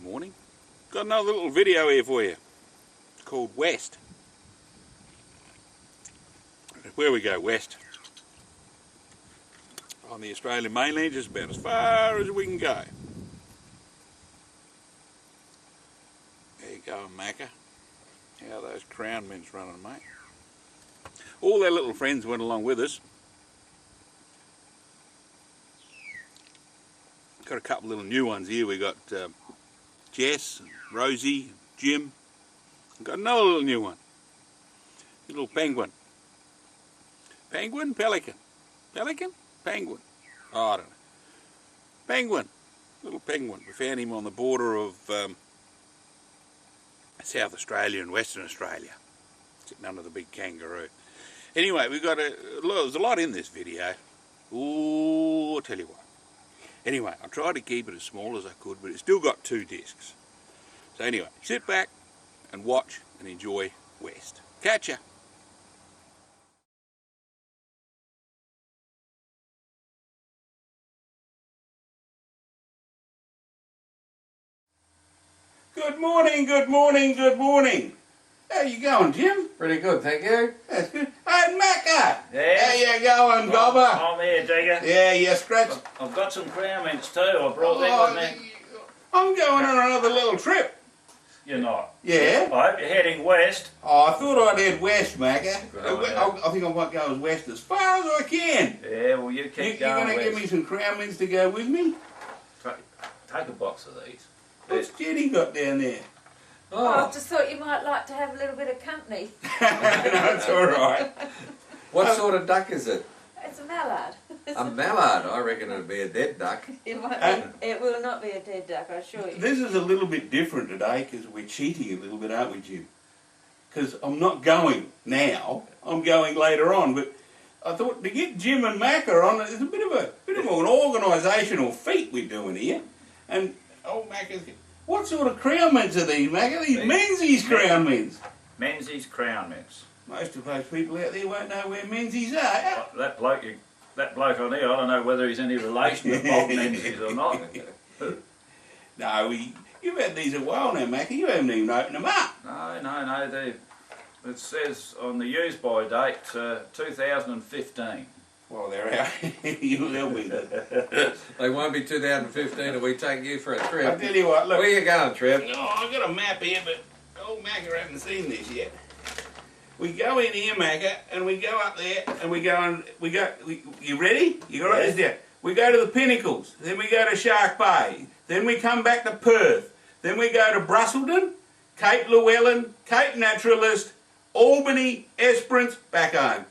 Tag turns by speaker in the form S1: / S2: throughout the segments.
S1: morning. Got another little video here for you. It's called West. Where we go west on the Australian mainland, just about as far as we can go. There you go, Macca. How those crown men's running, mate. All their little friends went along with us. Got a couple little new ones here. We got Jess, Rosie, Jim. Got another little new one. Little penguin. Penguin? Pelican? Pelican? Penguin? Oh, I don't know. Penguin. Little penguin. We found him on the border of South Australia and Western Australia. Sitting under the big kangaroo. Anyway, we've got there's a lot in this video. Ooh, I'll tell you what. Anyway, I tried to keep it as small as I could, but it's still got 2 discs. So anyway, sit back and watch and enjoy West. Catch ya! Good morning, good morning, good morning. How you going, Jim?
S2: Pretty good, thank you.
S1: That's good. Hey, Macca!
S3: Yeah.
S1: How you going, Gobber?
S3: I'm here, Digger.
S1: Yeah, you scratch.
S3: I've got some crown mints too. I brought them with me.
S1: I'm going on another little trip.
S3: You're not?
S1: Yeah.
S3: I hope you're heading west.
S1: Oh, I thought I'd head west, Macca.
S3: Right.
S1: I think I might go as west as far as I can.
S3: Yeah, well, you keep
S1: You're
S3: going
S1: going to give me some crown mints to go with me?
S3: Take a box of these.
S1: What's Jenny got down there?
S4: Oh, I just thought you might like to have a little bit of company.
S1: No, it's all right.
S2: What sort of duck is it?
S4: It's a mallard.
S2: A mallard. I reckon it'd be a dead duck.
S4: It will not be a dead duck, I assure you.
S1: This is a little bit different today because we're cheating a little bit, aren't we, Jim? Because I'm not going now. I'm going later on. But I thought to get Jim and Macca on, it's a bit of an organisational feat we're doing here. And old Macca's. What sort of crown mints are these, Macca? These Menzies crown mints.
S3: Menzies crown mints.
S1: Most of those people out there won't know where Menzies are.
S3: That bloke on here, I don't know whether he's any relation to Bob Menzies or not.
S1: No, you've had these a while now, Macca. You haven't even opened them up.
S3: No. It says on the use by date 2015.
S1: Well, they're out. They'll be there.
S2: They won't be 2015 if we take you for a trip.
S1: I'll tell you what, look.
S2: Where you going, Trev?
S1: Oh, I've got a map here, but old Macca hasn't seen this yet. We go in here, Macca, and we go up there, and you ready? You got to write this down. We go to the Pinnacles, then we go to Shark Bay, then we come back to Perth, then we go to Brusselton, Cape Llewellyn, Cape Naturalist, Albany, Esperance, back home.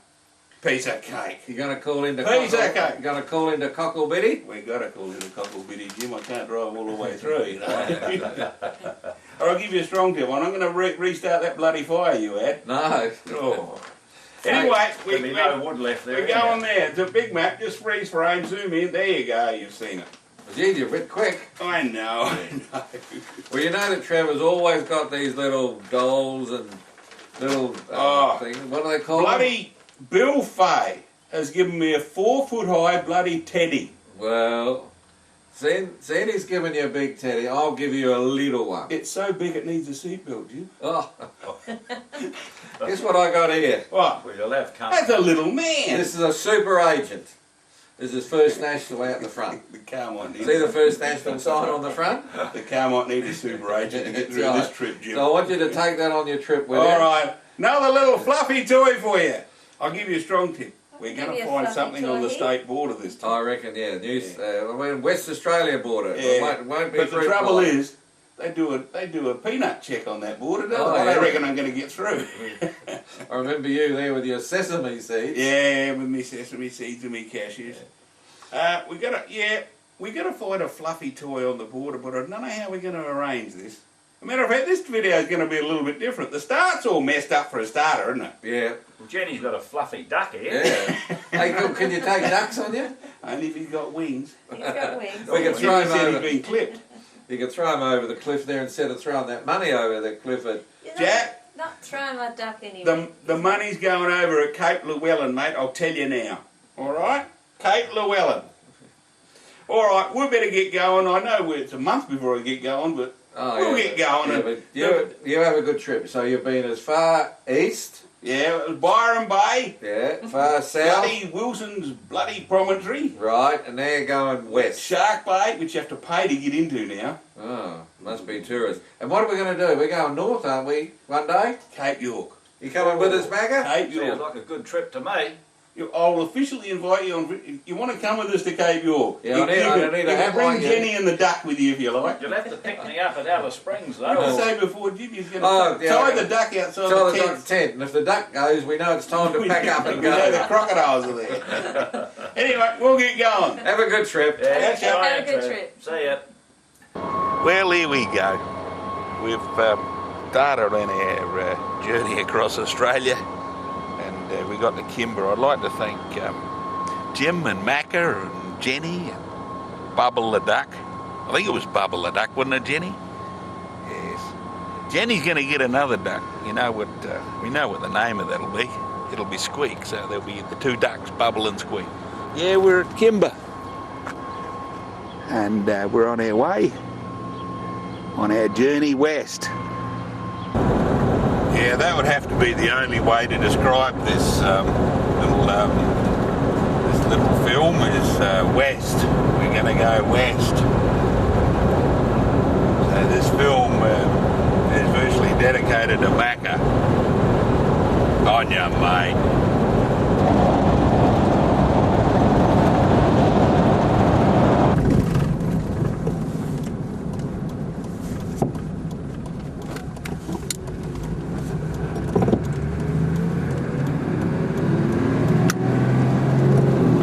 S1: Piece of cake.
S2: You going to call into
S1: Piece of cake.
S2: You going to call into Cocklebiddy?
S1: We got to call into Cocklebiddy, Jim. I can't drive all the way through, you know. Or I'll give you a strong tip one. I'm going to restart that bloody fire you had.
S2: No.
S1: Oh. Anyway,
S3: There'll be no wood left there.
S1: We're going there. It's a big map. Just freeze frame, zoom in. There you go. You've seen it.
S2: Gee, you're a bit quick.
S1: I know.
S2: Well, you know that Trevor's always got these little dolls and little things. What do they call them?
S1: Bloody Bill Fay has given me a 4-foot-high bloody teddy.
S2: Well, seeing he's given you a big teddy, I'll give you a little one.
S1: It's so big it needs a seatbelt, Jim.
S2: Oh. Guess what I got here?
S1: What?
S3: Well, you'll have company.
S1: That's a little man.
S2: This is a super agent. This is First National out the front.
S1: The car might need
S2: See the First National sign on the front?
S1: The car might need a super agent to get through this trip, Jim.
S2: So I want you to take that on your trip with you.
S1: All right. Another little fluffy toy for you. I'll give you a strong tip. We're going to find something on the state border this time.
S2: I reckon, yeah. West Australia border.
S1: Yeah.
S2: It won't be
S1: but the trouble is, they do a peanut check on that border, don't they? I reckon I'm going to get through.
S2: I remember you there with your sesame seeds.
S1: Yeah, with me sesame seeds and me cashews. We got to find a fluffy toy on the border, but I don't know how we're going to arrange this. As a matter of fact, this video is going to be a little bit different. The start's all messed up for a starter, isn't it?
S2: Yeah.
S3: Well, Jenny's got a fluffy duck here.
S2: Yeah. Hey, can you take ducks on you?
S1: Only if he's got wings.
S4: He's got wings.
S2: We can throw him over.
S1: He's been clipped.
S2: You can throw him over the cliff there instead of throwing that money over the cliff.
S1: Jack?
S4: Not throwing my duck anyway.
S1: The money's going over at Cape Llewellyn, mate. I'll tell you now. All right? Cape Llewellyn. All right, we better get going. I know it's a month before I get going, but
S2: Oh,
S1: We'll
S2: yeah,
S1: get going.
S2: Yeah, but you have a good trip. So you've been as far east,
S1: Yeah, it was Byron Bay,
S2: yeah, far south,
S1: bloody Wilson's bloody promontory,
S2: right, and now you're going west.
S1: Shark Bay, which you have to pay to get into now.
S2: Oh, must be tourists. And what are we going to do? We're going north, aren't we, one day?
S1: Cape York.
S2: You coming with us, Magga?
S1: Cape
S3: Sounds
S1: York.
S3: like a good trip to me.
S1: I'll officially invite you on. You want to come with us to Cape York?
S2: Yeah, I need a
S1: you can
S2: hat
S1: bring
S2: like you.
S1: Jenny and the duck with you if you like.
S3: You'll have to pick me up at Alice Springs,
S1: Like I
S3: though.
S1: say before, Jimmy's going to
S2: Oh,
S1: tie
S2: yeah.
S1: the duck outside
S2: Tell
S1: the
S2: the
S1: tent.
S2: duck tent, and if the duck goes, we know it's time to pack up and
S1: We know the
S2: go.
S1: crocodiles are there. Anyway, we'll get going.
S2: Have a good trip.
S3: Yeah,
S1: Have
S3: try
S4: a
S3: it,
S4: good
S3: Trev.
S4: trip.
S3: See ya.
S1: Well, here we go. We've started on our journey across Australia, and we got to Kimber. I'd like to thank Jim and Macca and Jenny and Bubble the duck. I think it was Bubble the duck, wasn't it, Jenny? Yes. Jenny's going to get another duck. You know what? We know what the name of that'll be. It'll be Squeak. So there'll be the two ducks, Bubble and Squeak. Yeah, we're at Kimber, and we're on our way on our journey west. Yeah, that would have to be the only way to describe this little film is west. We're going to go west. So this film is virtually dedicated to Macca. On ya, mate.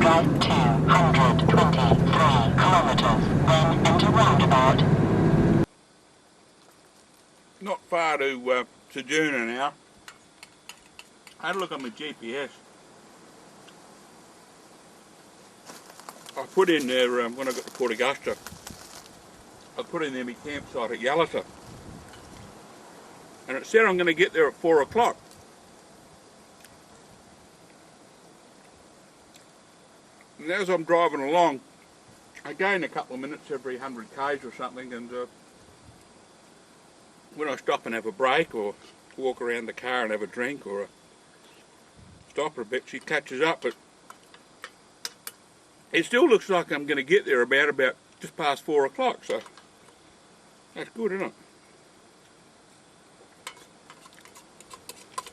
S5: Drive 223 kilometers, then enter roundabout.
S1: Not far to Sejuna now. I had a look on my GPS. I put in there, when I got to Port Augusta, I put in there my campsite at Yallata. And it said I'm going to get there at 4 o'clock. And as I'm driving along, I gain a couple of minutes every 100 k's or something, and when I stop and have a break or walk around the car and have a drink or stop her a bit, she catches up, but it still looks like I'm going to get there about just past 4 o'clock, so that's good, isn't it?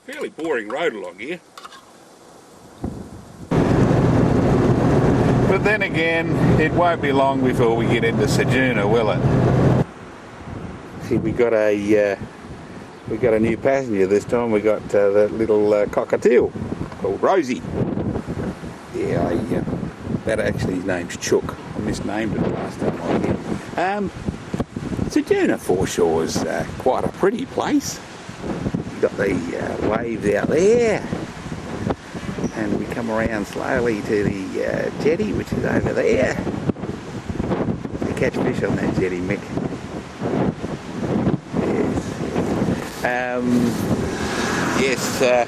S1: Fairly boring road along here. But then again, it won't be long before we get into Sejuna, will it? See, we got a new passenger this time. We got that little cockatiel called Rosie. Yeah, that actually his name's Chook. I misnamed it last time I was here. Sejuna Foreshore's quite a pretty place. You've got the waves out there, and we come around slowly to the jetty, which is over there. You catch fish on that jetty, Mick. Yes, a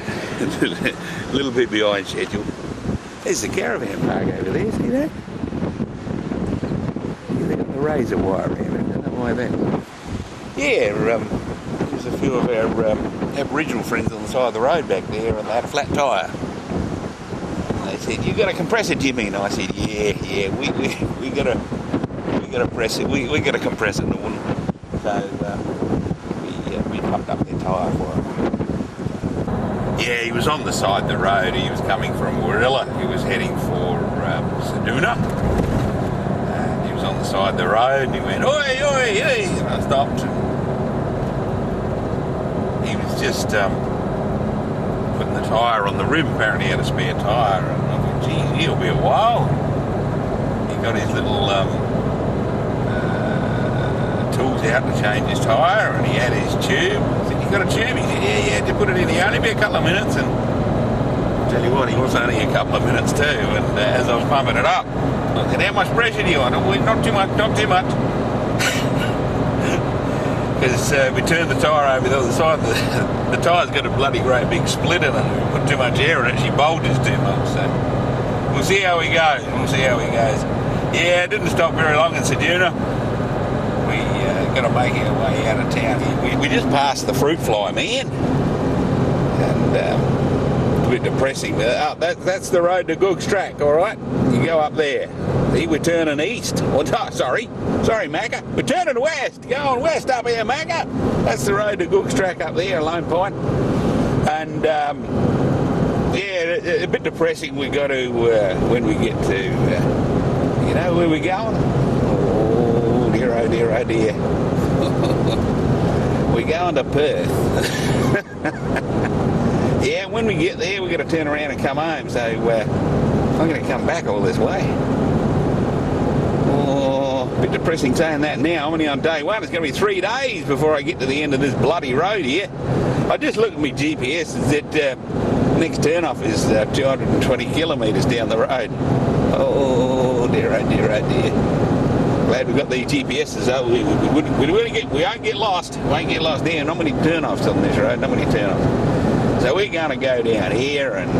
S1: little bit behind schedule. There's the caravan park over there, see that? Yeah, they've got the razor wire around it, I don't know why that. Yeah, there's a few of our Aboriginal friends on the side of the road back there, and they had a flat tyre. They said, "You got a compressor, Jimmy?" And I said, "Yeah, we got to press it. We got to compress it, Norton." So we pumped up their tyre for him. Yeah, he was on the side of the road. He was coming from Warilla. He was heading for Sejuna. And he was on the side of the road, and he went, "Oi, oi, oi!" And I stopped. He was just putting the tyre on the rim. Apparently he had a spare tyre, and I thought, gee, he'll be a while. He got his little tools out to change his tyre, and he had his tube. I said, "You got a tube?" He said, "Yeah, to put it in. He only be a couple of minutes." And I'll tell you what, he was only a couple of minutes too. And as I was pumping it up, I said, "How much pressure do you want?" "Oh, not too much, not too much." Because we turned the tyre over the other side. The tyre's got a bloody great big split in it. We put too much air in it, she bulges too much. So we'll see how he goes. Yeah, it didn't stop very long in Sejuna. We we're going to make our way out of town here. We just passed the fruit fly, man. And it's a bit depressing. That's the road to Goog's Track, all right? You go up there. See, we're turning east. Oh, sorry, Macca. We're turning west. Going west up here, Macca. That's the road to Goog's Track up there, Lone Pine. And, yeah, a bit depressing. We got to, when we get to, you know where we're going? Oh dear, oh dear, oh dear. We're going to Perth. Yeah, when we get there, we've got to turn around and come home. So I'm going to come back all this way. Oh, a bit depressing saying that now. I'm only on day one. It's going to be 3 days before I get to the end of this bloody road here. I just looked at my GPS. That next turn-off is 220 kilometres down the road. Oh dear, oh dear, oh dear. Glad we've got these GPSs. We won't get lost. We won't get lost there. Not many turn-offs on this road. Not many turn-offs. So we're going to go down here and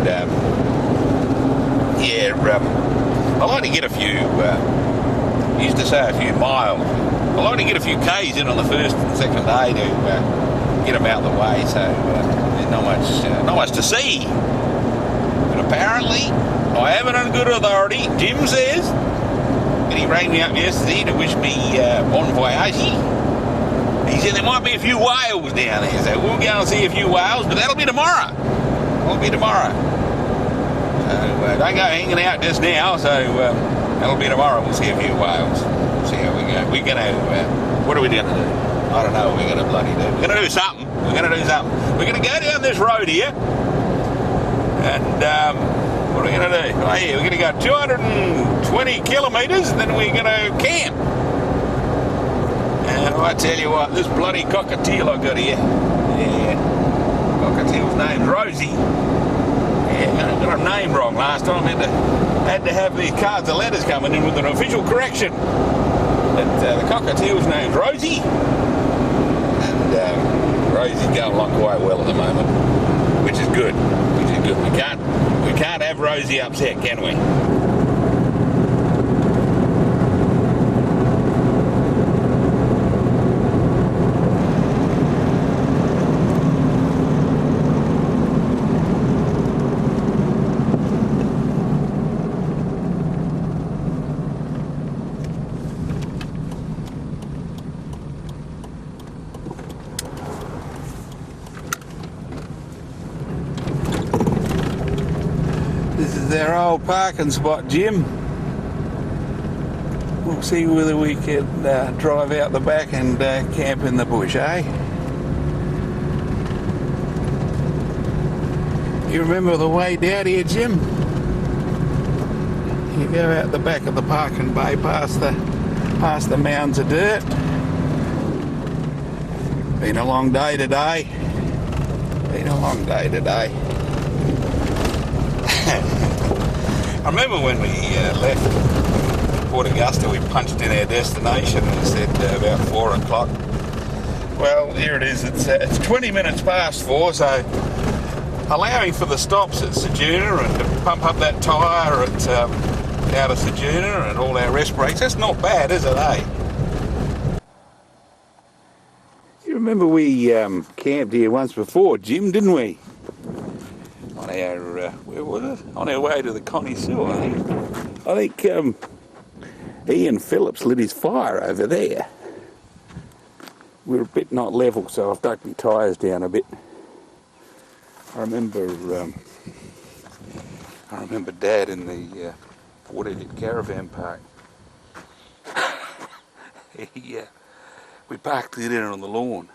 S1: yeah, I like to get a few. Used to say a few miles. I like to get a few K's in on the first and second day to get them out of the way. So there's not much to see. But apparently, I have it on good authority. Jim says, and he rang me up yesterday to wish me bon voyage. He said there might be a few whales down there, so we'll go and see a few whales, but that'll be tomorrow. That'll be tomorrow. So don't go hanging out just now, so that'll be tomorrow. We'll see a few whales. We'll see how we go. We're going to, what are we going to do? I don't know what we're going to bloody do. We're going to do something. We're going to do something. We're going to go down this road here, and what are we going to do? Oh yeah, we're going to go 220 kilometres, and then we're going to camp. And I tell you what, this bloody cockatiel I got here, yeah, cockatiel's name's Rosie. Yeah, I got her name wrong last time. Had to have these cards of letters coming in with an official correction. But the cockatiel's name's Rosie, and Rosie's going along quite well at the moment, which is good. Which is good. We can't have Rosie upset, can we? This is our old parking spot, Jim. We'll see whether we can drive out the back and camp in the bush, eh? You remember the way down here, Jim? You go out the back of the parking bay past the mounds of dirt. Been a long day today. Been a long day today. I remember when we left Port Augusta, we punched in our destination and it said about 4 o'clock. Well, here it is. It's 20 minutes past 4, so allowing for the stops at Ceduna and to pump up that tyre at out of Ceduna and all our rest breaks. That's not bad, is it, eh? You remember we camped here once before, Jim, didn't we? On our where was it? On our way to the Connoisseur, I think Ian Phillips lit his fire over there. We're a bit not level, so I've ducked my tyres down a bit. I remember Dad in the Waterhead Caravan Park. We parked it in on the lawn,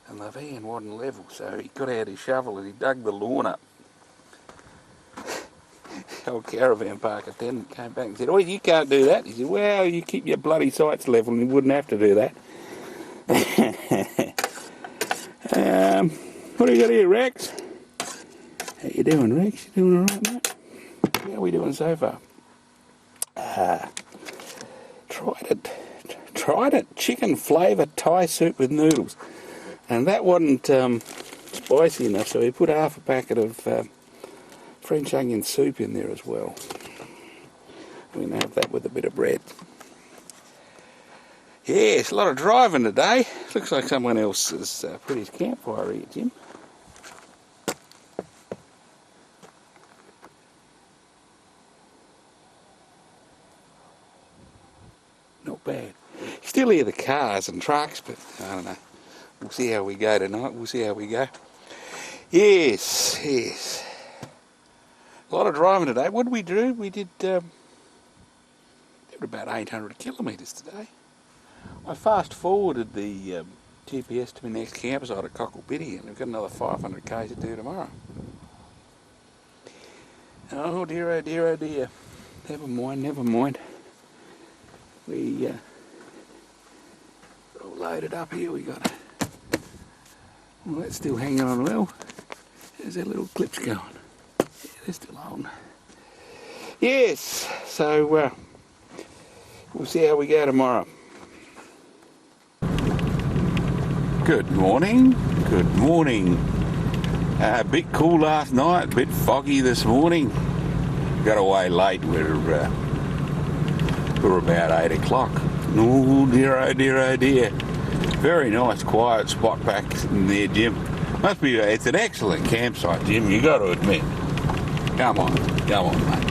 S1: and the van wasn't level, so he got out his shovel and he dug the lawn up. The old caravan park attendant came back and said, "Oh, you can't do that." He said, "Well, you keep your bloody sights level and you wouldn't have to do that." What do you got here, Rex? How you doing, Rex? You doing all right, mate? How are we doing so far? Tried it chicken flavour Thai soup with noodles, and that wasn't spicy enough, so we put half a packet of French onion soup in there as well. We're going to have that with a bit of bread. Yes, a lot of driving today. Looks like someone else has put his campfire here, Jim. Not bad. Still hear the cars and trucks, but I don't know. We'll see how we go tonight. We'll see how we go. Yes, yes. A lot of driving today. What did we do? We did about 800 kilometres today. I fast forwarded the GPS to my next campsite at Cocklebiddy, and we've got another 500 k's to do tomorrow. Oh dear, oh dear, oh dear. Never mind, never mind. We all loaded up here. We got. Well, that's still hanging on well. How's that little clips going? Yeah, they're still on. Yes, so we'll see how we go tomorrow. Good morning. Good morning. A bit cool last night, a bit foggy this morning. Got away late. We're about 8 o'clock. Oh dear, oh dear, oh dear. Very nice, quiet spot back in there, Jim. Must be. It's an excellent campsite, Jim. You got to admit. Come on, mate.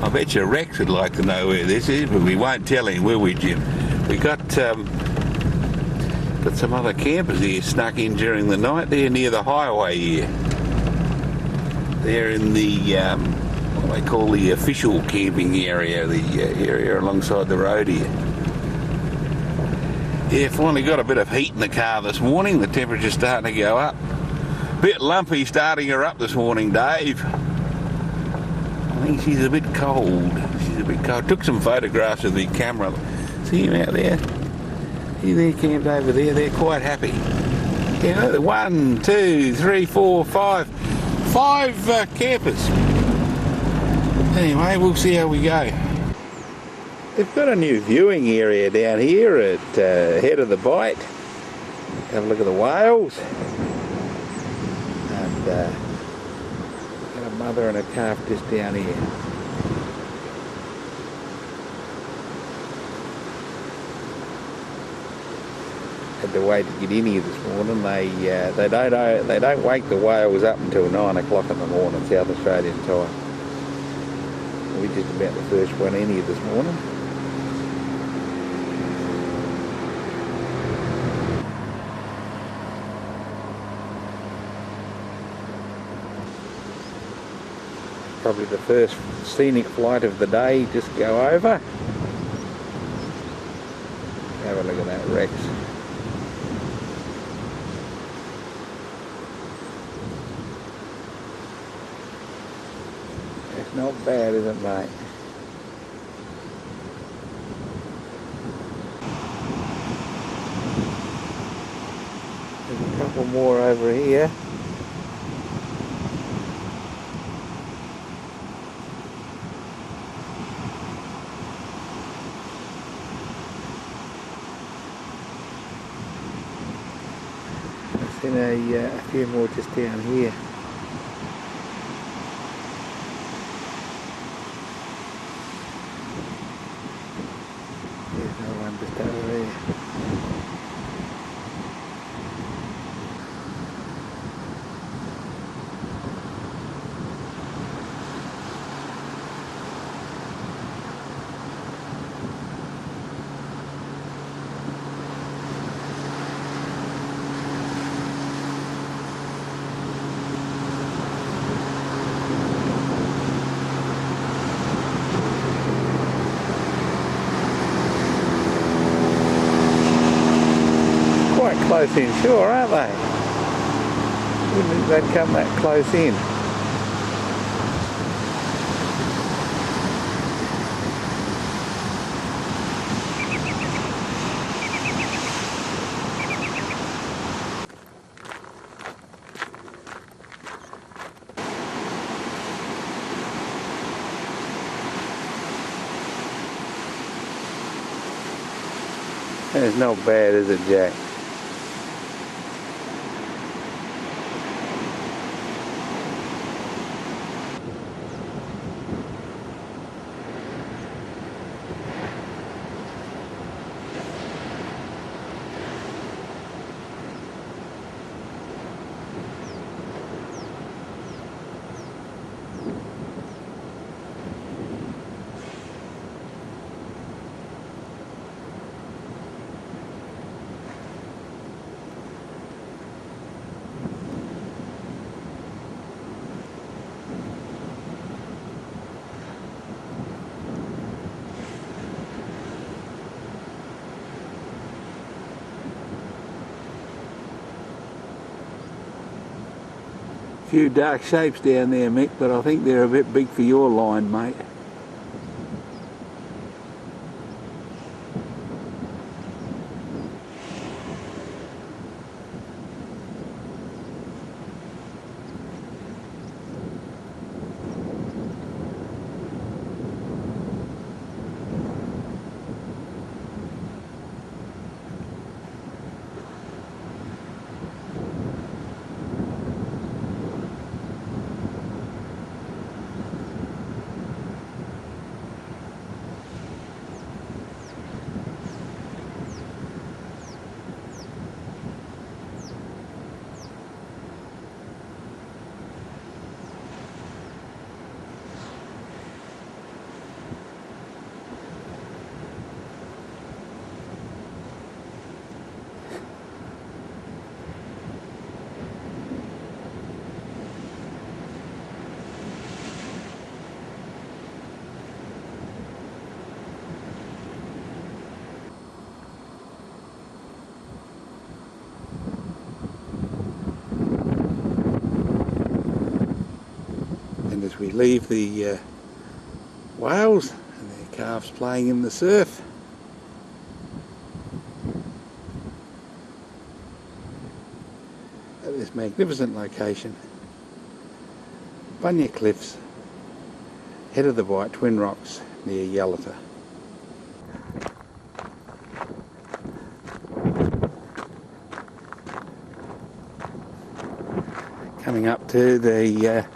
S1: I bet you Rex would like to know where this is, but we won't tell him, will we, Jim? We got some other campers here snuck in during the night. They're near the highway here. They're in the what they call the official camping area, the area alongside the road here. Yeah, finally got a bit of heat in the car this morning. The temperature's starting to go up. Bit lumpy starting her up this morning, Dave. I think she's a bit cold. Took some photographs of the camera. See him out there? See, they're camped over there. They're quite happy. You know, 1, 2, 3, 4, 5. 5 campers. Anyway, we'll see how we go. They've got a new viewing area down here at head of the bight. Have a look at the whales. And got a mother and a calf just down here. Had to wait to get in here this morning. They don't wake the whales up until 9 o'clock in the morning, South Australian time. We're just about the first one in here this morning. Probably the first scenic flight of the day. Just go over. Have a look at that Rex. It's not bad, is it, mate? There's a couple more over here. I've seen a few more just down here. There's no one just over there. Close inshore, aren't they? Wouldn't think they'd come that close in. It's not bad, is it, Jack? A few dark shapes down there, Mick, but I think they're a bit big for your line, mate. As we leave the whales and their calves playing in the surf. At this magnificent location, Bunya Cliffs, head of the Bight Twin Rocks near Geraldton. Coming up to the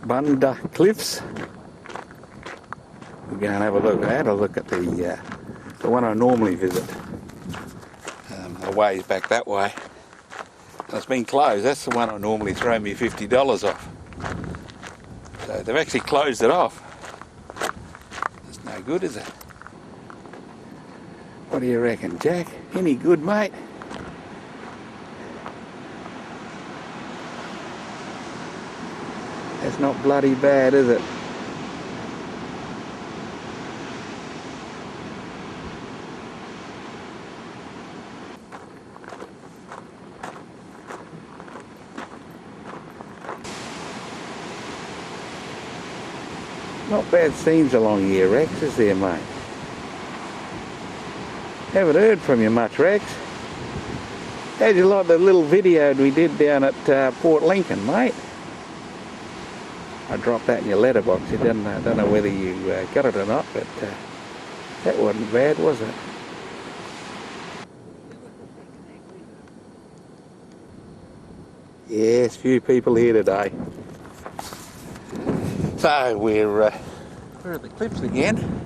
S1: Bunda Cliffs. We're going to have a look at the one I normally visit. A ways back that way. It's been closed. That's the one I normally throw me $50 off. So they've actually closed it off. That's no good, is it? What do you reckon, Jack? Any good, mate? That's not bloody bad, is it? Not bad scenes along here, Rex, is there, mate? Haven't heard from you much, Rex. How'd you like the little video we did down at Port Lincoln, mate? I dropped that in your letterbox. I don't know whether you got it or not, but that wasn't bad, was it? Yes, few people here today. So we're at the cliffs again,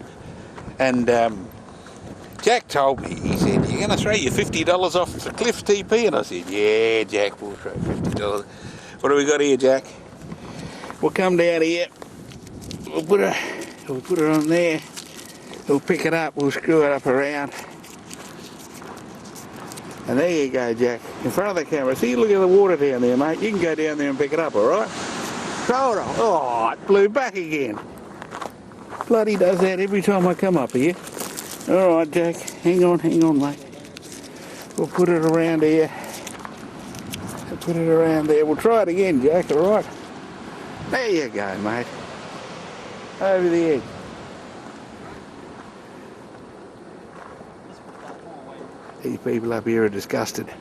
S1: and Jack told me, he said, "You're going to throw your $50 off the cliff TP?" And I said, "Yeah, Jack, we'll throw $50. What do we got here, Jack? We'll come down here, we'll put it on there, we'll pick it up, we'll screw it up around. And there you go, Jack, in front of the camera. See, look at the water down there, mate. You can go down there and pick it up, alright? Throw it on. Oh, it blew back again. Bloody does that every time I come up here. Alright, Jack, hang on, mate. We'll put it around here. We'll put it around there. We'll try it again, Jack, alright? There you go, mate. Over the edge. These people up here are disgusted.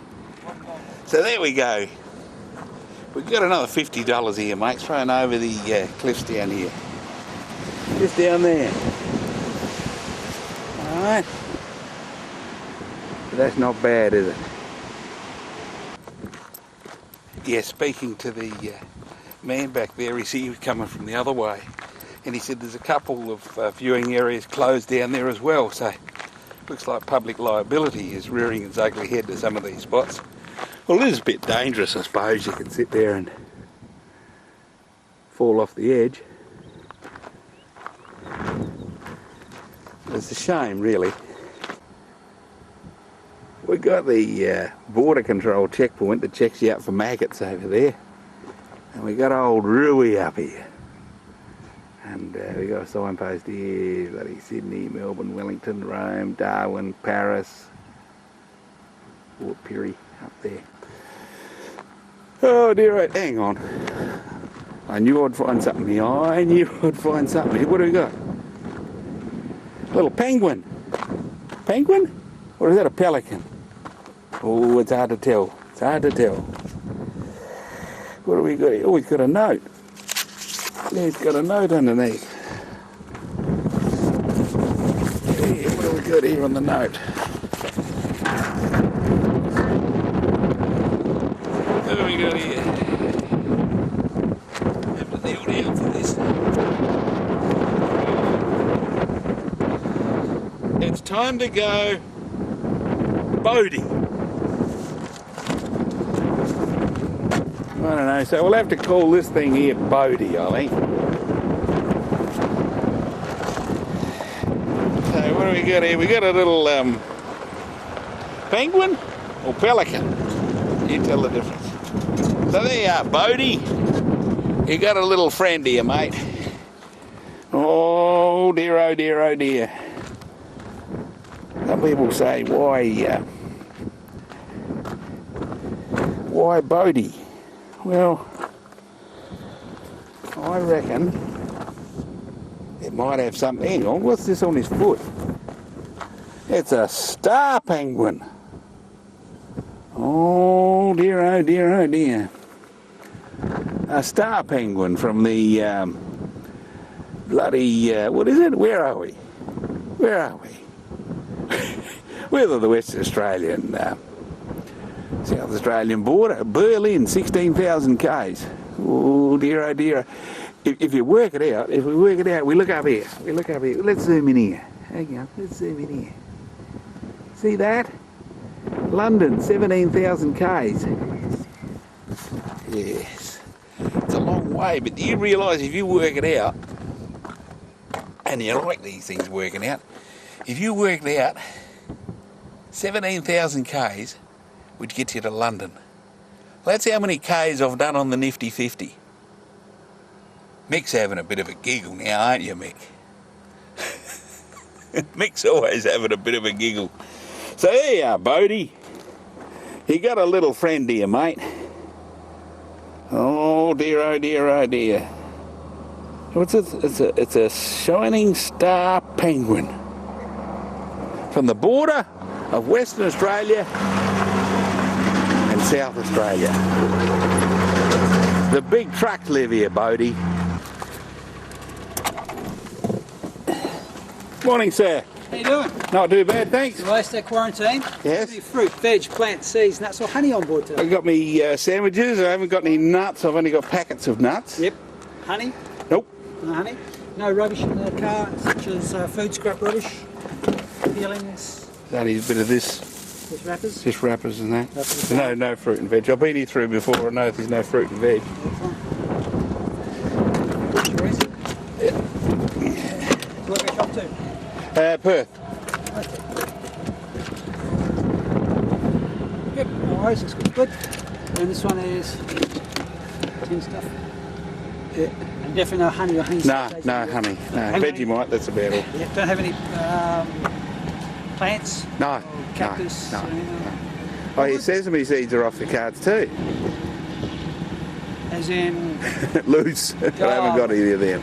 S1: So there we go. We've got another $50 here, mate, thrown over the cliffs down here. Just down there. Alright. But that's not bad, is it? Yeah, speaking to the man back there, he was coming from the other way, and he said there's a couple of viewing areas closed down there as well, so looks like public liability is rearing its ugly head to some of these spots. Well, it is a bit dangerous, I suppose. You can sit there and fall off the edge. It's a shame, really. We've got the border control checkpoint that checks you out for maggots over there. And we got old Rui up here. And we got a signpost here, bloody Sydney, Melbourne, Wellington, Rome, Darwin, Paris, Port Pirie up there. Oh dear, hang on. I knew I'd find something here. I knew I'd find something here. What do we got? A little penguin. Penguin? Or is that a pelican? Oh, it's hard to tell. It's hard to tell. What do we got here? Oh, he's got a note. Yeah, he's got a note underneath. Yeah, what do we got here on the note? What do we got here? Have to kneel down for this. It's time to go boating. I don't know, so we'll have to call this thing here Bodie, I think. So what do we got here? We got a little penguin or pelican? You tell the difference. So there you are, Bodie. You got a little friend here, mate. Oh dear, oh dear, oh dear. Some people say, why Bodie? Well, I reckon it might have something. Hang on, what's this on his foot? It's a star penguin. Oh dear, oh dear, oh dear. A star penguin from the bloody, what is it? Where are we? Where are we? We're the Western Australian, South Australian border. Berlin, 16,000 k's. Oh dear, oh dear. If you work it out, if we work it out, we look up here. We look up here. Let's zoom in here. Hang on, let's zoom in here. See that? London, 17,000 k's. Yes. It's a long way, but do you realise if you work it out, and you like these things working out, if you worked out 17,000 k's would get you to London. Well, that's how many k's I've done on the Nifty 50. Mick's having a bit of a giggle now, aren't you, Mick? Mick's always having a bit of a giggle. So there you are, Bodie. You got a little friend here, mate. Oh dear, oh dear, oh dear. What's it? It's a shining star penguin. From the border of Western Australia and South Australia. The big trucks live here, Bodie. Morning, sir.
S6: How you doing?
S1: Not too bad, thanks.
S6: Last day quarantine.
S1: Yes.
S6: Any fruit, veg, plants, seeds, nuts or honey on board today?
S1: I've got me sandwiches. I haven't got any nuts. I've only got packets of nuts.
S6: Yep. Honey?
S1: Nope.
S6: No honey? No rubbish in the car, such as food scrap rubbish, peelings,
S1: Only a bit of this.
S6: just wrappers?
S1: Just wrappers and that.
S6: Wrappers.
S1: No fruit and veg. I've been here through before. I know there's no fruit and veg.
S6: Where is it? Where we shop to?
S1: Perth.
S6: Yep, no worries, it's good. And this one is tin stuff.
S1: Yeah.
S6: And definitely no honey or honey.
S1: No honey. No, Vegemite, that's about all.
S6: Yeah, don't have any plants?
S1: No,
S6: Or cactus?
S1: no.
S6: or anything?
S1: Oh, your sesame seeds are off the cards too.
S6: As in,
S1: Loose. I haven't got any of them.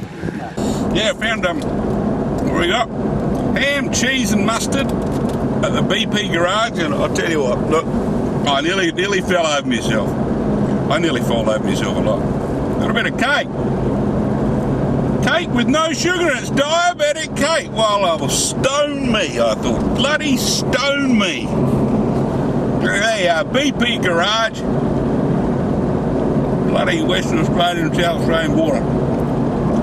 S1: Yeah, I found what we got? Ham, cheese and mustard at the BP garage, and I'll tell you what, look, I nearly fell over myself. I nearly fall over myself a lot. Got a bit of cake. Cake with no sugar, it's diabetic cake. Well, I will stone me, I thought. Bloody stone me. There you are, BP garage. Bloody Western Australian, South Australian border.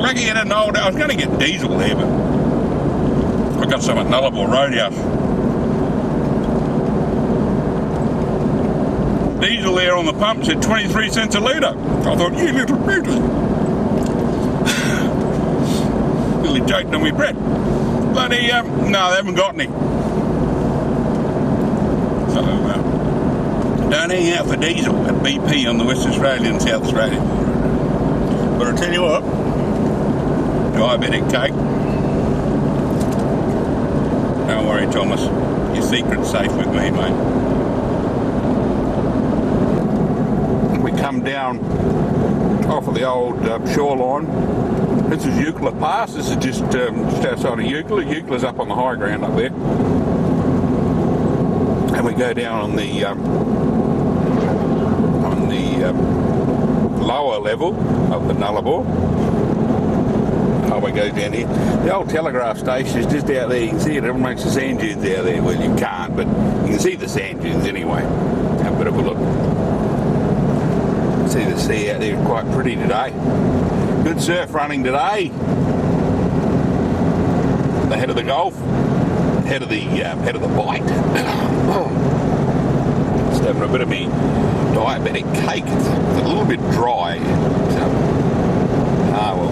S1: Lucky I didn't know I was going to get diesel there, but I got some at Nullarbor Roadhouse. Diesel there on the pump said 23 cents a litre. I thought, you little beauty. Nearly choked on my bread. Bloody, no, they haven't got any. So, don't hang out for diesel at BP on the West Australian and South Australian border. But I'll tell you what, diabetic cake. Don't worry, Thomas. Your secret's safe with me, mate. We come come down off of the old shoreline. This is Euclid Pass. This is just outside of Euclid. Euclid's up on the high ground up there. And we go down on the lower level of the Nullarbor. Highway goes down here. The old telegraph station is just out there. You can see it amongst the sand dunes out there. Well, you can't, but you can see the sand dunes anyway. Have a bit of a look. See the sea out there, quite pretty today. Good surf running today. The head of the Gulf, head of the bite. Just having a bit of me diabetic cake. It's a little bit dry. So, well.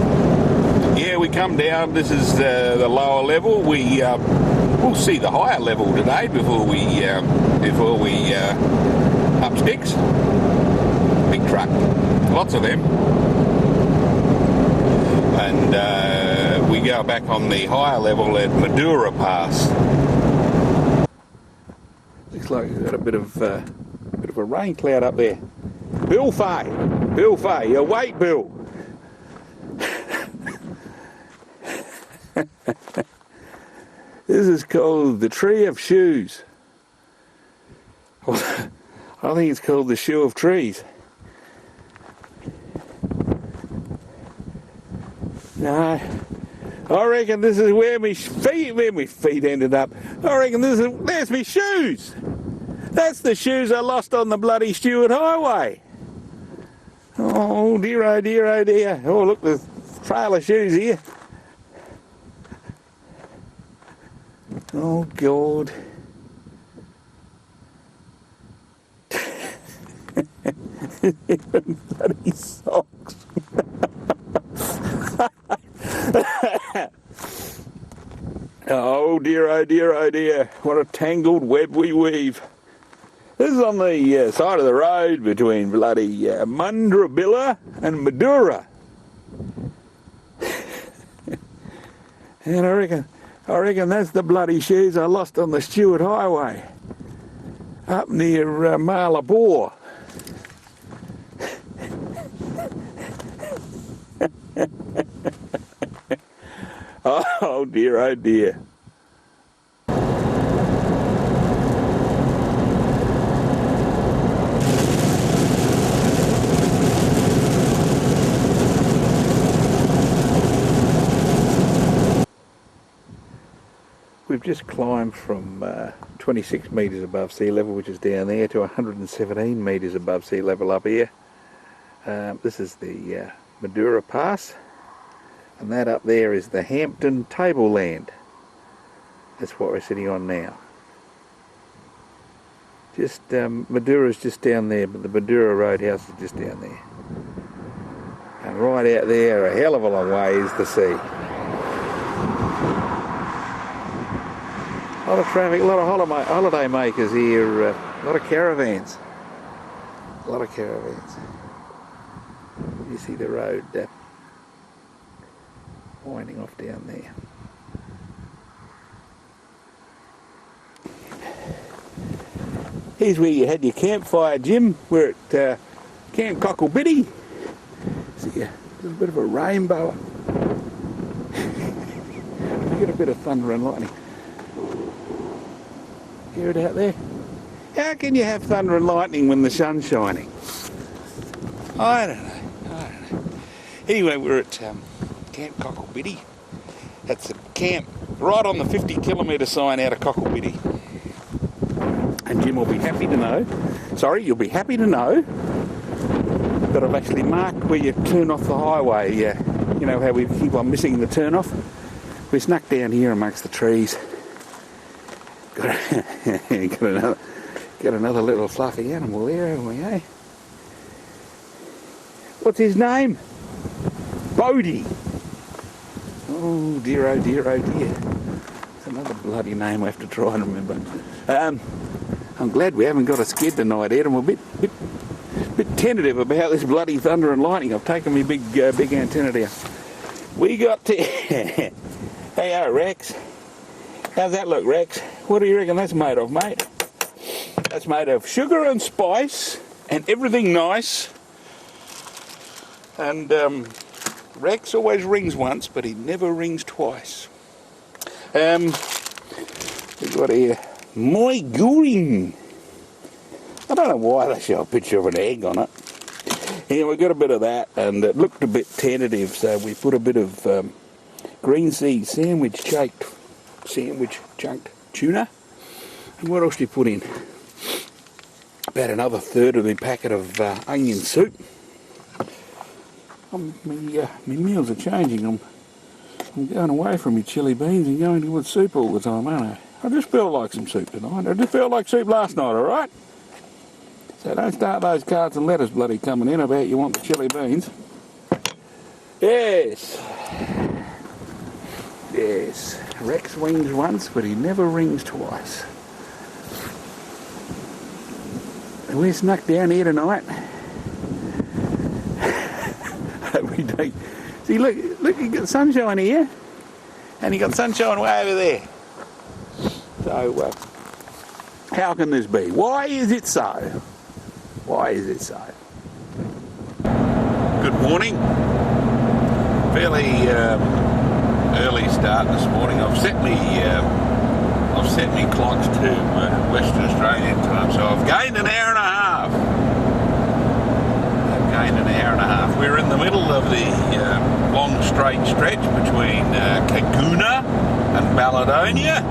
S1: Yeah, we come down. This is the lower level. We'll see the higher level today before we up sticks. Big truck, lots of them, and we go back on the higher level at Mcdermott Pass. Looks like we've got a bit of a rain cloud up there. Bill Fay, you wait, Bill. This is called the Tree of Shoes. I think it's called the Shoe of Trees. No, I reckon this is where my feet ended up. I reckon there's my shoes. That's the shoes I lost on the bloody Stewart Highway. Oh dear, oh dear, oh dear. Oh look, there's a trail of shoes here. Oh God. Bloody socks. Oh dear, oh dear, oh dear. What a tangled web we weave. This is on the side of the road between bloody Mundrabilla and Madura. And I reckon that's the bloody shoes I lost on the Stewart Highway. Up near Marlborough. Oh dear, oh dear. We've just climbed from 26 metres above sea level, which is down there, to 117 metres above sea level up here. This is the Mcdermott Pass. And that up there is the Hampton Tableland. That's what we're sitting on now. Just Madura's just down there, but the Madura Roadhouse is just down there. And right out there, a hell of a long way, is the sea. A lot of traffic, a lot of holiday makers here, a lot of caravans. A lot of caravans. You see the road winding off down there. Here's where you had your campfire, Jim. We're at Camp Cocklebiddy. See a little bit of a rainbow. We get a bit of thunder and lightning. Hear it out there? How can you have thunder and lightning when the sun's shining? I don't know. Anyway, we're at Camp Cocklebiddy. That's a camp right on the 50-kilometre sign out of Cocklebiddy. And Jim will be happy to know, you'll be happy to know that I've actually marked where you turn off the highway. You know how we keep on missing the turn off? We're snuck down here amongst the trees. Got another little fluffy animal there, haven't we, eh? What's his name? Bodie. Oh dear, oh dear, oh dear. It's another bloody name I have to try and remember. I'm glad we haven't got a skid tonight, Ed. I'm a bit tentative about this bloody thunder and lightning. I've taken my big antenna down. We got to... Hey, Rex. How's that look, Rex? What do you reckon that's made of, mate? That's made of sugar and spice and everything nice And Rex always rings once, but he never rings twice. We've got here, my gooing. I don't know why they show a picture of an egg on it. Yeah, we got a bit of that, and it looked a bit tentative, so we put a bit of green seed sandwich chunked tuna. And what else do you put in? About another third of the packet of onion soup. My meals are changing. I'm going away from my chili beans and going towards soup all the time, aren't I? I just felt like some soup tonight. I just felt like soup last night, alright? So don't start those cards and letters bloody coming in about you want the chili beans. Yes. Yes. Rex rings once, but he never rings twice. And we're snuck down here tonight. Every day. See, look, you got sunshine here, and you got sunshine way over there. So, how can this be? Why is it so? Why is it so? Good morning. Fairly early start this morning. I've set me clocks to Western Australian time, so I've gained an hour and a half. We're in the middle of the long straight stretch between Cagouna and Balladonia.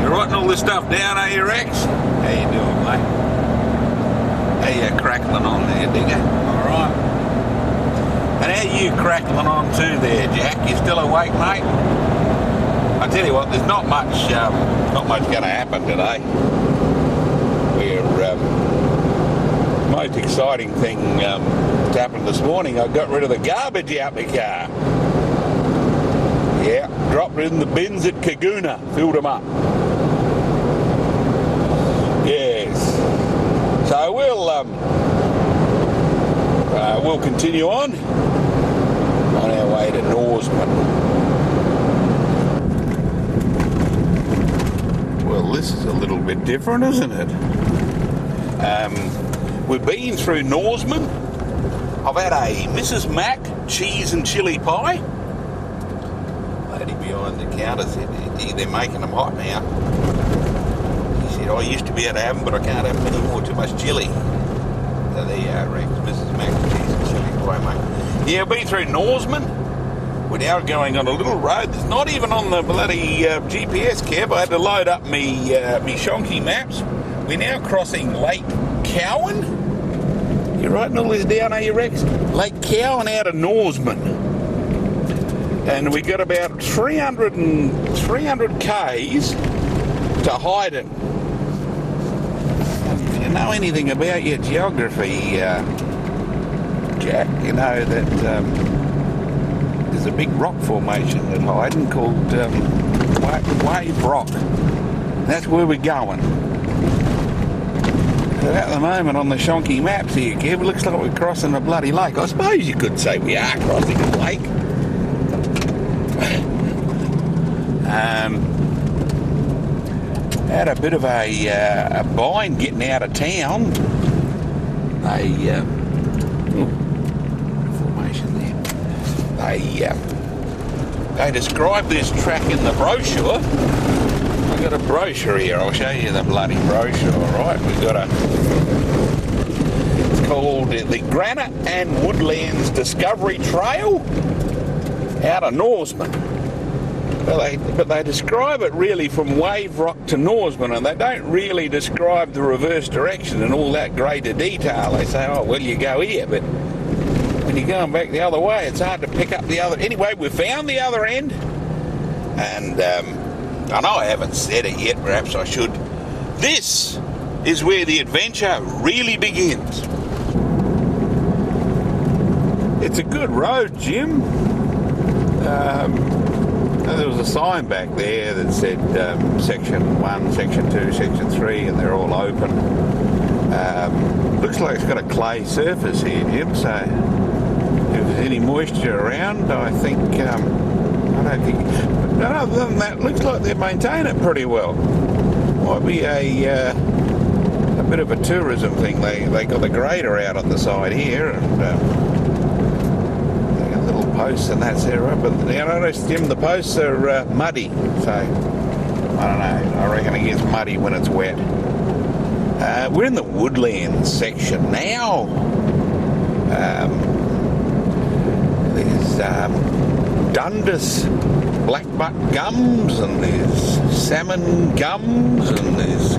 S1: You're writing all this stuff down, are you, Rex? How you doing, mate? How you crackling on there, digger? Alright. And how you crackling on too there, Jack? You still awake, mate? I tell you what, there's not much going to happen today. Most exciting thing that's happened this morning, I got rid of the garbage out the car. Yeah, dropped it in the bins at Cagouna, filled them up. Yes. So we'll continue on our way to Norseman. Well, this is a little bit different, isn't it? We've been through Norseman. I've had a Mrs. Mac cheese and chili pie. Lady behind the counter said they're making them hot now. He said, I used to be able to have them, but I can't have them anymore, too much chili. So there you are, Rex. Mrs. Mac cheese and chili pie, mate. Yeah, I've been through Norseman. We're now going on a little road that's not even on the bloody GPS cab. I had to load up me shonky maps. We're now crossing Lake Cowan. You're writing all this down, are you, Rex? Lake Cowan out of Norseman. And we got about 300 k's to Hyden. If you know anything about your geography, Jack, you know that there's a big rock formation at Hyden called Wave Rock. That's where we're going. So at the moment on the shonky maps here, Kev, it looks like we're crossing a bloody lake. I suppose you could say we are crossing a lake. Had a bit of a bind getting out of town. Formation there. They describe this track in the brochure. I've got a brochure here. I'll show you the bloody brochure. All right, we've got it's called the Granite and Woodlands Discovery Trail out of Norseman. But they describe it really from Wave Rock to Norseman, and they don't really describe the reverse direction in all that greater detail. They say, oh, well, you go here, but when you're going back the other way, it's hard to pick up the other. Anyway, we found the other end, and I know I haven't said it yet, perhaps I should. This is where the adventure really begins. It's a good road, Jim. There was a sign back there that said Section 1, Section 2, Section 3, and they're all open. Looks like it's got a clay surface here, Jim, so if there's any moisture around, I don't think... But other than that, looks like they maintain it pretty well. Might be a bit of a tourism thing. They got the grader out on the side here, and posts and that's there, but you notice, Jim, the posts are muddy, so I don't know, I reckon it gets muddy when it's wet. We're in the woodland section now. There's Dundas blackbutt gums, and there's salmon gums, and there's,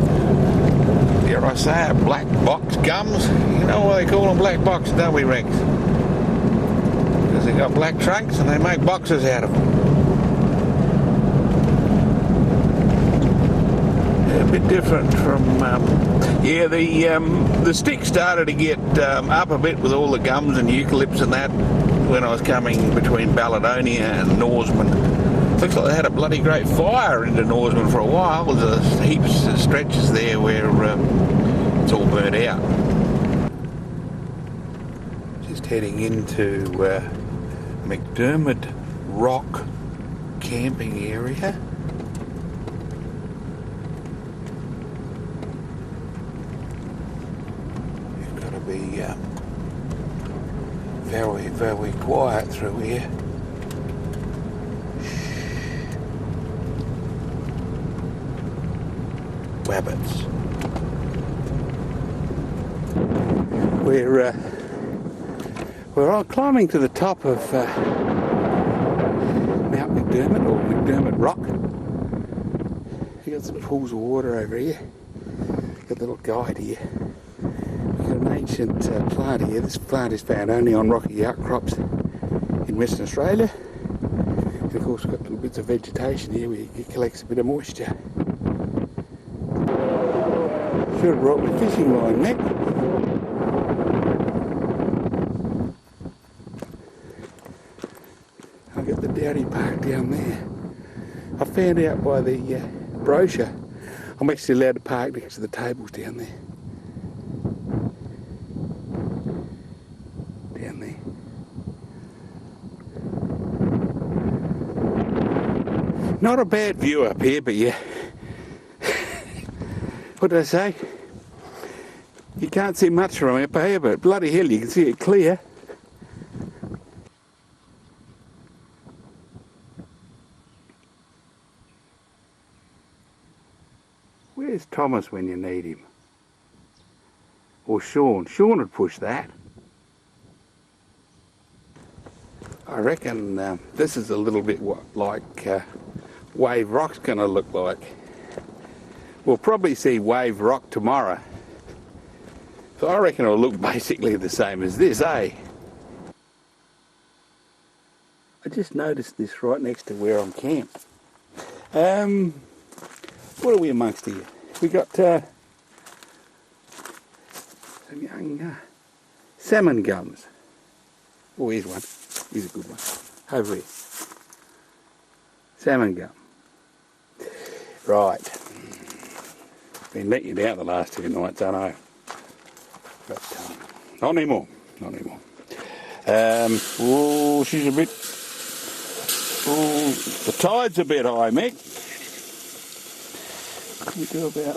S1: dare I say it, black box gums. You know why they call them black box, don't we, Rex? Because they got black trunks and they make boxes out of them. A bit different from, yeah, the stick started to get up a bit with all the gums and eucalypts and that when I was coming between Balladonia and Norseman. Looks like they had a bloody great fire into Norseman for a while. There's heaps of stretches there where it's all burnt out. Just heading into Mcdermott Rock camping area. Be very, very quiet through here. Wabbits. We're all climbing to the top of Mount Mcdermott, or Mcdermott Rock. You got some pools of water over here. Got a little guide here. An ancient plant here. This plant is found only on rocky outcrops in Western Australia. And of course we've got little bits of vegetation here where it collects a bit of moisture. Should have brought my fishing line, Nick. I've got the Dowdy Park down there. I found out by the brochure I'm actually allowed to park next to the tables down there. Not a bad view up here, but yeah. What did I say? You can't see much from up here, but bloody hell, you can see it clear. Where's Thomas when you need him? Or Sean? Sean would push that. I reckon this is a little bit like Wave Rock's going to look like. We'll probably see Wave Rock tomorrow. So I reckon it'll look basically the same as this, eh? I just noticed this right next to where I'm camped. What are we amongst here? We got some young salmon gums. Oh, here's one. Here's a good one. Over here. Salmon gum. Right. Been letting you down the last 2 nights, I know. But not anymore. Not anymore. Oh, she's a bit. Oh, the tide's a bit high, Mick. What do you do about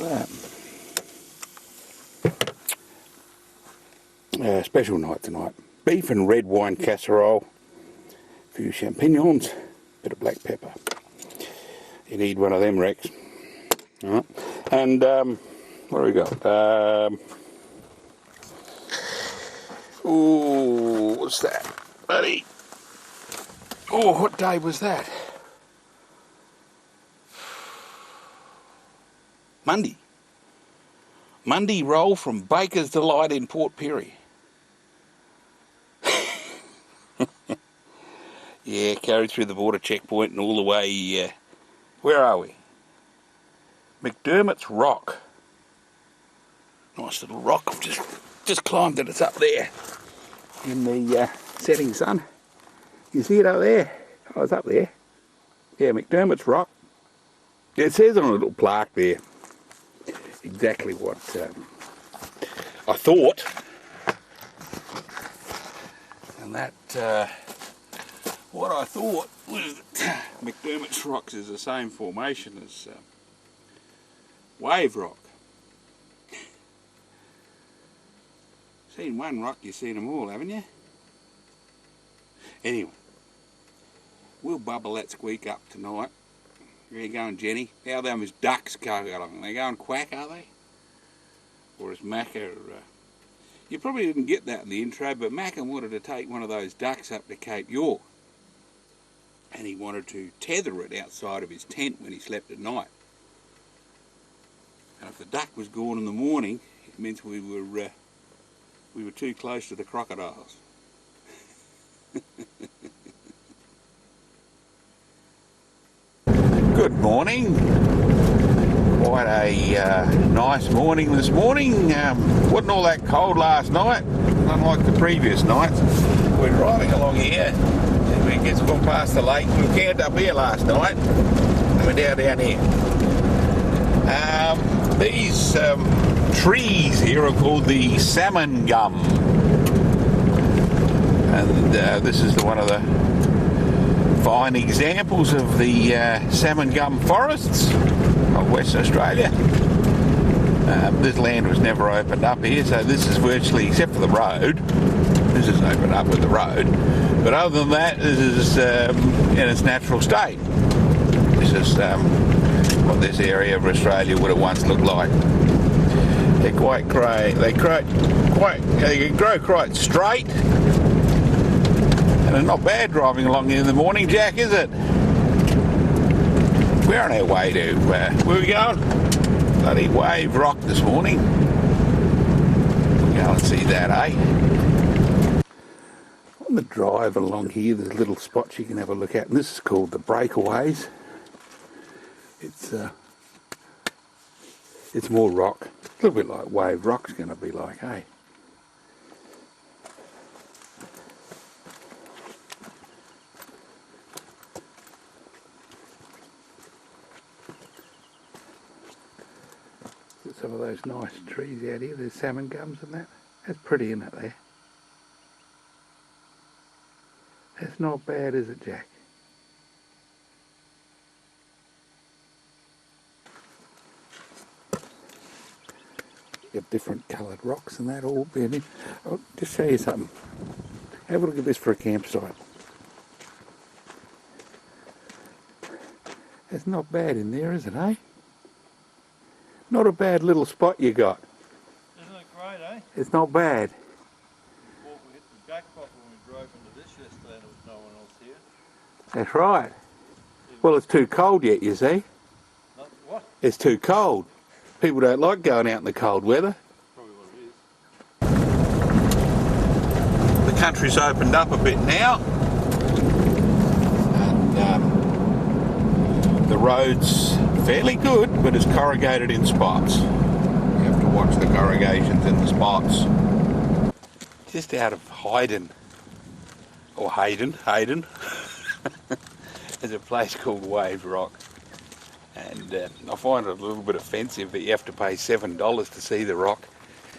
S1: that? Special night tonight. Beef and red wine casserole. A few champignons. Bit of black pepper. You need one of them, Rex. Alright. And what do we got? Oh, what's that, buddy? Oh, what day was that? Monday. Monday roll from Baker's Delight in Port Pirie. Yeah, carried through the border checkpoint and all the way, where are we? Mcdermott's Rock. Nice little rock. I've just climbed it. It's up there in the setting sun. You see it up there? Oh, it's up there. Yeah, Mcdermott's Rock. Yeah, it says on a little plaque there exactly what I thought. And that, what I thought was that Mcdermott's Rocks is the same formation as Wave Rock. Seen one rock, you've seen them all, haven't you? Anyway, We'll bubble that squeak up tonight. Where you going, Jenny? How them as ducks go along? They going quack, are they? Or is Macca... you probably didn't get that in the intro, but Macca wanted to take one of those ducks up to Cape York. And he wanted to tether it outside of his tent when he slept at night. And if the duck was gone in the morning, it meant we were too close to the crocodiles. Good morning. Quite a nice morning this morning. Wasn't all that cold last night, unlike the previous nights. We're driving along here. It gets gone past the lake. We camped up here last night, and we're down here. These trees here are called the salmon gum, and this is one of the fine examples of the salmon gum forests of Western Australia. This land was never opened up here, so this is virtually, except for the road, this is opened up with the road, but other than that, this is in its natural state. This is what this area of Australia would have once looked like. They're quite grey. They can grow quite straight, and it's not bad driving along in the morning, Jack, is it? We're on our way to where are we going? Bloody Wave Rock this morning. We'll go and see that, eh? On the drive along here, there's little spots you can have a look at, and this is called the Breakaways. It's more rock, a little bit like Wave Rock's going to be like, eh? Some of those nice trees out here, there's salmon gums and that. That's pretty, isn't it, there? That's not bad, is it, Jack? You have different coloured rocks and that all being in. I'll just show you something. Have a look at this for a campsite. That's not bad in there, is it, eh? Not a bad little spot you got.
S2: Isn't it great, eh?
S1: It's not bad.
S2: We hit the jackpot when we drove into this yesterday and there was no one else here.
S1: That's right. Well, it's too cold yet, you see.
S2: What?
S1: It's too cold. People don't like going out in the cold weather.
S2: Probably what it is.
S1: The country's opened up a bit now. And the road's fairly good, but it's corrugated in spots. You have to watch the corrugations in the spots. Just out of Hayden, there's a place called Wave Rock. And I find it a little bit offensive that you have to pay $7 to see the rock.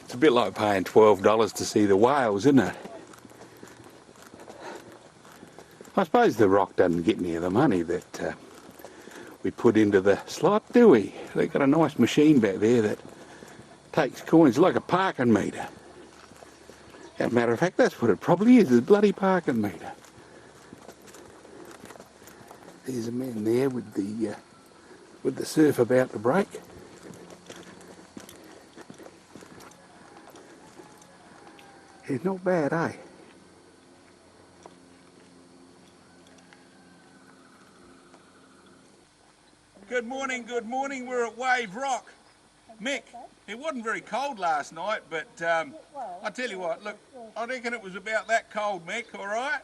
S1: It's a bit like paying $12 to see the whales, isn't it? I suppose the rock doesn't get near the money that we put into the slot, do we? They've got a nice machine back there that takes coins like a parking meter. As a matter of fact, that's what it probably is, a bloody parking meter. There's a man there with the surf about to break. It's not bad, eh? Good morning, good morning. We're at Wave Rock. Mick, it wasn't very cold last night, but I tell you what, look, I reckon it was about that cold, Mick, all right?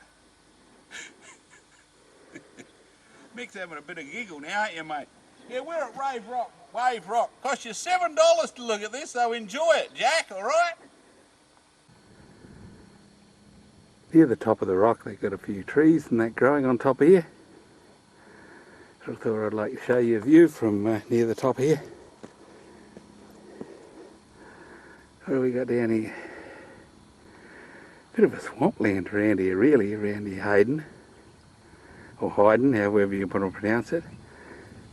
S1: Mick's having a bit of giggle now, aren't you, mate? Yeah, we're at Wave Rock. Wave Rock. Cost you $7 to look at this, so enjoy it, Jack, all right? Near the top of the rock, they've got a few trees and that growing on top here. I thought I'd like to show you a view from near the top here. What do we got down here? Bit of a swampland around here, really, around here, Hayden. Or Hayden, however you want to pronounce it.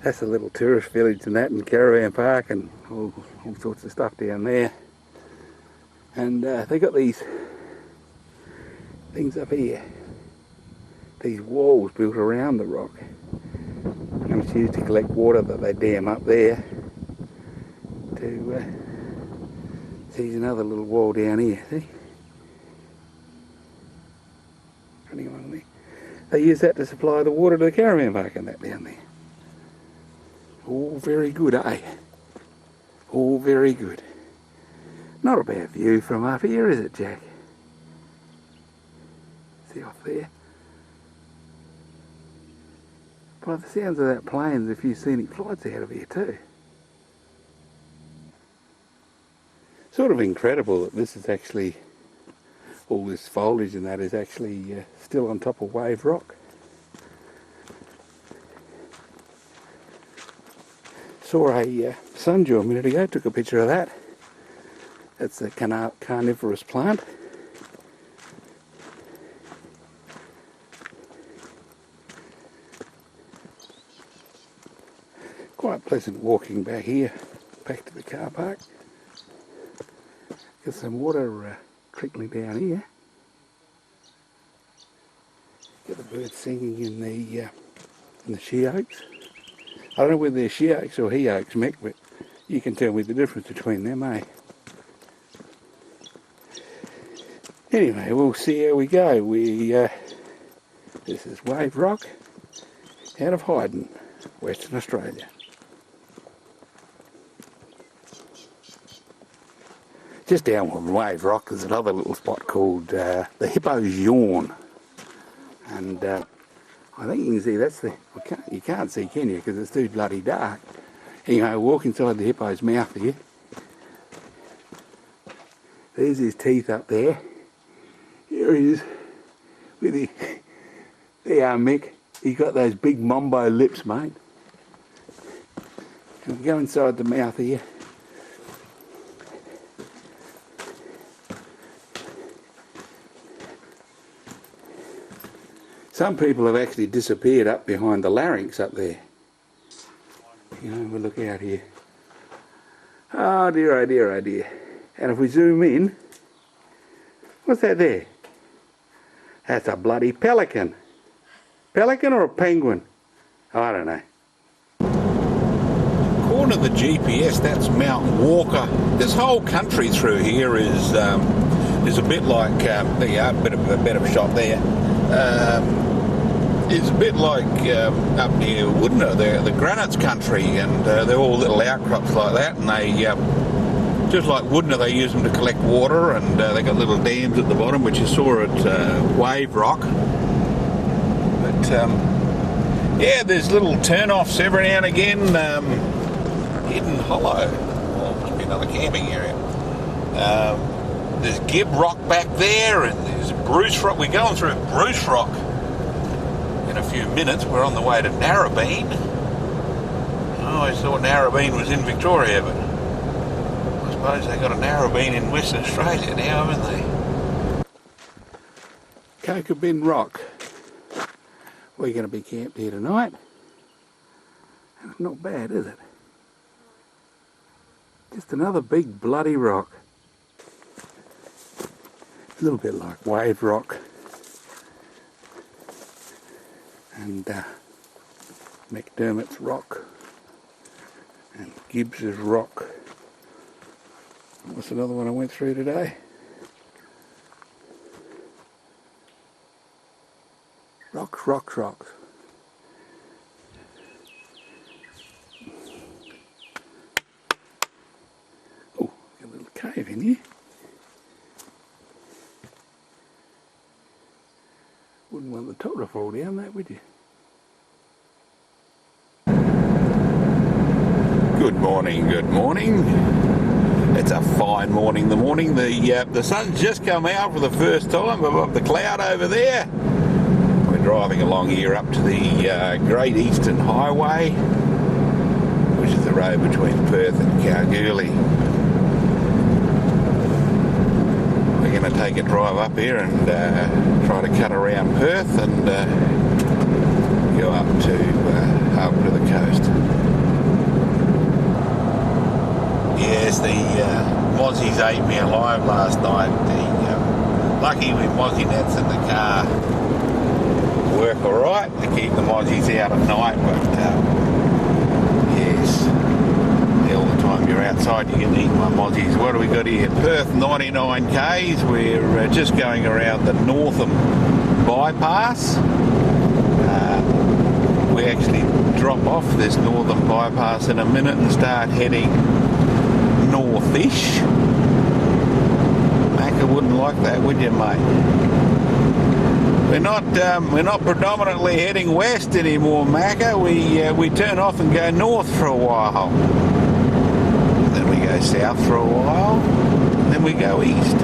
S1: That's a little tourist village and that, and Caravan Park and all sorts of stuff down there. And they got these things up here. these walls built around the rock. And it's used to collect water that they dam up there. There's another little wall down here, see? Running along there. They use that to supply the water to the caravan park and that down there. All very good, eh? All very good. Not a bad view from up here, is it, Jack? See off there? By the sounds of that plane, there's a few scenic flights out of here too. Sort of incredible that this is actually, all this foliage and that is actually still on top of wave rock. Saw a sundew a minute ago, took a picture of that. That's a carnivorous plant. Quite pleasant walking back here, back to the car park. Got some water trickling down here. Got the birds singing in the she oaks. I don't know whether they're she oaks or he oaks, Mick, but you can tell me the difference between them, eh? Anyway, we'll see how we go. This is Wave Rock out of Hyden, Western Australia. Just down from Wave Rock there's another little spot called the Hippo's Yawn. And I think you can see that's you can't see, can you, because it's too bloody dark. Anyway, walk inside the hippo's mouth here. There's his teeth up there. Here he is with his, there you are, Mick. He's got those big Mombo lips, mate. And we go inside the mouth here. Some people have actually disappeared up behind the larynx up there. You know, we'll look out here. Oh dear, oh dear, oh dear. And if we zoom in, what's that there? That's a bloody pelican. Pelican or a penguin? I don't know. According to the GPS, that's Mount Walker. This whole country through here is a bit like, there you are, a bit of a shot there. It's a bit like up near Woodner, the Granite's country, and they're all little outcrops like that, and they, just like Woodner, they use them to collect water, and they got little dams at the bottom, which you saw at Wave Rock. But yeah, there's little turn-offs every now and again. Hidden Hollow, well, must be another camping area. There's Gib Rock back there, and there's Bruce Rock. We're going through Bruce Rock in a few minutes. We're on the way to Narrabeen. Oh, I thought Narrabeen was in Victoria, but I suppose they got a Narrabeen in Western Australia now, haven't they? Cocklebiddy Rock. We're going to be camped here tonight. And it's not bad, is it? Just another big bloody rock. A little bit like Wave Rock and Mcdermott's Rock and Gibbs's Rock. What's another one I went through today? Rocks, rocks, rocks. Oh, got a little cave in here. Wouldn't want the top to fall down, that, would you? Good morning, good morning. It's a fine morning. The sun's just come out for the first time above the cloud over there. We're driving along here up to the Great Eastern Highway, which is the road between Perth and Kalgoorlie. We're going to take a drive up here and try to cut around Perth and go up to the coast. Yes, the Mozzies ate me alive last night. Lucky with Mozzie nets in the car. work all right to keep the mozzies out at night, but yes, all the time you're outside you get eaten by mozzies. What do we got here? Perth 99 k's. We're just going around the Northam bypass. We actually drop off this Northern bypass in a minute and start heading northish. Macca wouldn't like that, would you, mate? We're not predominantly heading west anymore, Macca. We turn off and go north for a while. Then we go south for a while. Then we go east.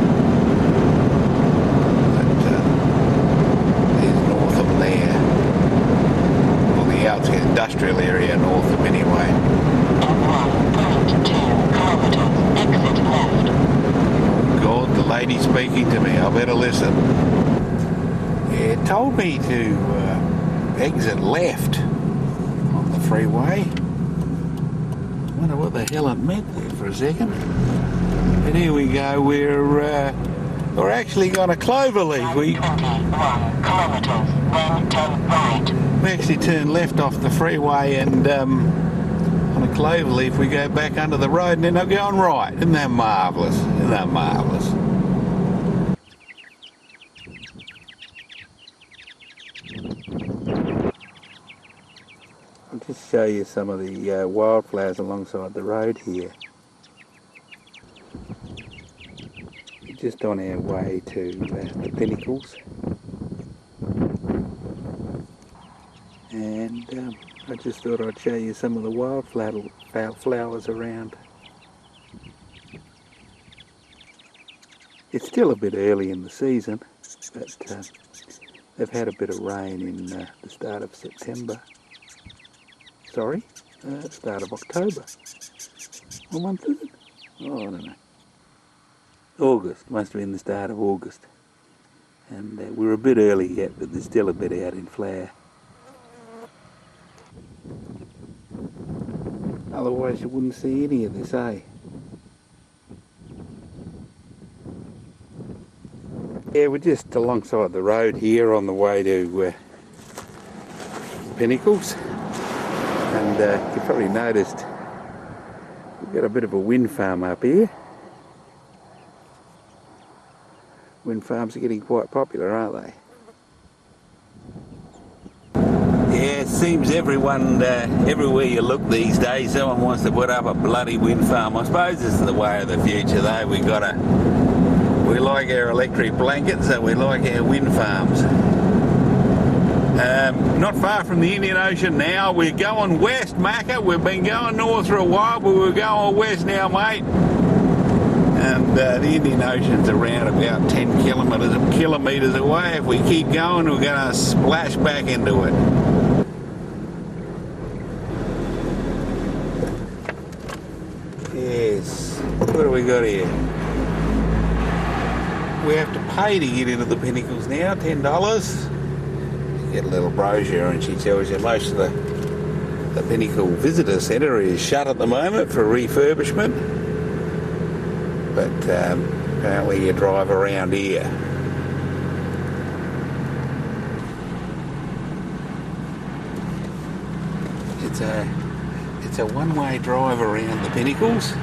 S1: There's Northam there. The outskirts, industrial area north of anyway.
S5: 1.2 kilometers, exit left.
S1: God, the lady speaking to me, I better listen. Yeah, it told me to exit left on the freeway. Wonder what the hell it meant there for a second. But here we go, we're actually going to Cloverleaf.
S5: 21 kilometers, then turn right.
S1: We actually turn left off the freeway and on a Cloverleaf we go back under the road and then I'm going right. Isn't that marvellous? Isn't that marvellous? I'll just show you some of the wildflowers alongside the road here. We're just on our way to the Pinnacles. And I just thought I'd show you some of the wildflowers around. It's still a bit early in the season, but they've had a bit of rain in the start of September. Sorry, start of October. What month is it? Oh, I don't know. August, must have been the start of August. And we're a bit early yet, but there's still a bit out in flower. Otherwise you wouldn't see any of this, eh? Yeah, we're just alongside the road here on the way to Pinnacles. And you probably noticed we've got a bit of a wind farm up here. Wind farms are getting quite popular, aren't they? Yeah, it seems everyone, everywhere you look these days, someone wants to put up a bloody wind farm. I suppose this is the way of the future, though. We like our electric blankets, so we like our wind farms. Not far from the Indian Ocean now. We're going west, Macca. We've been going north for a while, but we're going west now, mate. And the Indian Ocean's around about 10 kilometres away. If we keep going, we're going to splash back into it. Yes. What do we got here? We have to pay to get into the Pinnacles now, $10. You get a little brochure and she tells you most of the Pinnacle Visitor Centre is shut at the moment for refurbishment. But apparently you drive around here. It's a one-way drive around the Pinnacles.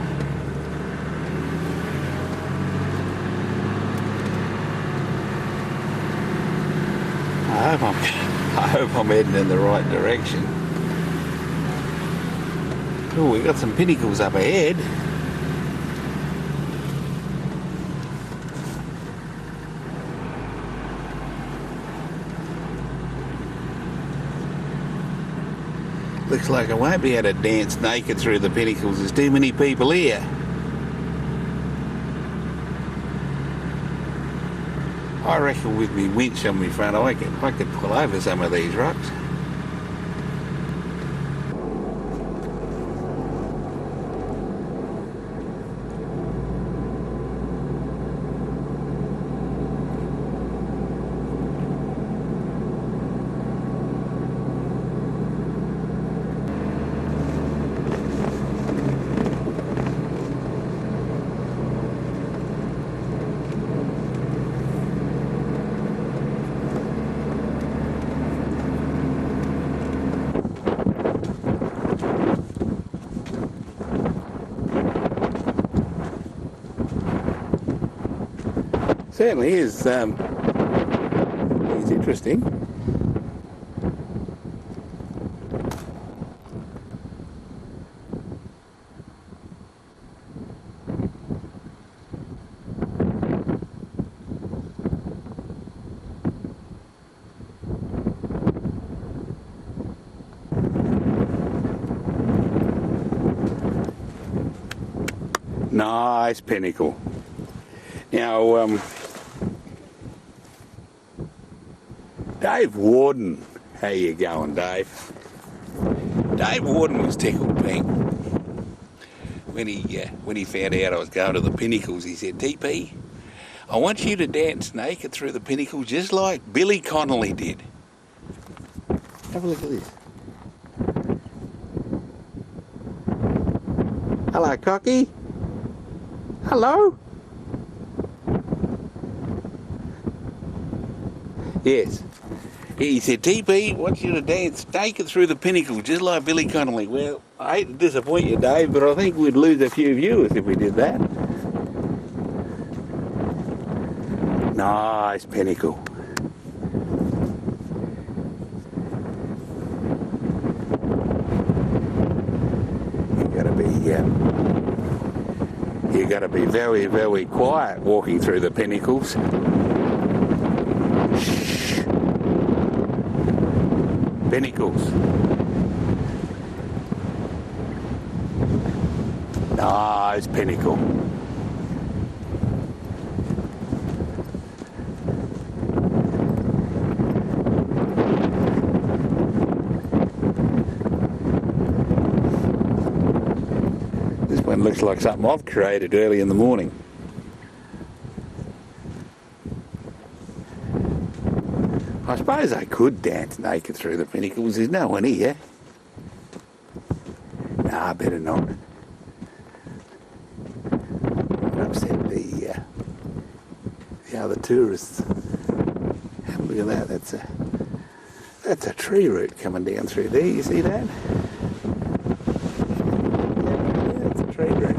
S1: I hope I'm heading in the right direction. Oh, we got some Pinnacles up ahead. Looks like I won't be able to dance naked through the Pinnacles. There's too many people here. I reckon with me winch on my front, I could pull over some of these rocks. Certainly is. It's interesting. Nice pinnacle. Now, Dave Warden, how you going, Dave? Dave Warden was tickled pink when he found out I was going to the pinnacles. He said, "TP, I want you to dance naked through the pinnacles just like Billy Connolly did." Have a look at this. Hello, Cocky. Hello? Yes. He said, "TP, wants you to dance naked through the pinnacle, just like Billy Connolly." Well, I hate to disappoint you, Dave, but I think we'd lose a few viewers if we did that. Nice pinnacle. You got to be very, very quiet walking through the pinnacles. Shh. Pinnacles. Nice pinnacle. This one looks like something I've created early in the morning. I suppose I could dance naked through the pinnacles. There's no one here. Nah, better not. I'd upset the other tourists. Have a look at that. That's a tree root coming down through there. You see that? Yeah, that's a tree root.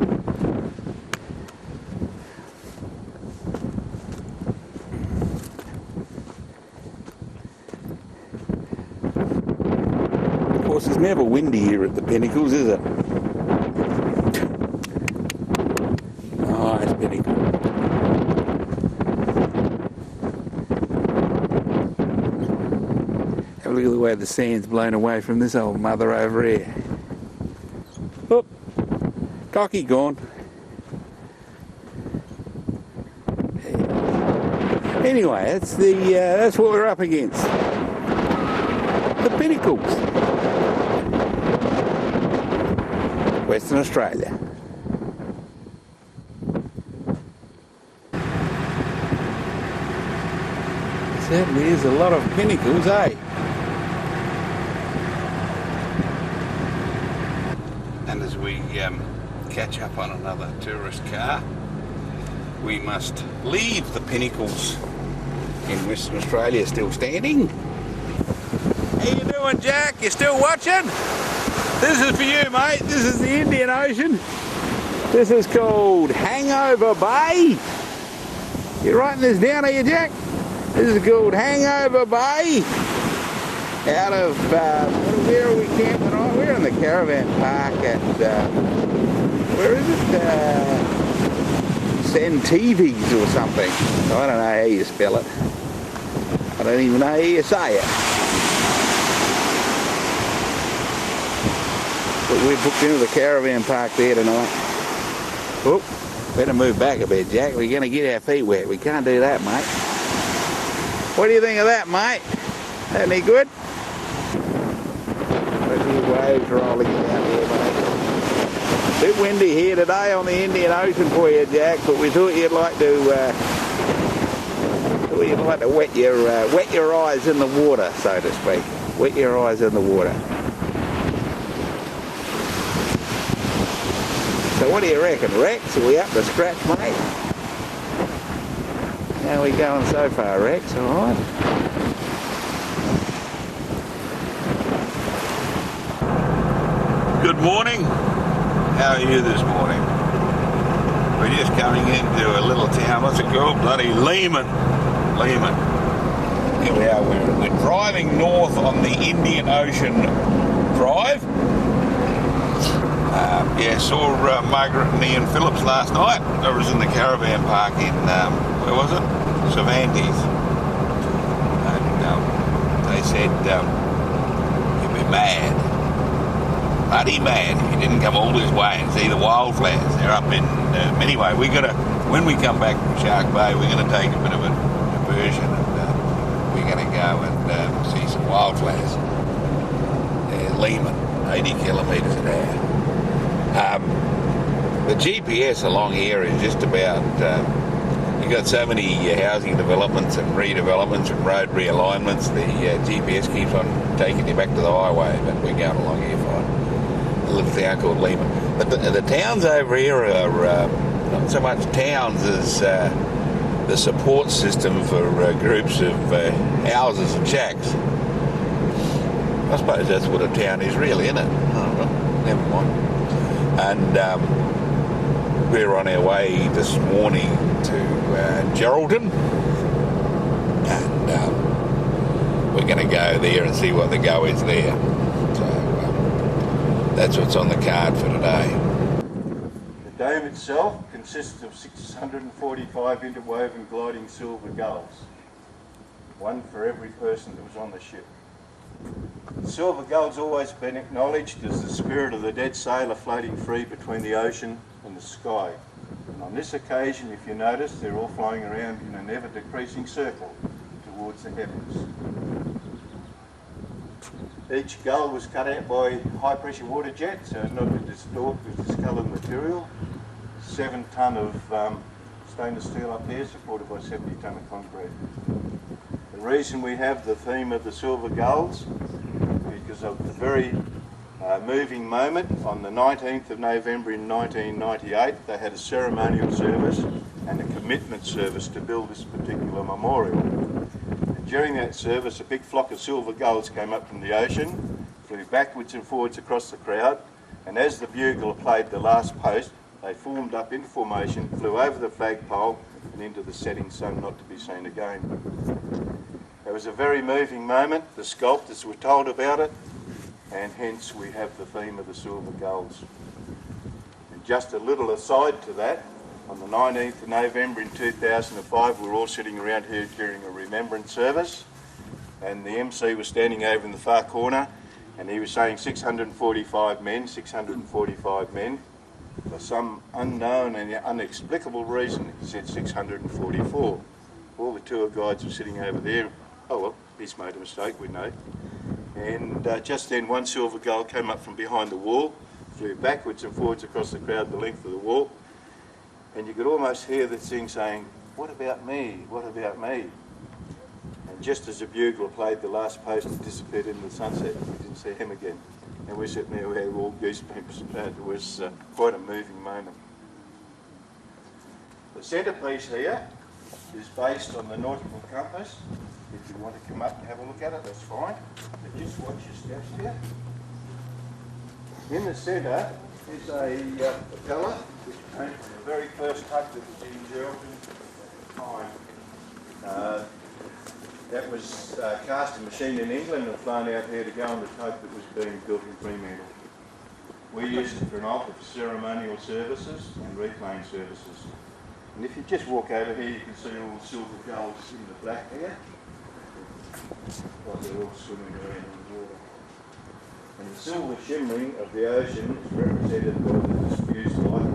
S1: Of course, it's never windy here at the pinnacles, is it? Nice pinnacle. Have a look at the way the sand's blown away from this old mother over here. Oh, Cocky gone. Anyway, that's what we're up against. The pinnacles. Western Australia. Certainly is a lot of pinnacles, eh? And as we catch up on another tourist car, we must leave the pinnacles in Western Australia still standing. How you doing, Jack? You still watching? This is for you, mate. This is the Indian Ocean. This is called Hangover Bay. You writing this down, are you, Jack? This is called Hangover Bay. Out of, where are we camping on? We're in the Caravan Park at, where is it? Santives or something. I don't know how you spell it. I don't even know how you say it. But we're booked into the Caravan Park there tonight. Oh, better move back a bit, Jack. We're going to get our feet wet. We can't do that, mate. What do you think of that, mate? Any good? There's these waves rolling out here, mate. Bit windy here today on the Indian Ocean for you, Jack, but we thought you'd like to wet your eyes in the water, so to speak. Wet your eyes in the water. So what do you reckon, Rex? Are we up to scratch, mate? How are we going so far, Rex? All right. Good morning. How are you this morning? We're just coming into a little town. What's it called? Bloody Lehman. Here we are. We're driving north on the Indian Ocean Drive. Saw Margaret and Ian Phillips last night. I was in the Caravan park in, where was it? Cervantes. And they said, you'd be mad. Bloody mad if you didn't come all this way and see the wildflowers. They're up in, anyway, when we come back from Shark Bay, we're going to take a bit of a diversion and we're going to go and see some wildflowers. Lehman, 80 kilometres an hour. The GPS along here is just about, you've got so many housing developments and redevelopments and road realignments, the GPS keeps on taking you back to the highway, but we're going along here fine. A little town called Lehman. But the towns over here are not so much towns as the support system for groups of houses and shacks. I suppose that's what a town is really, isn't it? Oh, well, never mind. And we're on our way this morning to Geraldton, and we're going to go there and see what the go is there. So that's what's on the card for today.
S7: The dome itself consists of 645 interwoven gliding silver gulls, one for every person that was on the ship. The silver gull's always been acknowledged as the spirit of the dead sailor floating free between the ocean and the sky. And on this occasion, if you notice, they're all flying around in an ever-decreasing circle towards the heavens. Each gull was cut out by high-pressure water jet, so as not to distort with discoloured material. 7 tonne of stainless steel up there, supported by 70 tonne of concrete. The reason we have the theme of the silver gulls because of the very moving moment on the 19th of November in 1998. They had a ceremonial service and a commitment service to build this particular memorial. And during that service, a big flock of silver gulls came up from the ocean, flew backwards and forwards across the crowd, and as the bugler played the last post, they formed up into formation, flew over the flagpole and into the setting sun, not to be seen again. It was a very moving moment. The sculptors were told about it, and hence we have the theme of the silver gulls. And just a little aside to that, on the 19th of November in 2005, we were all sitting around here during a remembrance service, and the MC was standing over in the far corner, and he was saying 645 men, 645 men. For some unknown and inexplicable reason, he said 644. All the tour guides were sitting over there. Oh well, he's made a mistake, we know. And just then one silver gull came up from behind the wall, flew backwards and forwards across the crowd the length of the wall, and you could almost hear the thing saying, "What about me? What about me?" And just as the bugler played the last post, it disappeared into the sunset. We didn't see him again. And we're sitting there, we had all goosebumps. It was quite a moving moment. The centrepiece here is based on the nautical compass. If you want to come up and have a look at it, that's fine. But just watch your steps here. In the centre is a propeller which came from the very first hut that was in Geraldton at the time. That was cast and machined in England and flown out here to go on the tug that was being built in Fremantle. We used it for an altar for ceremonial services and reclaim services. And if you just walk over here, you can see all the silver gulls in the black here. Like they're all swimming around in the water. And the silver shimmering of the ocean is represented by the diffused light.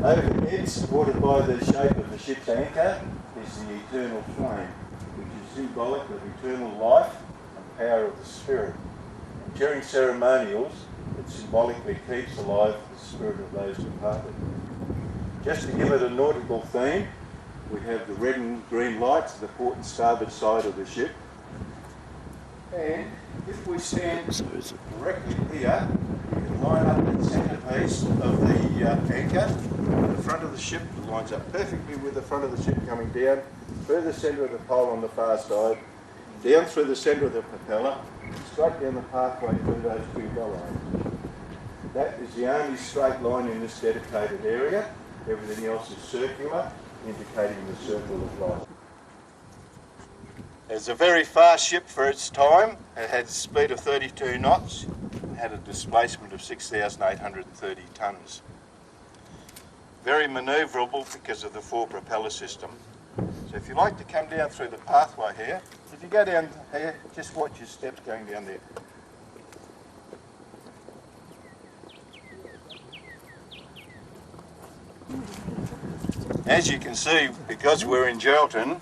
S7: Overhead, supported by the shape of the ship's anchor, is the eternal flame, which is symbolic of eternal life and power of the spirit. And during ceremonials, it symbolically keeps alive the spirit of those departed. Just to give it a nautical theme, we have the red and green lights at the port and starboard side of the ship. And if we stand directly here, we can line up the centrepiece of the anchor at the front of the ship. It lines up perfectly with the front of the ship coming down through the centre of the pole on the far side, down through the centre of the propeller, straight down the pathway through those two bellows. That is the only straight line in this dedicated area. Everything else is circular, indicating the circle of life. It's a very fast ship for its time. It had a speed of 32 knots, had a displacement of 6,830 tonnes. Very manoeuvrable because of the 4 propeller system. So if you like to come down through the pathway here, if you go down here, just watch your steps going down there. As you can see, because we're in Geraldton,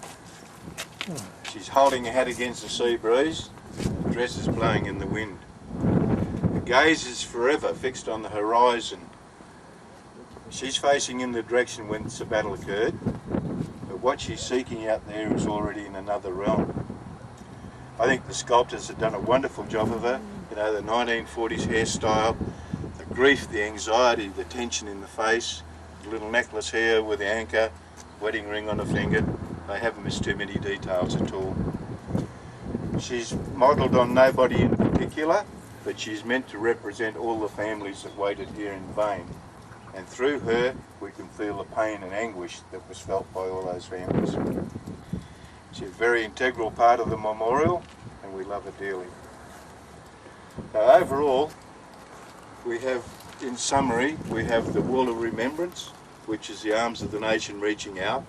S7: she's holding her head against the sea breeze, the dress is blowing in the wind. The gaze is forever fixed on the horizon. She's facing in the direction whence the battle occurred, but what she's seeking out there is already in another realm. I think the sculptors have done a wonderful job of her. You know, the 1940s hairstyle, the grief, the anxiety, the tension in the face, the little necklace here with the anchor, wedding ring on her finger. They haven't missed too many details at all. She's modelled on nobody in particular, but she's meant to represent all the families that waited here in vain. And through her, we can feel the pain and anguish that was felt by all those families. She's a very integral part of the memorial, and we love her dearly. Now, overall, we have, in summary, we have the wall of remembrance, which is the arms of the nation reaching out.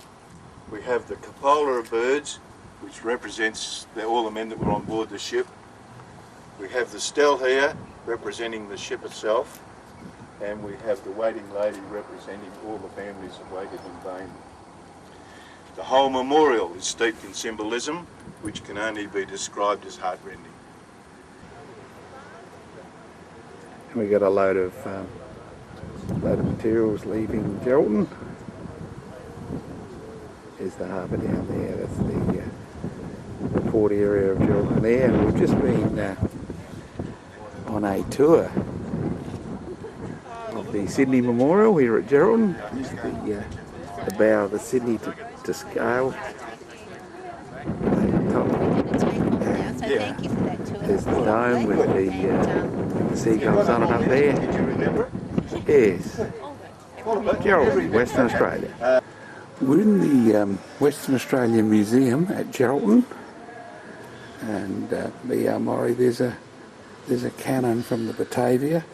S7: We have the cupola of birds, which represents all the men that were on board the ship. We have the stele here, representing the ship itself. And we have the waiting lady representing all the families that waited in vain. The whole memorial is steeped in symbolism, which can only be described as heartrending.
S8: And we got a load of materials leaving Geraldton. There's the harbour down there. That's the port area of Geraldton there. And we've just been on a tour of the Sydney Memorial here at Geraldton. The bow of the Sydney to scale.
S9: Thank you for that tour.
S8: There's the dome with the seagulls on it up there.
S7: Did you remember it?
S8: Yes. Geraldton, Western Australia. We're in the Western Australia Museum at Geraldton, and the Maury, there's a cannon from the Batavia.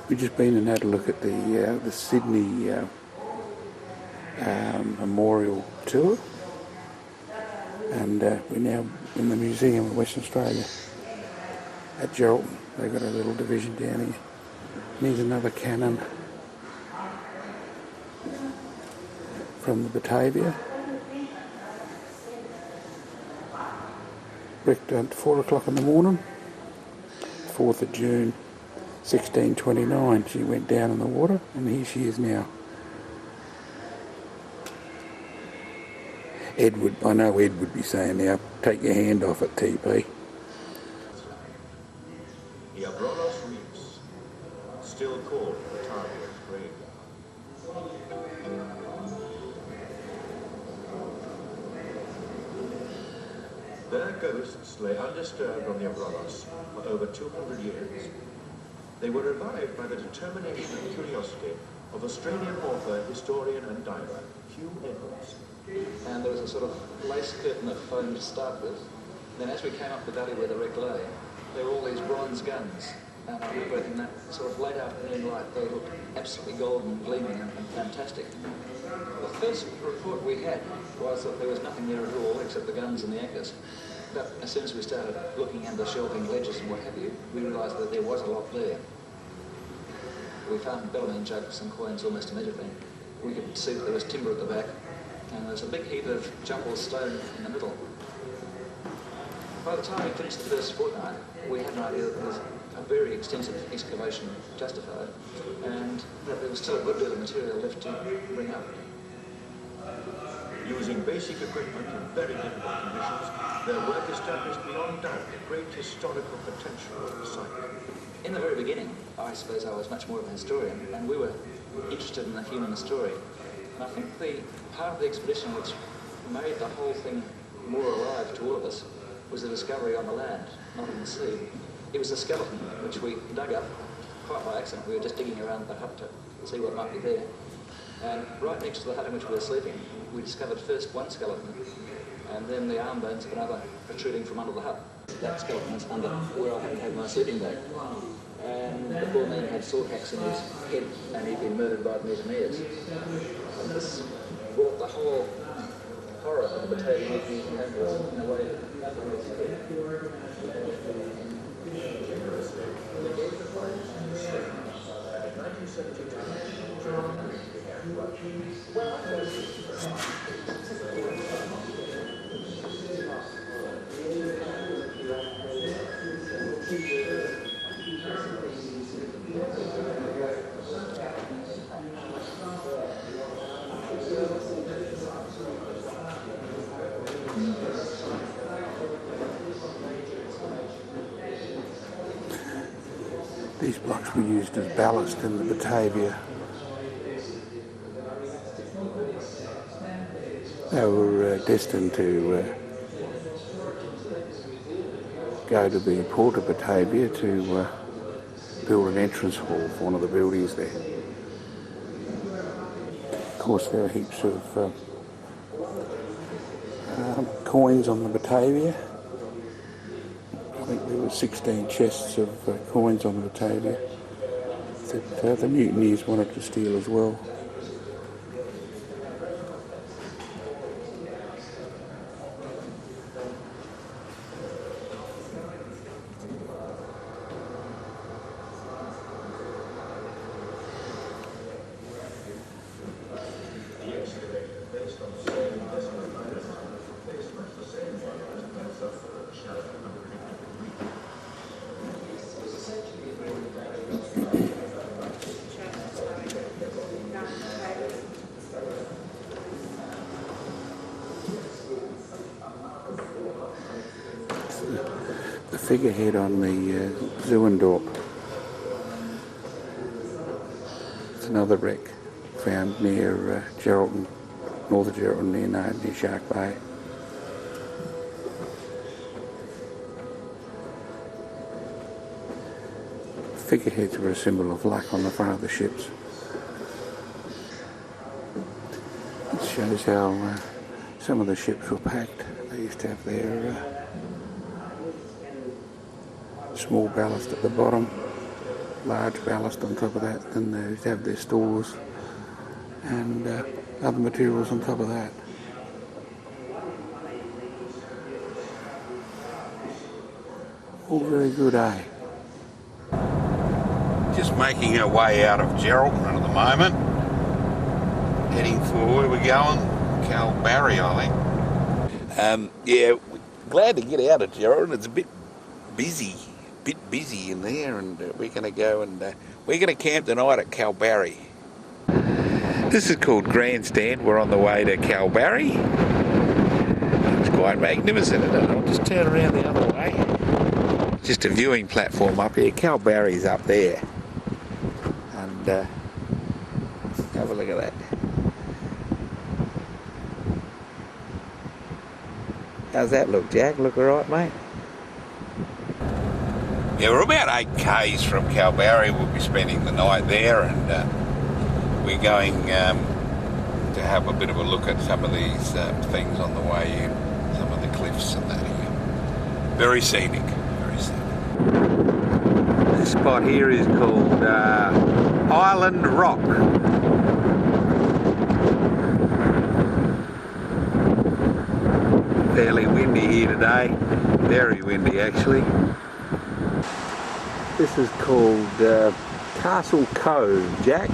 S8: We've just been and had a look at the Sydney Memorial tour, and we're now in the Museum of Western Australia at Geraldton. They've got a little division down here. Here's another cannon from the Batavia. Wrecked at 4 o'clock in the morning, 4th of June 1629. She went down in the water, and here she is now. Edward, I know Ed would be saying now, take your hand off it, TP.
S10: The Abrolos Reefs, still called Batavia Grave. Their ghosts lay undisturbed on the Abrolos for over 200 years. They were revived by the determination and curiosity of Australian author, historian and diver Hugh Edwards.
S11: And there was a sort of lace curtain of foam to start with. Then as we came up the valley where the wreck lay, there were all these bronze guns. And I remember in that sort of late afternoon light, they looked absolutely golden, gleaming and fantastic. The first report we had was that there was nothing there at all except the guns and the anchors. But as soon as we started looking under shelving ledges and what have you, we realised that there was a lot there. We found bellowing jugs and coins almost immediately. We could see that there was timber at the back, and there was a big heap of jumbled stone in the middle. By the time we finished the first fortnight, we had an idea that there was a very extensive excavation justified, and that there was still a good deal of material left to bring up.
S10: Using basic equipment in very difficult conditions, their work established beyond doubt the great historical potential of the site.
S11: In the very beginning, I suppose I was much more of a historian, and we were interested in the human story. And I think the part of the expedition which made the whole thing more alive to all of us was the discovery on the land, not in the sea. It was a skeleton which we dug up quite by accident. We were just digging around the hut to see what might be there. And right next to the hut in which we were sleeping, we discovered first one skeleton and then the arm bones of another protruding from under the hut. That skeleton was under where I had my sleeping bag. And the poor man had sword hacks in his head and he'd been murdered by the mutineers. And this brought the whole horror of the Batavia mutiny home to us in a way that nothing else did.
S8: These blocks were used as ballast in the Batavia. They were destined to go to the port of Batavia to build an entrance hall for one of the buildings there. Of course, there are heaps of coins on the Batavia. I think there were 16 chests of coins on the Batavia that the mutineers wanted to steal as well. The figurehead on the Zuendorp. It's another wreck found near Geraldton, north of Geraldton, near Shark Bay. Figureheads were a symbol of luck on the front of the ships. It shows how some of the ships were packed. They used to have their small ballast at the bottom, large ballast on top of that, then they used to have their stores and other materials on top of that. All very good, eh?
S1: Just making our way out of Geraldton at the moment. Heading for where we're going? Cocklebiddy, I think. Yeah, glad to get out of Geraldton. It's a bit busy in there, and we're going to go and we're going to camp tonight at Cocklebiddy. This is called Grandstand. We're on the way to Cocklebiddy. It's quite magnificent. I'll just turn around the other way. Just a viewing platform up here. Cocklebiddy's up there, and have a look at that. How's that look, Jack? Look alright, mate? Yeah, we're about 8 k's from Cocklebiddy. We'll be spending the night there, and we're going to have a bit of a look at some of these things on the way in, some of the cliffs and that here. Very scenic, very scenic. This spot here is called Island Rock. Fairly windy here today, very windy actually. This is called Castle Cove, Jack.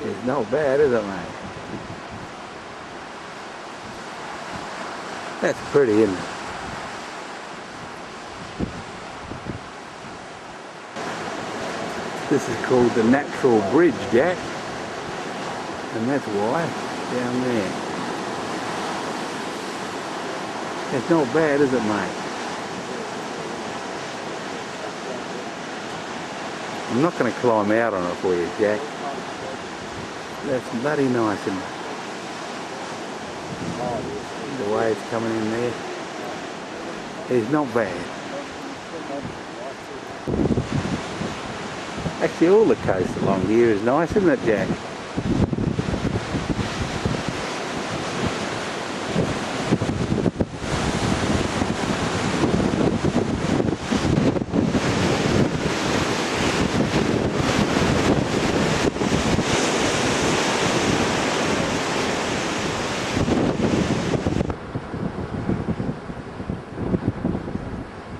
S1: It's not bad, is it, mate? That's pretty, isn't it? This is called the Natural Bridge, Jack, and that's why, down there. It's not bad, is it, mate?
S8: I'm not going to climb out on it for you, Jack. That's bloody nice, isn't it? The way it's coming in there. It's not bad. Actually, all the coast along here is nice, isn't it, Jack?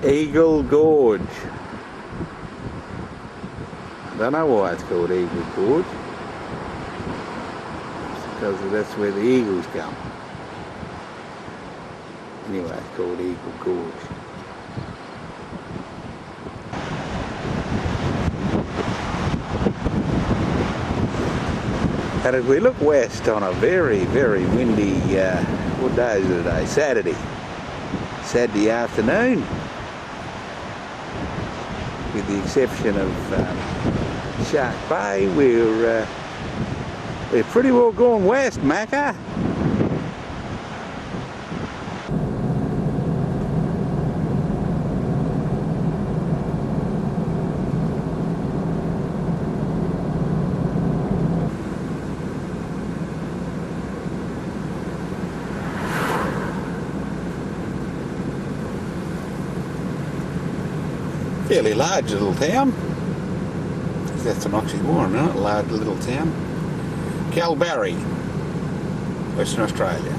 S8: Eagle Gorge. I don't know why it's called Eagle Gorge. It's because that's where the eagles come. Anyway, it's called Eagle Gorge. And if we look west on a very, very windy, what day is it today? Saturday afternoon. With the exception of Shark Bay, we're pretty well going west, Macca. Fairly large little town. That's an oxymoron, isn't it? Large little town. Calbarry, Western Australia.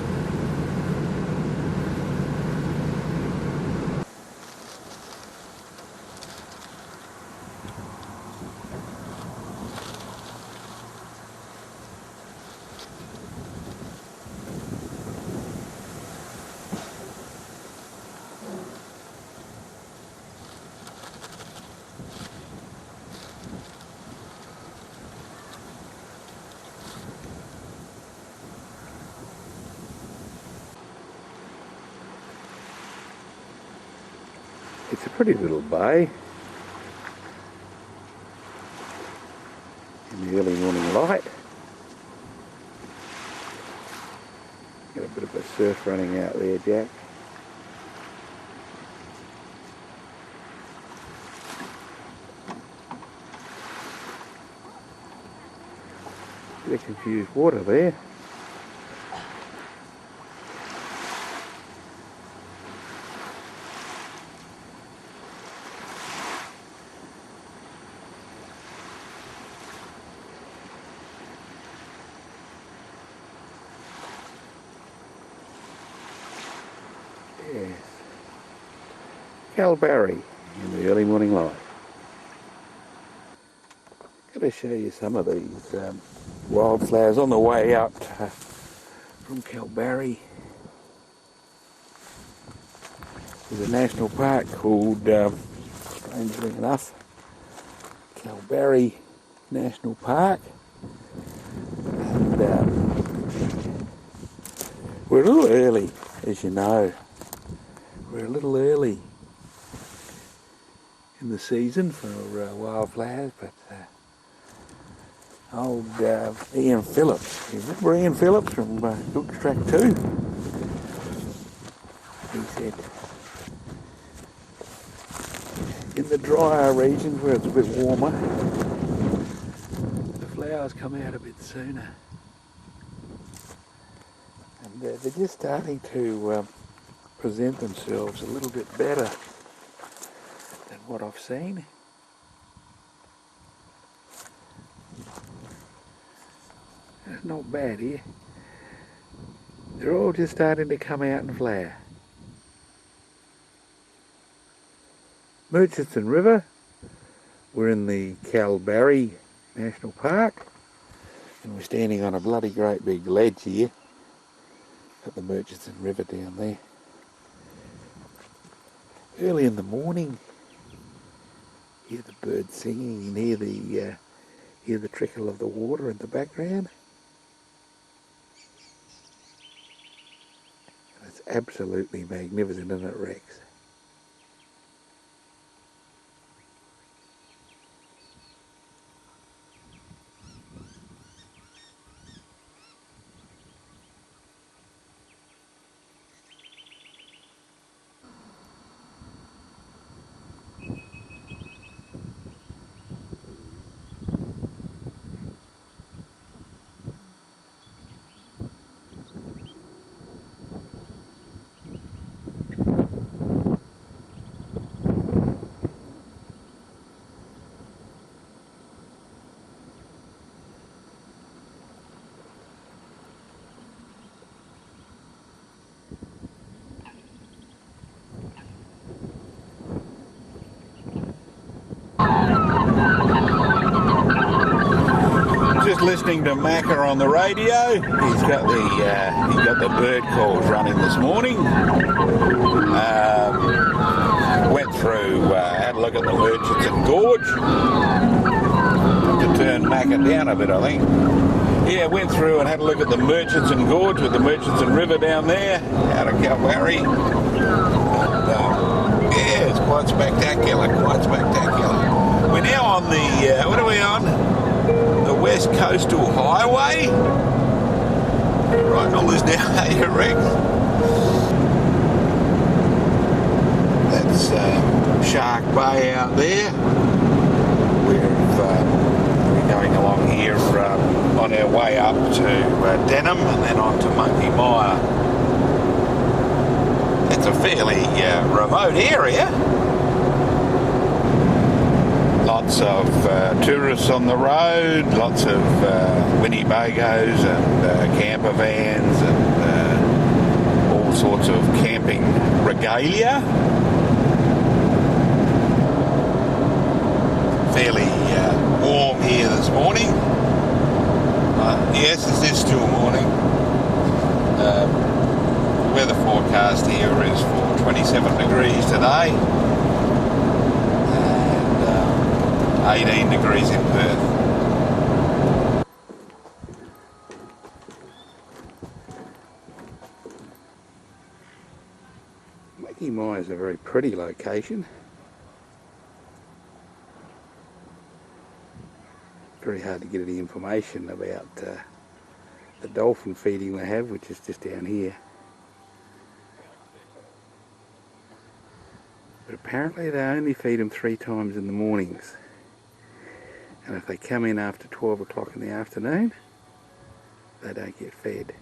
S8: It's a pretty little bay in the early morning light. Got a bit of a surf running out there, Jack. Bit of confused water there. Yes. Calbarry in the early morning light. Got to show you some of these wildflowers on the way out from Calbarry. There's a national park called, strangely enough, Calbarry National Park. And we're a little early, as you know. We're a little early in the season for wildflowers, but old Ian Phillips, you remember Ian Phillips from Cook's Track 2? He said, in the drier regions where it's a bit warmer, the flowers come out a bit sooner. And they're just starting to present themselves a little bit better than what I've seen. It's not bad here. They're all just starting to come out and flower. Murchison River. We're in the Calbarry National Park, and we're standing on a bloody great big ledge here at the Murchison River down there. Early in the morning, hear the birds singing and hear the trickle of the water in the background. And it's absolutely magnificent, isn't it, Rex?
S1: just listening to Macca on the radio. He's got the bird calls running this morning. Went through, had a look at the Murchison Gorge. Have to turn Macca down a bit, I think. Yeah, went through and had a look at the Murchison Gorge with the Murchison River down there, out of Calgary. Yeah, it's quite spectacular, quite spectacular. We're now on the, what are we on? The West Coastal Highway. Right, all this down here, Rex. That's Shark Bay out there. We're going along here on our way up to Denham and then on to Monkey Mire. It's a fairly remote area. Lots of tourists on the road, lots of Winnebagos and camper vans and all sorts of camping regalia. Fairly warm here this morning. Yes, it is still morning. Weather forecast here is for 27 degrees today and 18 degrees in Perth. Monkey Mire is a very pretty location. Very hard to get any information about the dolphin feeding they have, which is just down here. But apparently they only feed them 3 times in the mornings. And if they come in after 12 o'clock in the afternoon, they don't get fed.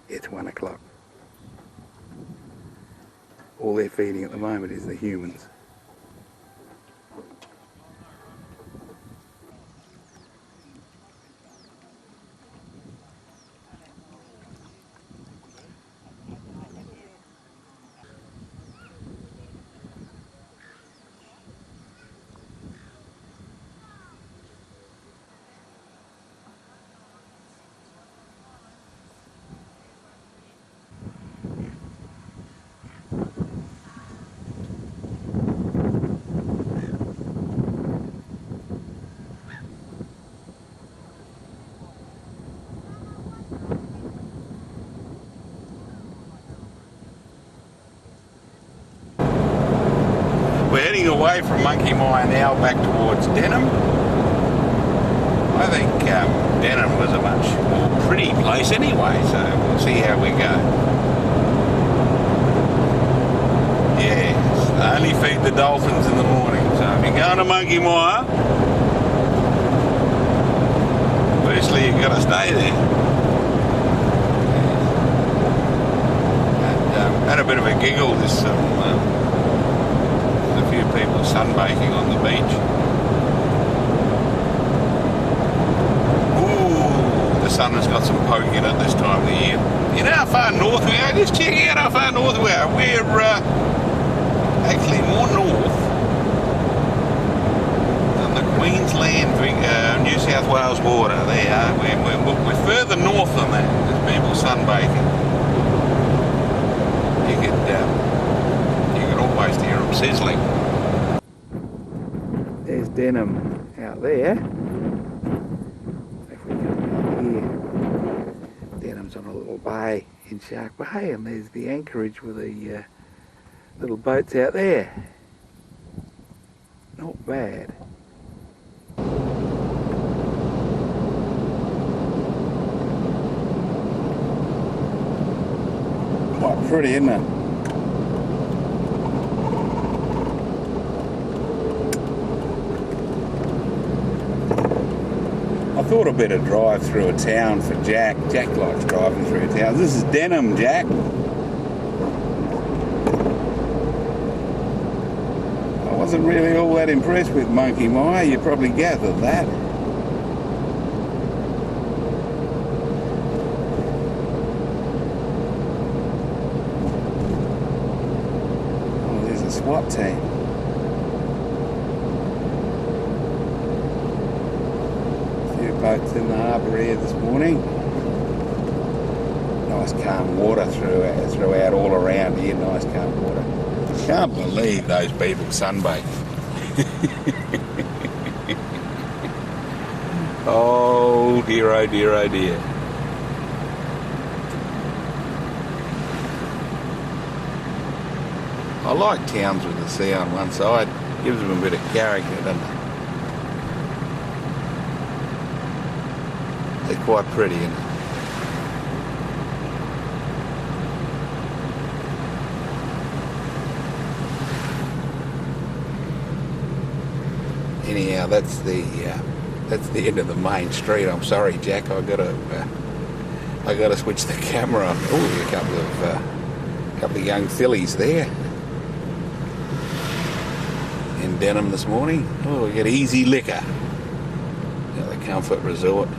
S1: It's 1 o'clock. All they're feeding at the moment is the humans. We're heading away from Monkey Mire now back towards Denham. I think Denham was a much more pretty place anyway, so we'll see how we go. Yes, they only feed the dolphins in the morning, so if you're going to Monkey Mire, firstly you've got to stay there. And had a bit of a giggle this a few people sunbaking on the beach. Ooh, the sun has got some poke in it this time of the year. You know how far north we are? Just check out how far north we are. We're actually more north than the Queensland, New South Wales border. There, we're further north than that. There's people sunbaking. You could almost hear them sizzling. There's Denham out there. If we come out here, Denham's on a little bay in Shark Bay, and there's the anchorage with the little boats out there. Not bad. Quite pretty, isn't it? I thought I'd better drive through a town for Jack. Jack likes driving through towns. This is Denham, Jack. I wasn't really all that impressed with Monkey Mire. You probably gathered that. Oh, there's a SWAT team.
S8: boats in the harbour here this morning. Nice calm water throughout all around here, nice calm water. Can't believe those people sunbathe. Oh dear, oh dear, oh dear. I like towns with the sea on one side. Gives them a bit of character, doesn't it? They're quite pretty, isn't it? Anyhow, that's the end of the main street. I'm sorry, Jack. I gotta switch the camera on. Oh, a couple of young fillies there in Denham this morning. Oh, we got Easy Liquor, the Comfort Resort.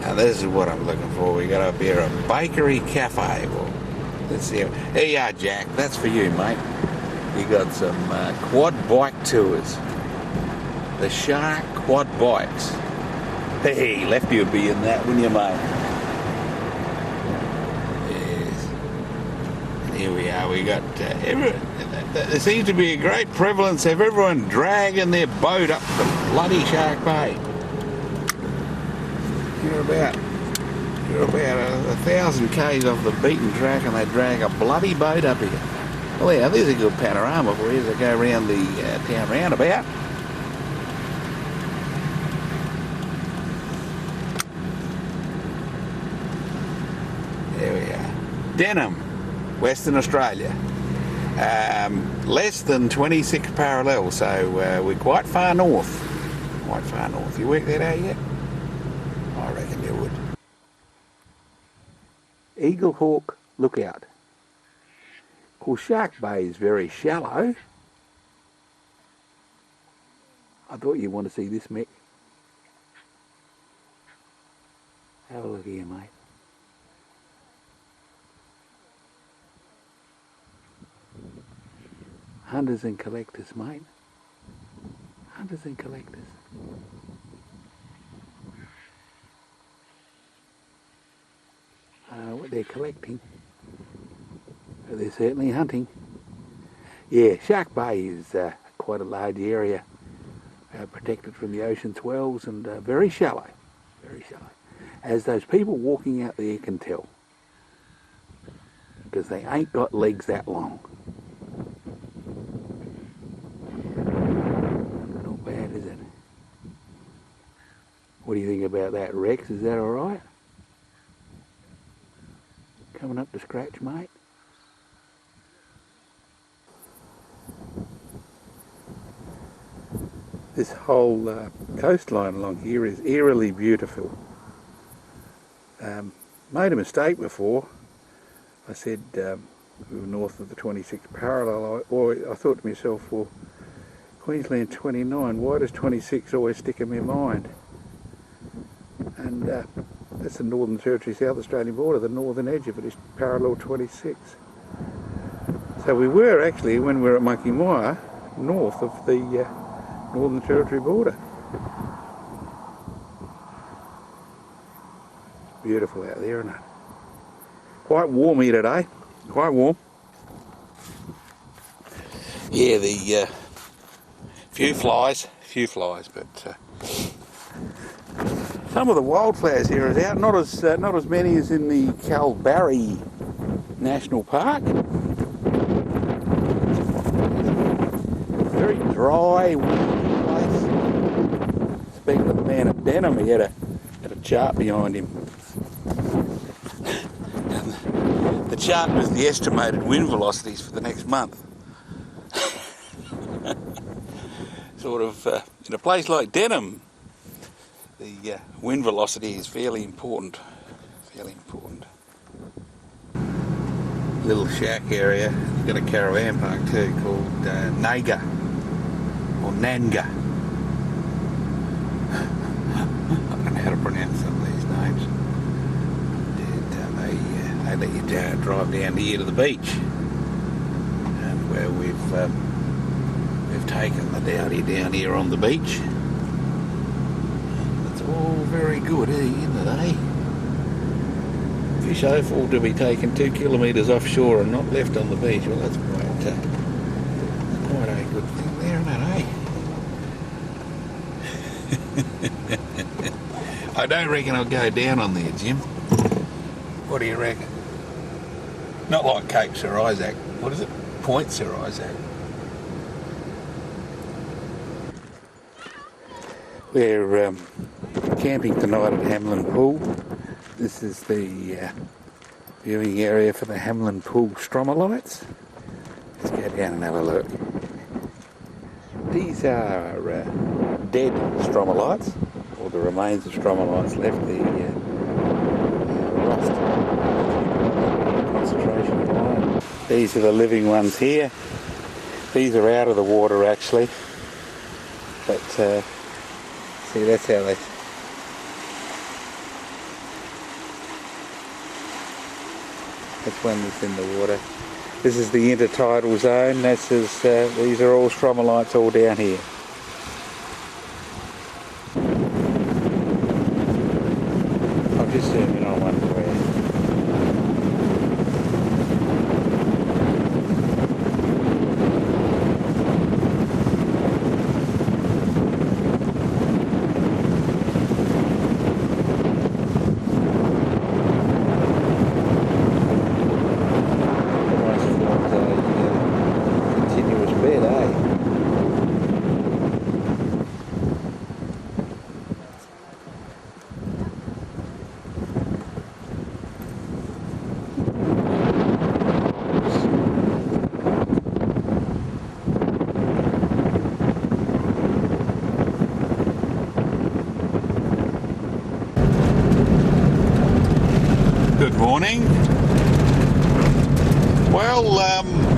S8: Now this is what I'm looking for. We got up here a bakery cafe. Well, let's see. Here you are, Jack. That's for you, mate. You got some quad bike tours. The Shark Quad Bikes. Hey, Lefty would be in that, wouldn't you, mate? Yes. And here we are. We got there seems to be a great prevalence of everyone dragging their boat up the bloody Shark Bay. You're about 1,000 k's off the beaten track, and they drag a bloody boat up here. Well, yeah, there's a good panorama for you to go around the town roundabout. Denham, Western Australia. Less than 26 parallel, so we're quite far north. Quite far north. You worked that out yet? I reckon you would. Eagle Hawk Lookout. Of course, Shark Bay is very shallow. I thought you'd want to see this, Mick. Have a look here, mate. Hunters and collectors, mate. Hunters and collectors. I don't know what they're collecting, but they're certainly hunting. Yeah, Shark Bay is quite a large area, protected from the ocean swells, and very shallow, as those people walking out there can tell, because they ain't got legs that long. Not bad, is it? What do you think about that, Rex? Is that alright? Coming up to scratch, mate? This whole coastline along here is eerily beautiful. Made a mistake before. I said we were north of the 26th parallel, or I thought to myself, well, Queensland 29, why does 26 always stick in my mind? And that's the Northern Territory South Australian border, the northern edge of it is parallel 26. So we were actually, when we were at Monkey Mire, north of the Northern Territory border. Beautiful out there, isn't it? Quite warm here today, quite warm. Yeah, the few flies, but some of the wildflowers here is out. Not as many as in the Cocklebiddy National Park. Very dry, windy place. Speaking of the man at Denham, he had a chart behind him. And the chart was the estimated wind velocities for the next month. Sort of in a place like Denham, the wind velocity is fairly important. Little shack area. You've got a caravan park too called Naga or Nanga. I don't know how to pronounce some of these names. They let you drive down here to the beach, and where we've taken the dowdy down here on the beach. That's all very good, isn't it, eh? Fish offal to be taken 2 kilometres offshore and not left on the beach. Well, that's quite a good thing there, isn't it, eh? I don't reckon I'll go down on there, Jim. What do you reckon? Not like Cape Sir Isaac. What is it? Point Sir Isaac. We're camping tonight at Hamelin Pool. This is the viewing area for the Hamelin Pool stromatolites. Let's go down and have a look. These are dead stromatolites, or the remains of stromatolites left, the rust concentration of iron. These are the living ones here. These are out of the water actually, but see, that's how they... That's one that's in the water. This is the intertidal zone. These are all stromatolites all down here. I'll just zoom in on one for you. Good morning. Well,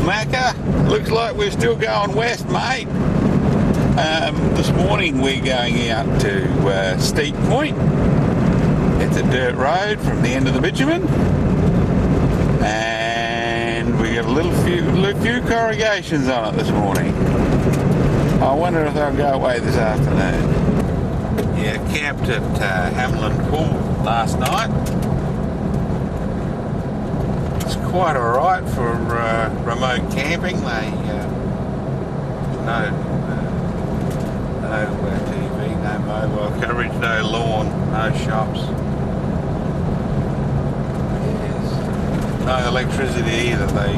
S8: Macca, looks like we're still going west, mate. This morning we're going out to Steep Point. It's a dirt road from the end of the bitumen, and we got a few corrugations on it this morning. I wonder if they'll go away this afternoon. Yeah, camped at Hamelin Pool last night. Quite alright for remote camping. They no TV, no mobile coverage, no lawn, no shops. Yes. No electricity either. They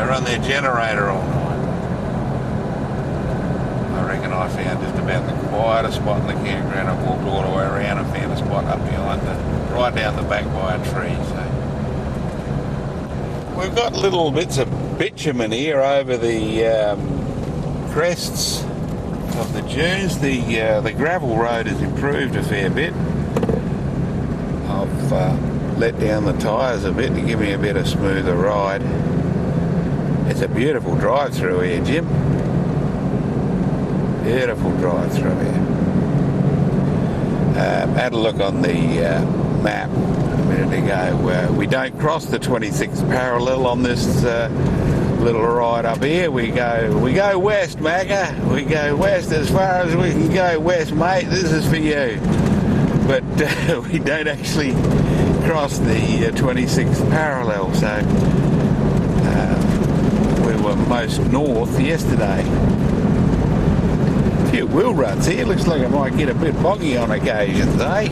S8: run their generator all night. I reckon I found just about the quietest spot in the campground. I walked all the way around and found a spot up behind right down the back by a tree. So we've got little bits of bitumen here over the crests of the dunes. The gravel road has improved a fair bit. I've let down the tyres a bit to give me a bit of smoother ride. It's a beautiful drive through here, Jim. Beautiful drive through here. Had a look on the map a minute ago. We don't cross the 26th parallel on this little ride up here. We go west, Macca. We go west as far as we can go west, mate. This is for you. But we don't actually cross the 26th parallel, so we were most north yesterday. A few wheel ruts here. Looks like I might get a bit boggy on occasions, eh?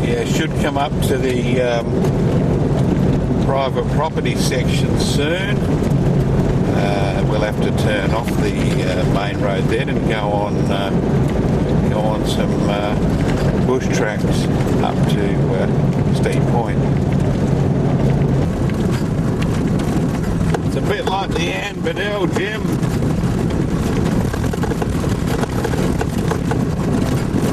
S8: Yeah, should come up to the private property section soon. We'll have to turn off the main road then and go on some bush tracks up to Steep Point. It's a bit like the Ann Bedell, Jim.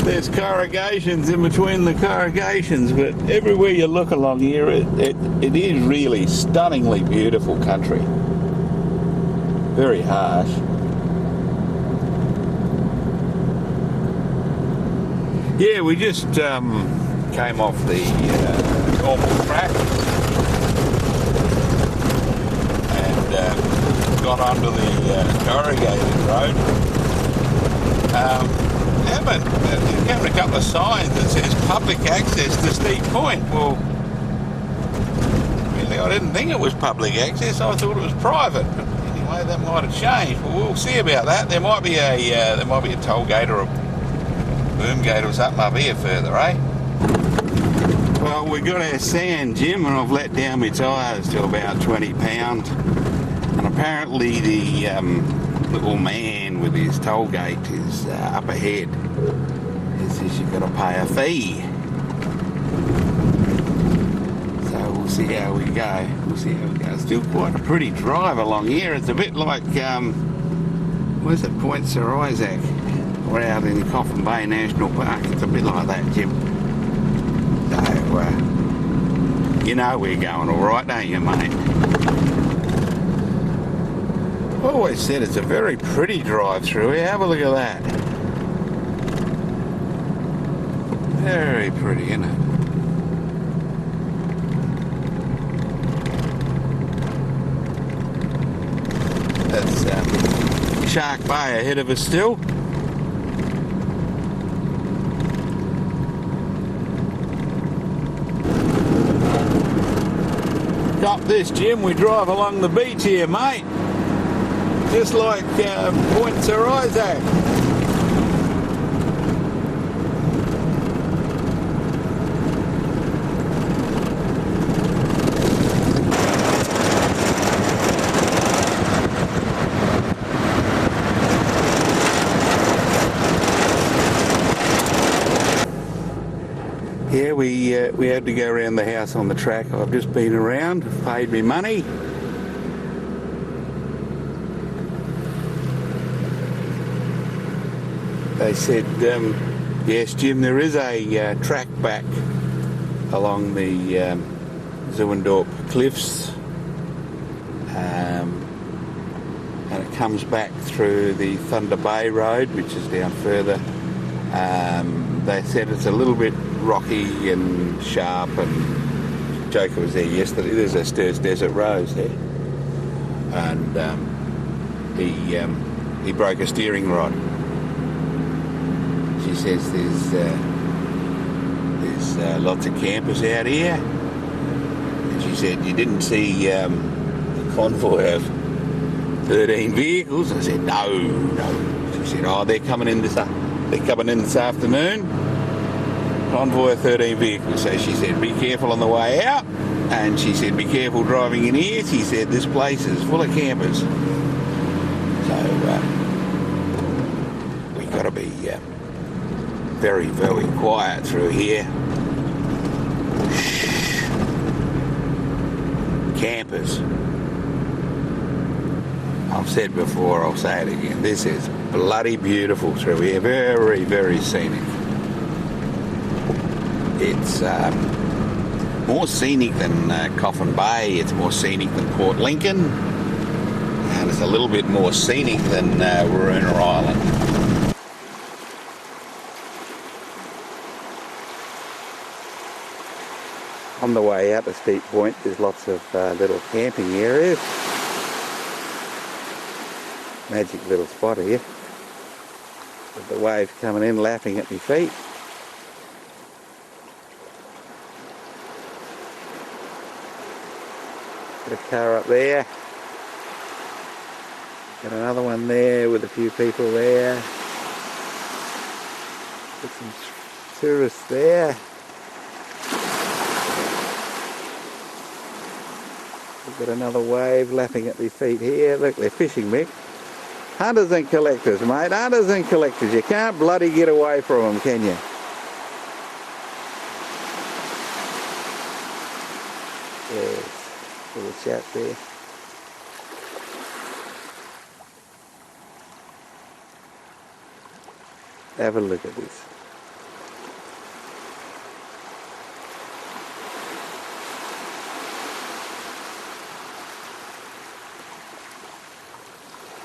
S8: There's corrugations in between the corrugations, but everywhere you look along here, it is really stunningly beautiful country. Very harsh. Yeah, we just came off the normal track and got onto the corrugated road.
S1: signs that says public access to Steep Point. Well, really, I didn't think it was public access. I thought it was private. But anyway, that might have changed. Well, we'll see about that. There might be a toll gate or a boom gate or something up here further, eh? Well, we got our sand, Jim, and I've let down my tyres to about 20 pounds. And apparently the little man with his toll gate is up ahead. He says you've got to pay a fee. So we'll see how we go. Still quite a pretty drive along here. It's a bit like, where's it, Point Sir Isaac? We're out in Coffin Bay National Park. It's a bit like that, Jim. So, you know we're going all right, don't you, mate? I've always said it's a very pretty drive through here. Have a look at that. Very pretty, isn't it? That's Shark Bay ahead of us still. Up this, Jim, we drive along the beach here, mate. Just like Point Sir Isaac. Yeah, we had to go around the house on the track. I've just been around, paid me money. They said, yes, Jim, there is a track back along the Zuwendorp cliffs, and it comes back through the Thunder Bay Road, which is down further. They said it's a little bit rocky and sharp, and Joker was there yesterday. There's a Sturs Desert Rose there, and he broke a steering rod. She says there's lots of campers out here, and she said you didn't see a convoy of 13 vehicles. I said no. She said, oh, they're coming in this afternoon. Convoy of 13 vehicles. So she said, be careful on the way out. And she said, be careful driving in here. She said, this place is full of campers. So we got to be very, very quiet through here. Shh. Campers. I've said before, I'll say it again. This is bloody beautiful through here. Very, very scenic. It's more scenic than Coffin Bay. It's more scenic than Port Lincoln, and it's a little bit more scenic than Waroona Island. On the way out to Steep Point, there's lots of little camping areas. Magic little spot here. With the waves coming in, lapping at my feet. Got a car up there. Got another one there with a few people there. Got some tourists there. We've got another wave lapping at my feet here. Look, they're fishing, Mick. Hunters and collectors, mate. Hunters and collectors. You can't bloody get away from them, can you? Yes. Little chap there. Have a look at this.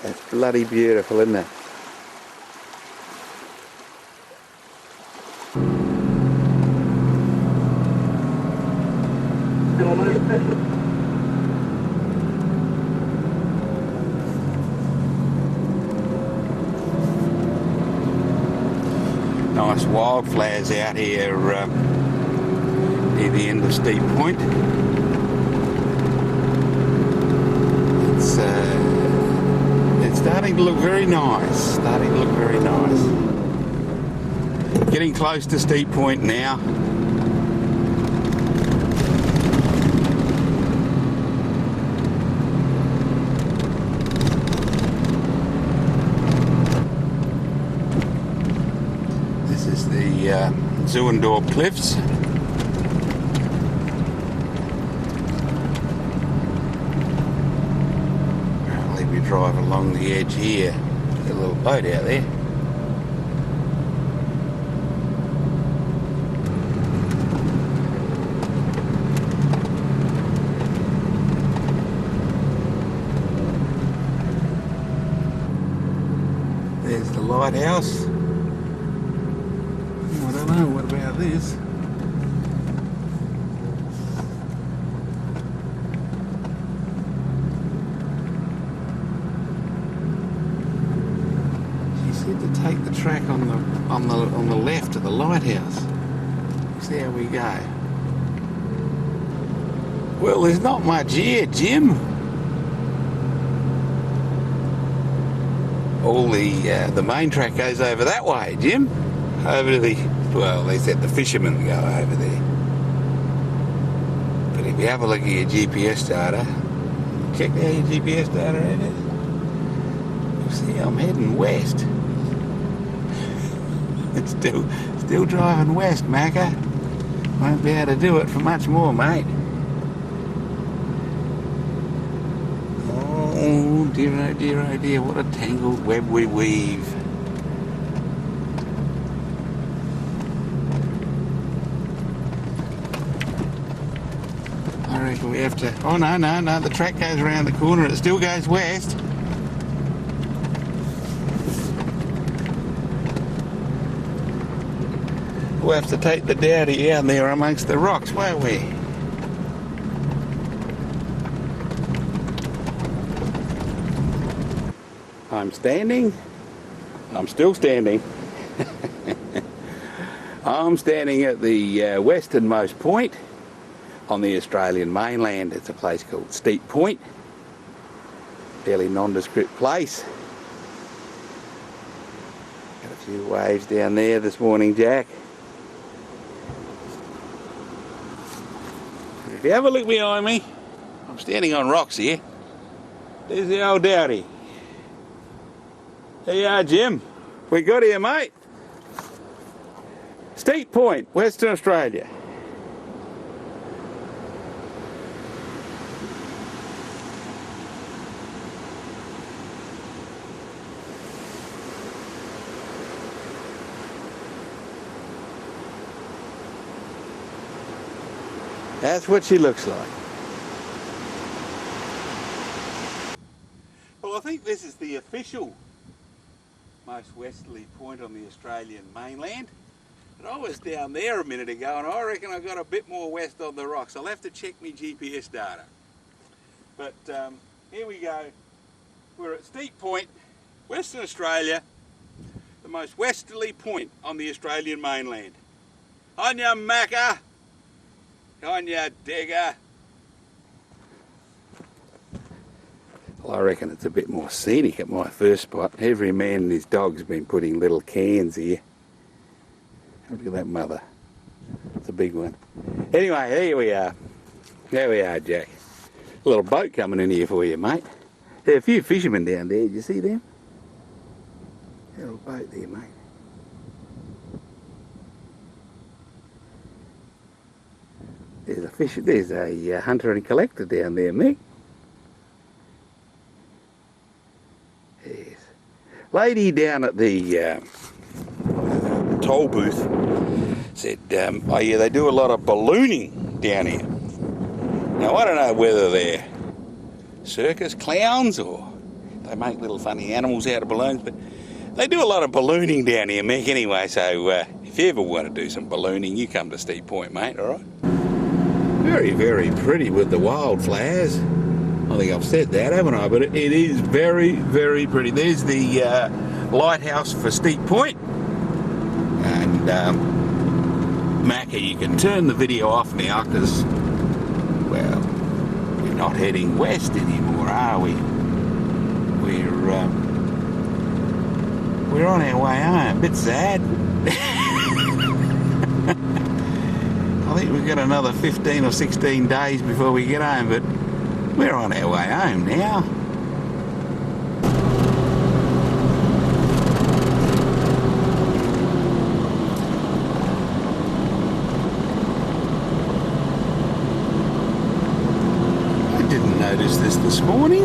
S1: That's bloody beautiful, isn't it? Nice
S8: wildflowers out here near the end of Steep Point. It's starting to look very nice. Getting close to Steep Point now. This is the Zuendorp Cliffs. Apparently we drive along the edge here. There's a little boat out there. There's the lighthouse. Oh, I don't know, what about this? She said to take the track on the left of the lighthouse. See how we go. Well, there's not much here, Jim. All the main track goes over that way, Jim. Over to the, well, they said the fishermen go over there. But if you have a look at your GPS data, check out your GPS data, is. You see, I'm heading west. It's still driving west, Macca. Won't be able to do it for much more, mate. Oh dear, what a tangled web we weave. I reckon we have to, oh no, the track goes around the corner, it still goes west. We'll have to take the dowdy out there amongst the rocks, won't we? I'm standing. I'm still standing. I'm standing at the westernmost point on the Australian mainland. It's a place called Steep Point. Fairly nondescript place. Got a few waves down there this morning, Jack. If you have a look behind me, I'm standing on rocks here. There's the old dowdy. There you are, Jim. We got here, mate. Steep Point, Western Australia. That's what she looks like. Well, I think this is the official most westerly point on the Australian mainland. But I was down there a minute ago and I reckon I got a bit more west on the rocks. I'll have to check my GPS data. But here we go. We're at Steep Point, Western Australia, the most westerly point on the Australian mainland. On ya, Macca! On ya, digger! Well, I reckon it's a bit more scenic at my first spot. Every man and his dog's been putting little cans here. Look at that mother. It's a big one. Anyway, here we are. There we are, Jack. A little boat coming in here for you, mate. There are a few fishermen down there. Did you see them? A little boat there, mate. There's a fisher. There's a hunter and collector down there, Mick. Yes. Lady down at the toll booth said, oh yeah, they do a lot of ballooning down here. Now I don't know whether they're circus clowns or they make little funny animals out of balloons, but they do a lot of ballooning down here, Mick, anyway, so if you ever want to do some ballooning, you come to Steep Point, mate, alright? Very, very pretty with the wildflowers. I think I've said that, haven't I? But it is very, very pretty. There's the lighthouse for Steep Point. And
S1: And Macca, you can turn the video off now because, well, we're not heading west anymore, are we? We're on our way home. A bit sad. I think we've got another 15 or 16 days before we get home, but we're on our way home now. I didn't notice this morning.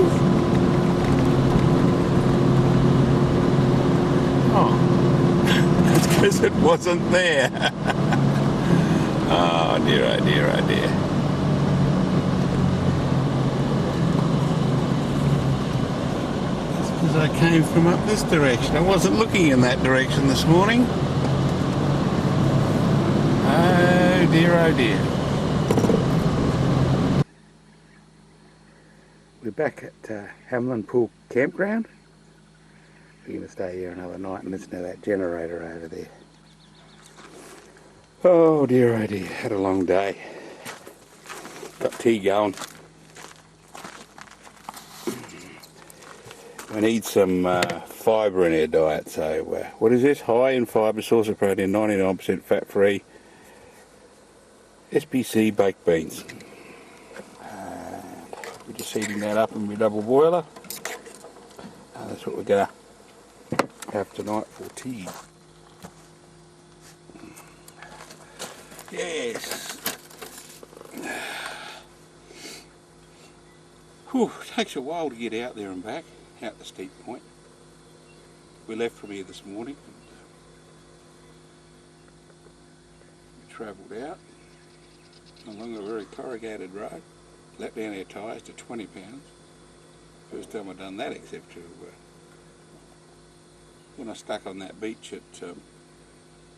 S1: Oh, that's because it wasn't there. Oh dear, oh dear, oh dear. That's because I came from up this direction. I wasn't looking in that direction this morning. Oh dear, oh dear. We're back at Hamelin Pool Campground. We're going to stay here another night and listen to that generator over there. Oh dear, had a long day. Got tea going. We need some fibre in our diet, so what is this? High in fibre, source of protein, 99% fat free. SPC baked beans. We're just heating that up in my double boiler. That's what we're going to have tonight for tea. Yes. Whew, it takes a while to get out there and back, out the steep point. We left from here this morning. We travelled out along a very corrugated road, let down our tyres to 20 pounds. First time I've done that except to when I stuck on that beach at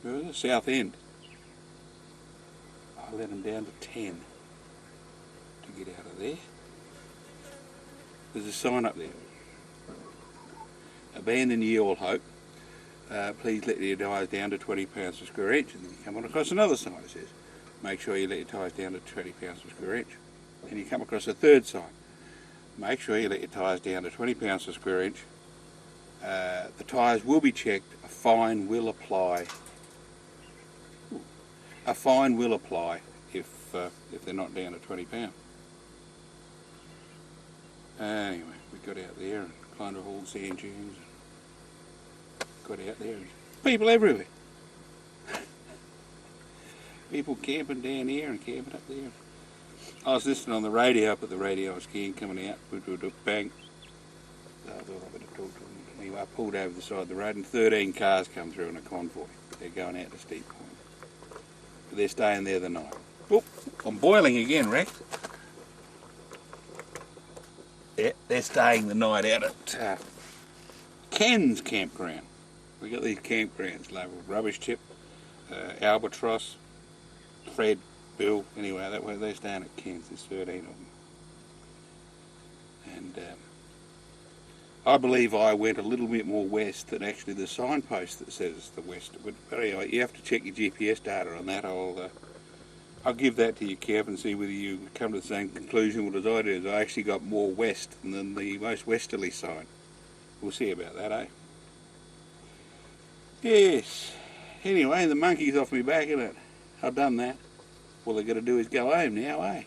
S1: where was it? South End. I let them down to 10 to get out of there. There's a sign up there. Abandon ye all hope. Please let your tyres down to 20 pounds per square inch. And then you come on across another sign that says, make sure you let your tyres down to 20 pounds per square inch. And you come across a third sign. Make sure you let your tyres down to 20 pounds per square inch. The tyres will be checked. A fine will apply. A fine will apply if they're not down to 20 pounds. Anyway, we got out there and climbed up all the sand dunes. Got out there and people everywhere. People camping down here and camping up there. I was listening on the radio up at the radio scan coming out. Bang. I thought I better talk to them. Anyway, I pulled over the side of the road and 13 cars come through in a convoy. They're going out to Steep Point. But they're staying there the night. Oh, I'm boiling again, Rex. Yeah, they're staying the night out at Ken's campground. We got these campgrounds labelled Rubbish Tip, Albatross, Fred, Bill. Anyway, that way they're staying at Ken's. There's 13 of them. And I believe I went a little bit more west than actually the signpost that says the west. But anyway, you have to check your GPS data on that. I'll give that to you, Kev, and see whether you come to the same conclusion as I do. I actually got more west than the most westerly sign. We'll see about that, eh? Yes. Anyway, the monkey's off my back, isn't it? I've done that. All they've got to do is go home now, eh?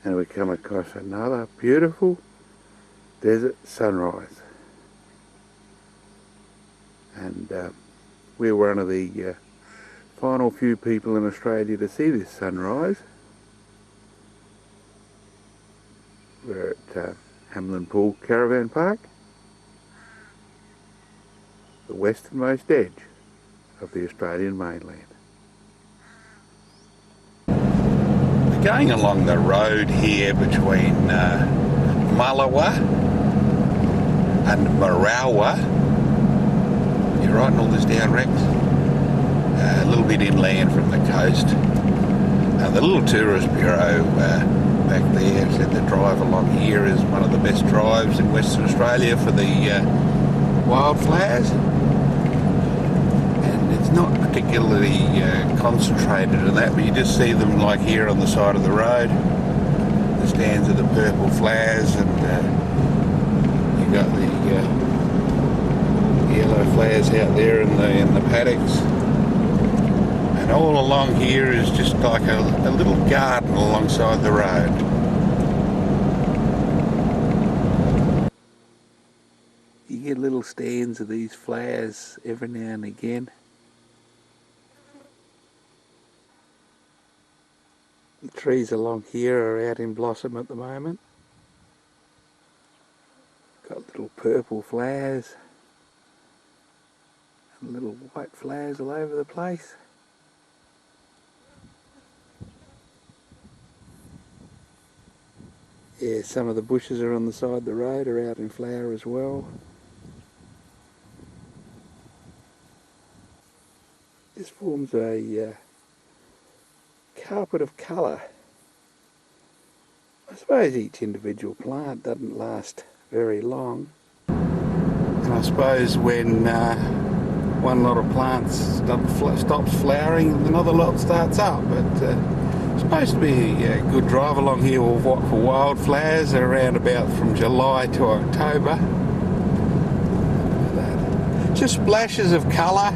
S1: And we come across another beautiful desert sunrise. And we're one of the final few people in Australia to see this sunrise. We're at Hamelin Pool Caravan Park, the westernmost edge of the Australian mainland. We're going along the road here between Malawa and Marawa. You're writing all this down, Rex? A little bit inland from the coast. The little tourist bureau
S8: back there. Said the drive along here is one of the best drives in Western Australia for the wildflowers. And it's not particularly concentrated in that, but you just see them like here on the side of the road. The stands of the purple flowers, and you got the yellow flowers out there in the paddocks. And all along here is just like a little garden alongside the road. You get little stands of these flowers every now and again. The trees along here are out in blossom at the moment. Got little purple flowers and little white flowers all over the place. Yeah, some of the bushes are on the side of the road are out in flower as well. This forms a carpet of colour. I suppose each individual plant doesn't last very long. And I suppose when one lot of plants stops flowering, another lot starts up. But it's supposed to be a good drive along here for wildflowers around about from July to October. Just splashes of colour.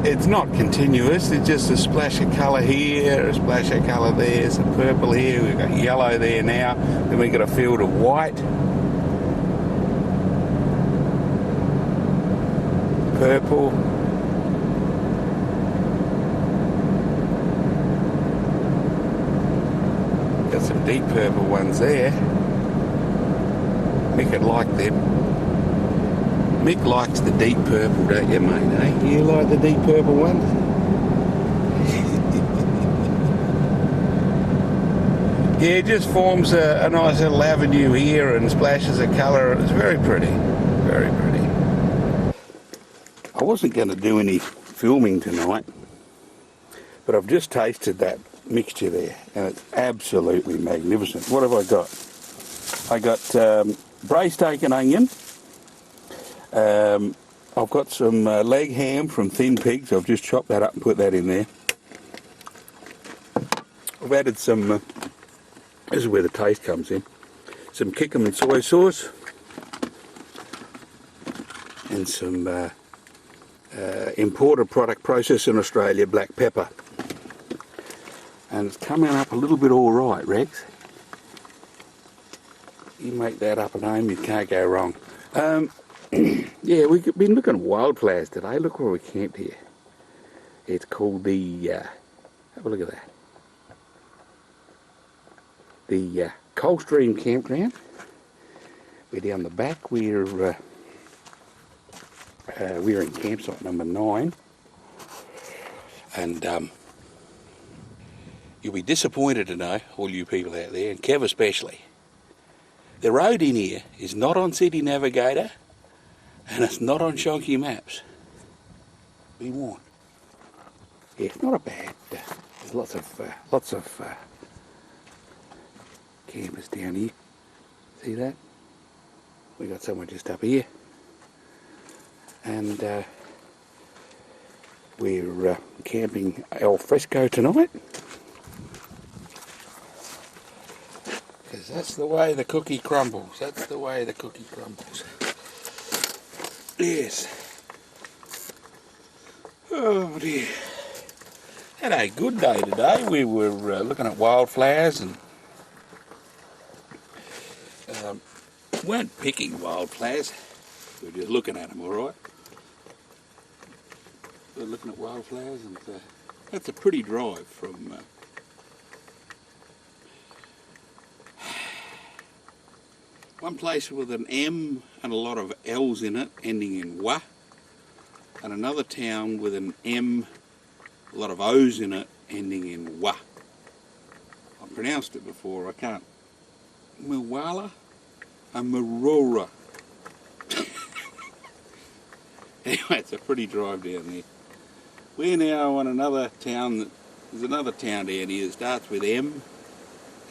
S8: It's not continuous, it's just a splash of colour here, a splash of colour there, some purple here, we've got yellow there now, then we've got a field of white, purple, got some deep purple ones there. Mick would like them. Mick likes the deep purple, don't you, mate? Eh? You like the deep purple ones? Yeah, it just forms a nice little avenue here and splashes of colour. It's very pretty, very pretty. I wasn't going to do any filming tonight, but I've just tasted that mixture there, and it's absolutely magnificent. What have I got? I got braised steak and onion. I've got some leg ham from Thin Pigs. I've just chopped that up and put that in there. I've added some, this is where the taste comes in, some Kikkoman soy sauce and some imported product processed in Australia, black pepper. And it's coming up a little bit alright, Rex. You make that up at home, you can't go wrong. Yeah, we've been looking at wildflowers today. Look where we camped here. It's called the, have a look at that. The Coldstream Campground. We're down the back. We're in campsite number 9. And you'll be disappointed to know, all you people out there, and Kev especially, the road in here is not on City Navigator. And it's not on Shonky Maps. Be warned. Yeah, it's not a bad. There's lots of campers down here. See that? We got someone just up here, and we're camping al fresco tonight. Because that's the way the cookie crumbles. That's the way the cookie crumbles. Yes. Oh dear. Had a good day today. We were looking at wildflowers and weren't picking wildflowers. We were just looking at them, alright. We were looking at wildflowers, and that's a pretty drive from one place with an M and a lot of L's in it, ending in wa, and another town with an M, a lot of O's in it, ending in wa. I pronounced it before, I can't. Mwala and Marora. Anyway, it's a pretty drive down there.
S1: We're now on another town. There's another town down here that starts with M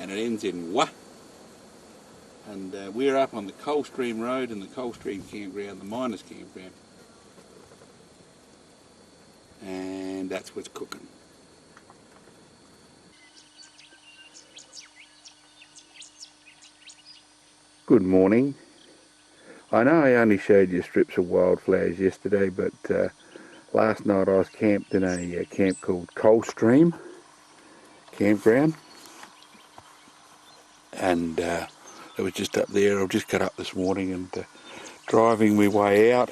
S1: and it ends in W. And we're up on the Coldstream Road and the Coldstream Campground, the miners' campground. And that's what's cooking.
S8: Good morning. I know I only showed you strips of wildflowers yesterday, but last night I was camped in a camp called Coldstream Campground, and it was just up there. I've just got up this morning and driving my way out.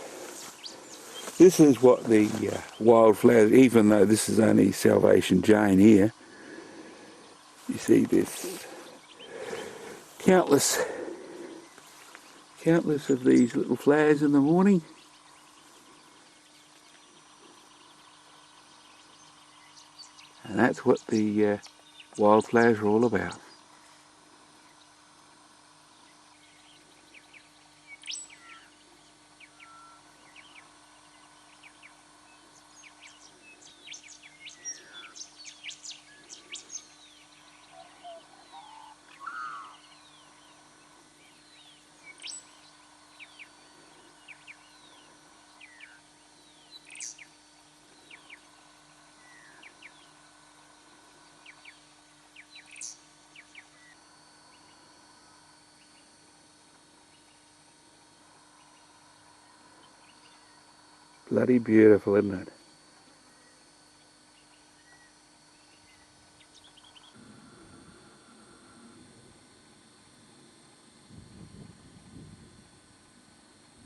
S8: This is what the wildflowers, even though this is only Salvation Jane here, you see this countless of these little flowers in the morning. And that's what the wildflowers are all about. Bloody beautiful, isn't it?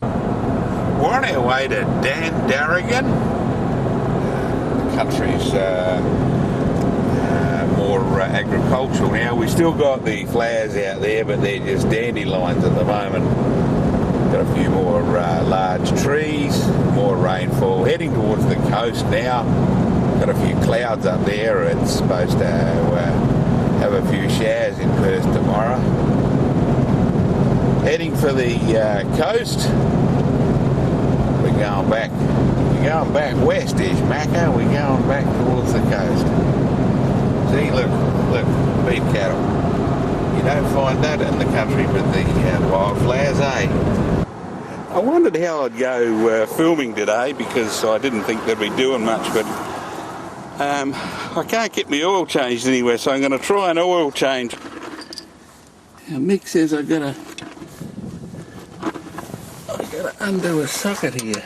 S1: We're on our way to Dan Darrigan. The country's more agricultural now. We still got the flowers out there, but they're just dandelions at the moment. Got a few more large trees, more rainfall. Heading towards the coast now. Got a few clouds up there. It's supposed to have a few showers in Perth tomorrow. Heading for the coast. We're going back. We're going back west-ish, Macca. We're going back towards the coast. See, look, beef cattle. You don't find that in the country with the wildflowers, eh? I wondered how I'd go filming today because I didn't think they'd be doing much, but I can't get my oil changed anywhere, so I'm going to try an oil change. Now Mick says I've got to undo a socket here.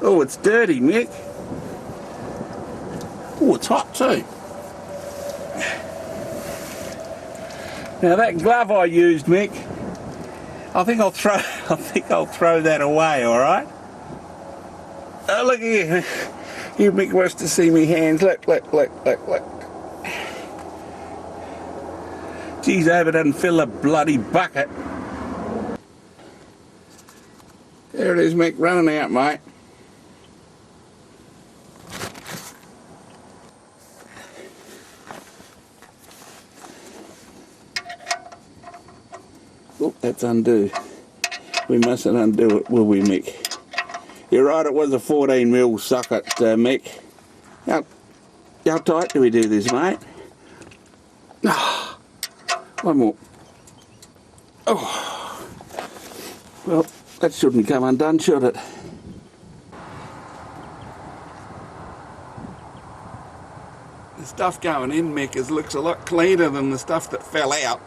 S1: Oh, it's dirty, Mick. Oh, it's hot too. Now that glove I used, Mick, I think I'll throw that away, all right? Oh, look here. Here, Mick wants to see me hands. Look. Geez, I hope it doesn't fill a bloody bucket. There it is, Mick, running out, mate. Oh, that's undo. We mustn't undo it, will we, Mick? You're right, it was a 14mm socket, Mick. How tight do we do this, mate? Oh, one more. Oh, well, that shouldn't come undone, should it? The stuff going in, Mick, looks a lot cleaner than the stuff that fell out.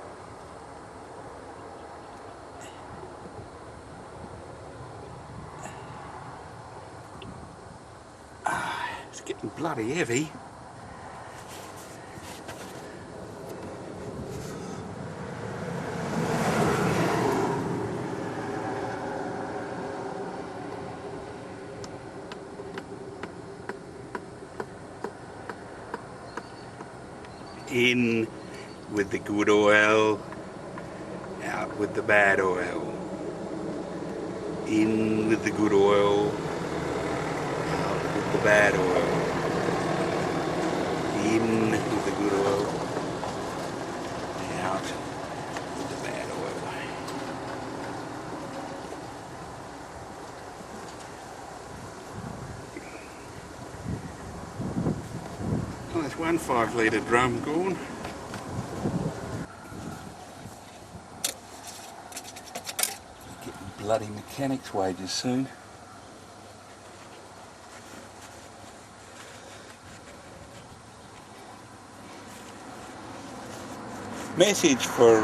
S1: It's getting bloody heavy. In with the good oil, out with the bad oil. In with the good oil, out with the
S8: the bad oil. In with the good oil. Out with the bad oil. Well, there's one 5 litre drum gone. Getting bloody mechanics' wages soon. Message for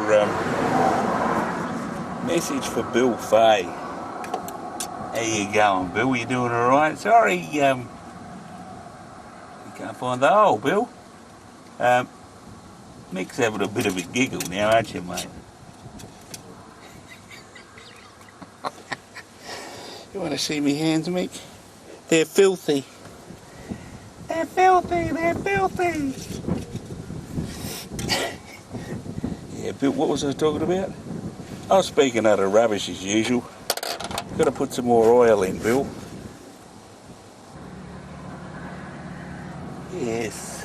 S8: Bill Fay. How you going, Bill? You doing all right? Sorry, you can't find the hole, Bill. Mick's having a bit of a giggle now, aren't you, mate? You want to see me hands, Mick? They're filthy. They're filthy. They're filthy. Yeah, Bill, what was I talking about? I was speaking utter rubbish as usual. Got to put some more oil in, Bill. Yes.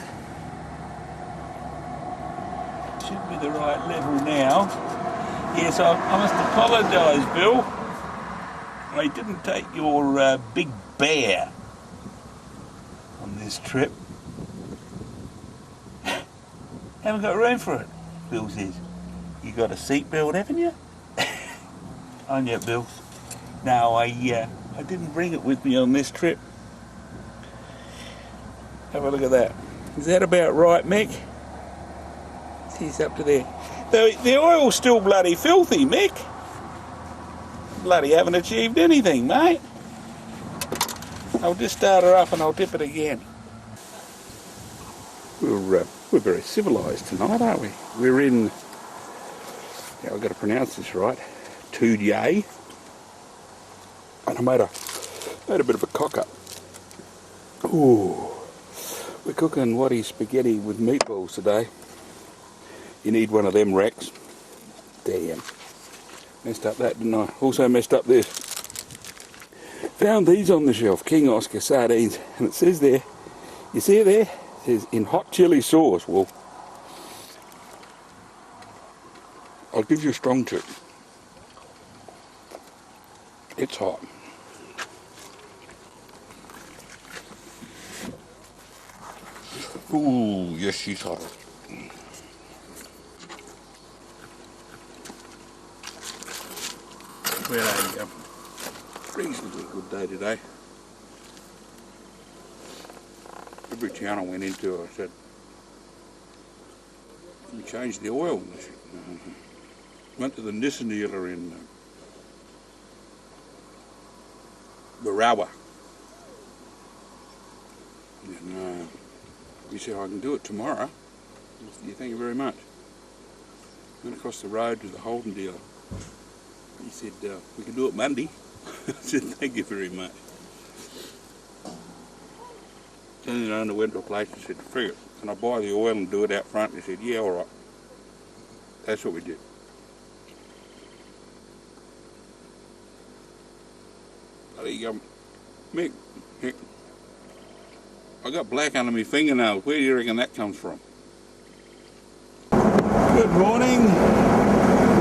S8: Should be the right level now. Yes, I must apologise, Bill. I didn't take your big bear on this trip. Haven't got room for it, Bill says. You got a seatbelt, haven't you? On you, Bill. No, I didn't bring it with me on this trip. Have a look at that. Is that about right, Mick? He's up to there. The oil's still bloody filthy, Mick. Bloody haven't achieved anything, mate. I'll just start her up and I'll dip it again. We're very civilised tonight, aren't we? We're in, yeah, I've got to pronounce this right, Tudye. And I made a bit of a cock up. Ooh, we're cooking Waddy spaghetti with meatballs today. You need one of them racks. Damn. Messed up that, didn't I? Also messed up this. Found these on the shelf, King Oscar sardines, and it says there, you see it there? It says in hot chili sauce. Well, I'll give you a strong tip. It's hot. Ooh, yes, she's hot. We had a reasonably good day today. Every town I went into, I said, we changed the oil. And I said, went to the Nissan dealer in Barawa. And he said, I can do it tomorrow. I said, thank you very much. Went across the road to the Holden dealer. He said, we can do it Monday. I said, thank you very much. Then the owner went to a place and said, figure, can I buy the oil and do it out front? He said, yeah, all right. That's what we did. Mick, I got black under my fingernails. Where do you reckon that comes from? Good morning.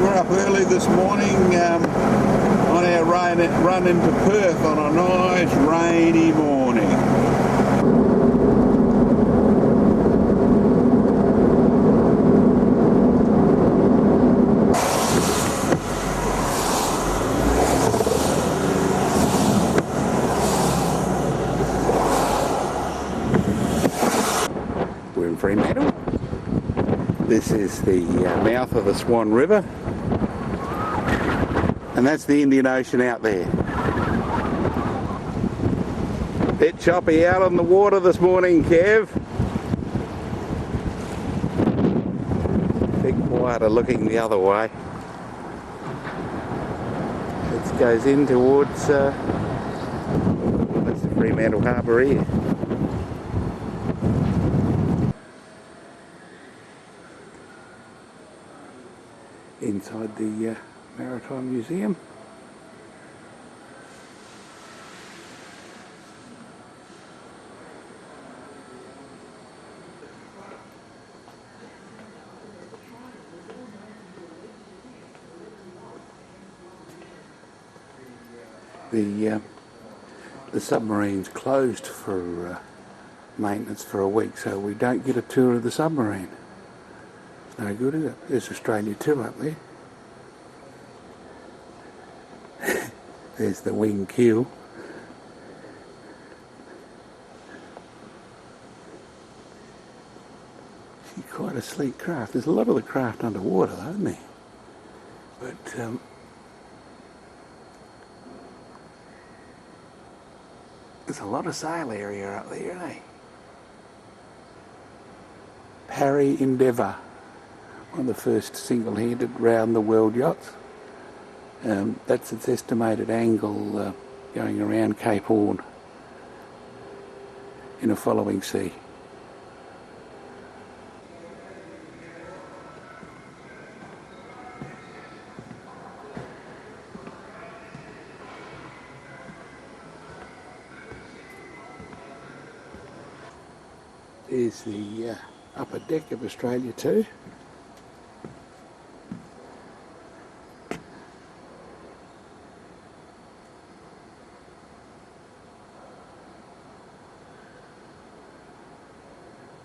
S8: We're up early this morning on our run into Perth on a nice rainy morning. We're in Fremantle. This is the mouth of the Swan River, and that's the Indian Ocean out there. Bit choppy out on the water this morning, Kev. Bit quieter looking the other way. It goes in towards that's the Fremantle Harbour here. Inside the Maritime Museum. The submarine's closed for maintenance for a week, so we don't get a tour of the submarine. It's no good, is it? There's Australia 2 up there. There's the wing keel. She's quite a sleek craft. There's a lot of the craft underwater though, isn't there? But there's a lot of sail area up there, eh? Parry Endeavour, one of the first single-handed round-the-world yachts. That's its estimated angle going around Cape Horn in a following sea. There's the upper deck of Australia 2.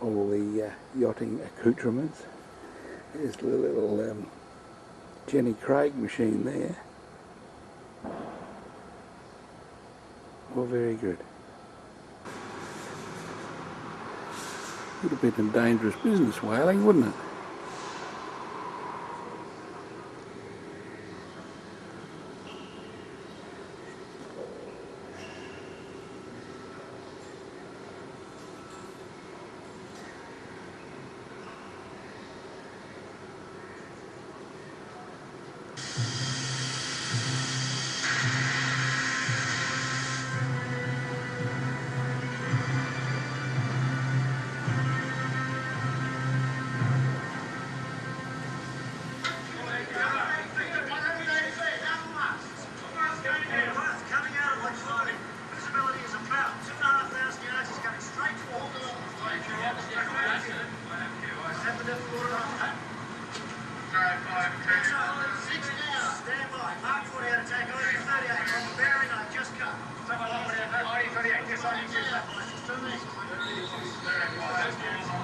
S8: All the yachting accoutrements. There's the little Jenny Craig machine there. All very good. Would have been a dangerous business whaling, wouldn't it?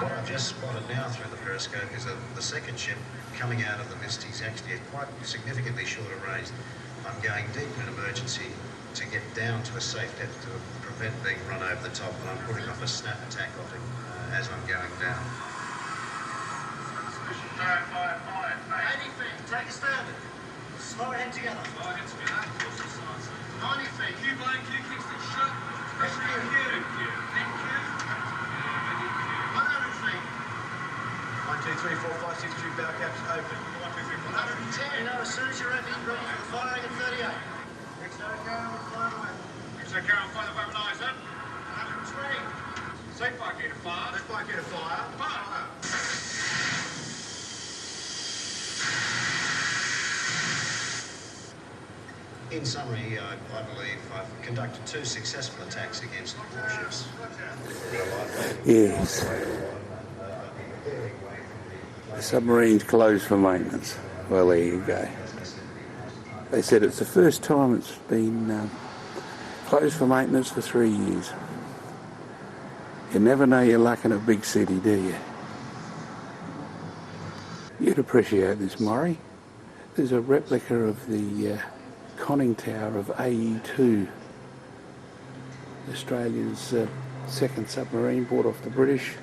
S10: What I've just spotted now through the periscope is the second ship coming out of the mist. He's actually at quite significantly shorter range. I'm going deep in emergency to get down to a safe depth to prevent being run over the top, and I'm putting off a snap attack of him as I'm going down.
S9: 80 feet, take a standard. Slow head together. 90 feet. Q Blaine, Q Kingston, shut. Thank you. 100 feet. 1, 2, 3, 4, 5, 6, tube bow caps open. 1, 2, 3, 4, 110. You know, as soon as you're ready, ready for the firing at 38. XO Caravan, fire away. XO Caravan, fire away, nice, huh? 120. Safe bike here to fire. Safe bike here to fire. Fire.
S10: In summary, I believe I've conducted 2 successful attacks against warships.
S8: Yes. The submarine's closed for maintenance. Well, there you go. They said it's the first time it's been closed for maintenance for 3 years. You never know your luck in a big city, do you? You'd appreciate this, Maury. There's a replica of the conning tower of AE2, Australia's second submarine bought off the British,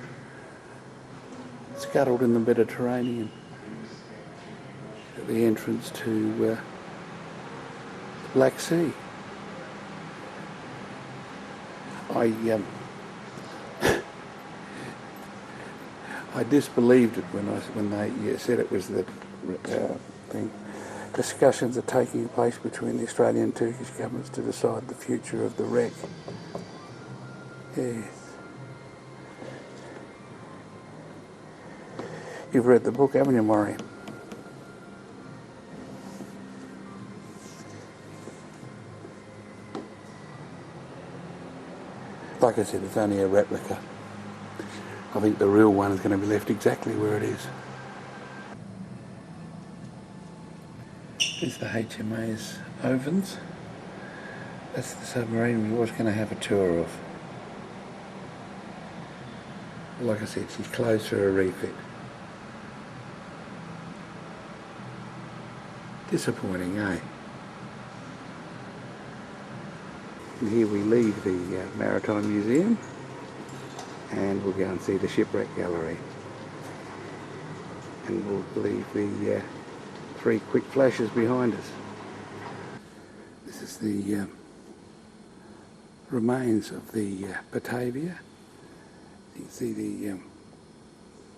S8: scuttled in the Mediterranean at the entrance to the Black Sea. I disbelieved it when they said it was the thing. Discussions are taking place between the Australian and Turkish governments to decide the future of the wreck. Yes. You've read the book, haven't you, Maury? Like I said, it's only a replica. I think the real one is going to be left exactly where it is. Here's the HMAS Ovens. That's the submarine we was going to have a tour of. Like I said, she's closed for a refit. Disappointing, eh? And here we leave the Maritime Museum and we'll go and see the Shipwreck Gallery. And we'll leave the 3 quick flashes behind us. This is the remains of the Batavia. You can see the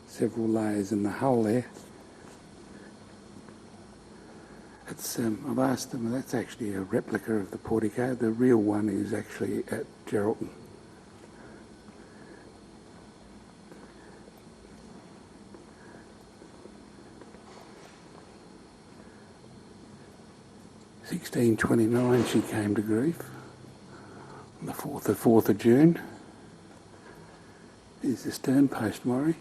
S8: several layers in the hull there. It's, I've asked them, that's actually a replica of the portico. The real one is actually at Geraldton. In 1629 she came to grief on the 4th of June. There's the stern post, Maury.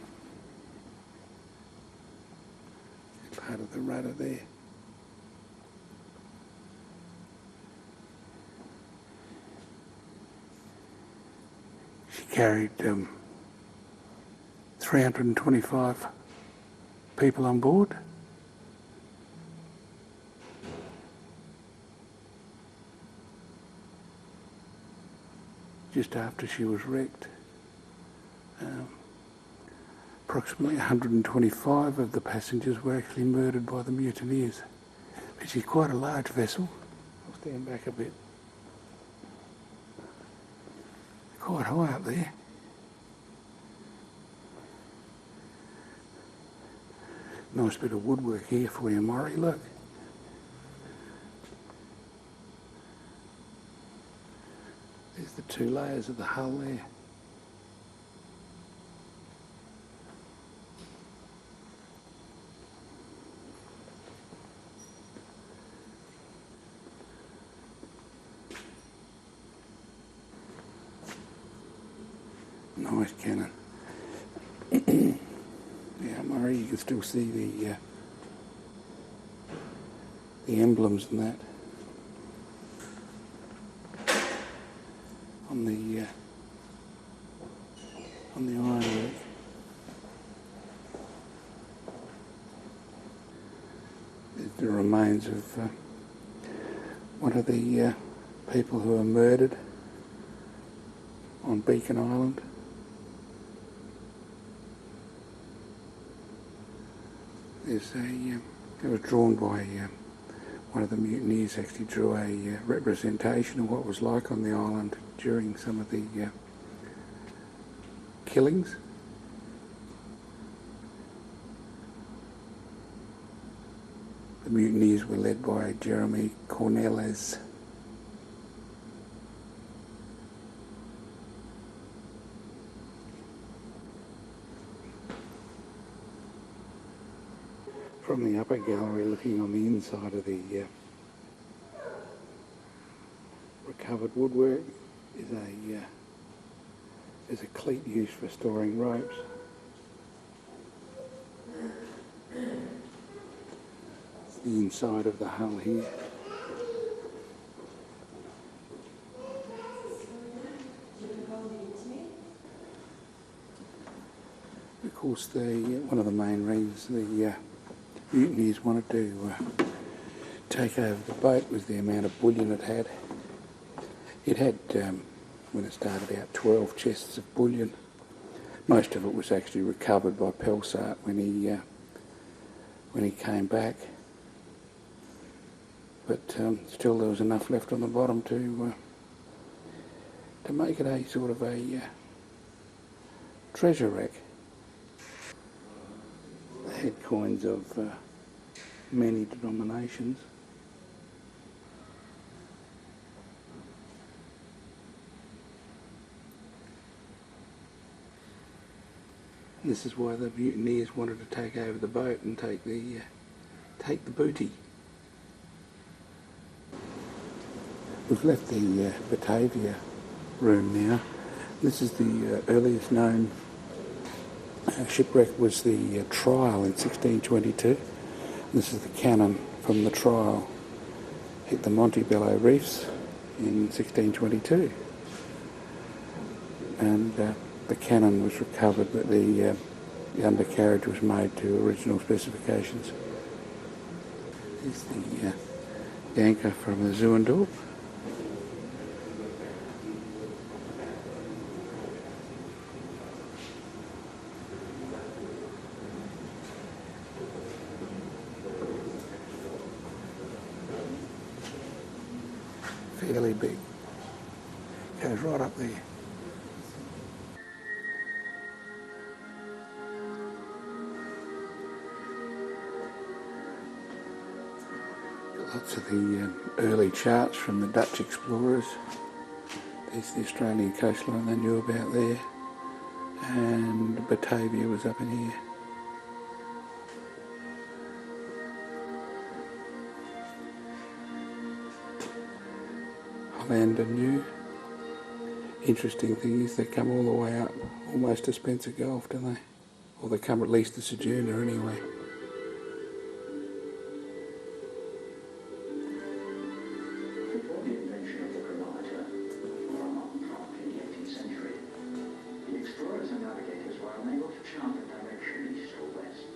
S8: Part of the rudder there. She carried 325 people on board. Just after she was wrecked. Approximately 125 of the passengers were actually murdered by the mutineers. But she's quite a large vessel. I'll stand back a bit. Quite high up there. Nice bit of woodwork here for you, Maury, look. There's the 2 layers of the hull there. Nice cannon. Yeah, Murray, you can still see the emblems and that on the ironwork. There's the remains of one of the people who were murdered on Beacon Island. It was drawn by one of the mutineers. Actually drew a representation of what it was like on the island during some of the killings. The mutineers were led by Jeremy Cornelis. From the upper gallery, looking on the inside of the recovered woodwork, is a cleat used for storing ropes. It's the inside of the hull here. Of course, one of the main reasons the mutineers wanted to take over the boat was the amount of bullion it had. It had, when it started out, 12 chests of bullion. Most of it was actually recovered by Pelsart when he came back. But still there was enough left on the bottom to make it a sort of a treasure rack. They had coins of many denominations. This is why the mutineers wanted to take over the boat and take the booty. We've left the Batavia room now. This is the earliest known shipwreck, was the trial in 1622. This is the cannon from the trial. Hit the Montebello reefs in 1622. And the cannon was recovered, but the undercarriage was made to original specifications. Here's the anchor from the Zuendorp. Fairly big. Goes right up there. Lots of the early charts from the Dutch explorers. There's the Australian coastline they knew about there. And Batavia was up in here. Hollander knew. Interesting thing is they come all the way up, almost to Spencer Gulf, don't they? Or they come at least to Sojourner anyway.
S12: Before the invention of the chronometer, or a modern clock in the 18th century, the explorers and navigators were unable to chart the direction east or west.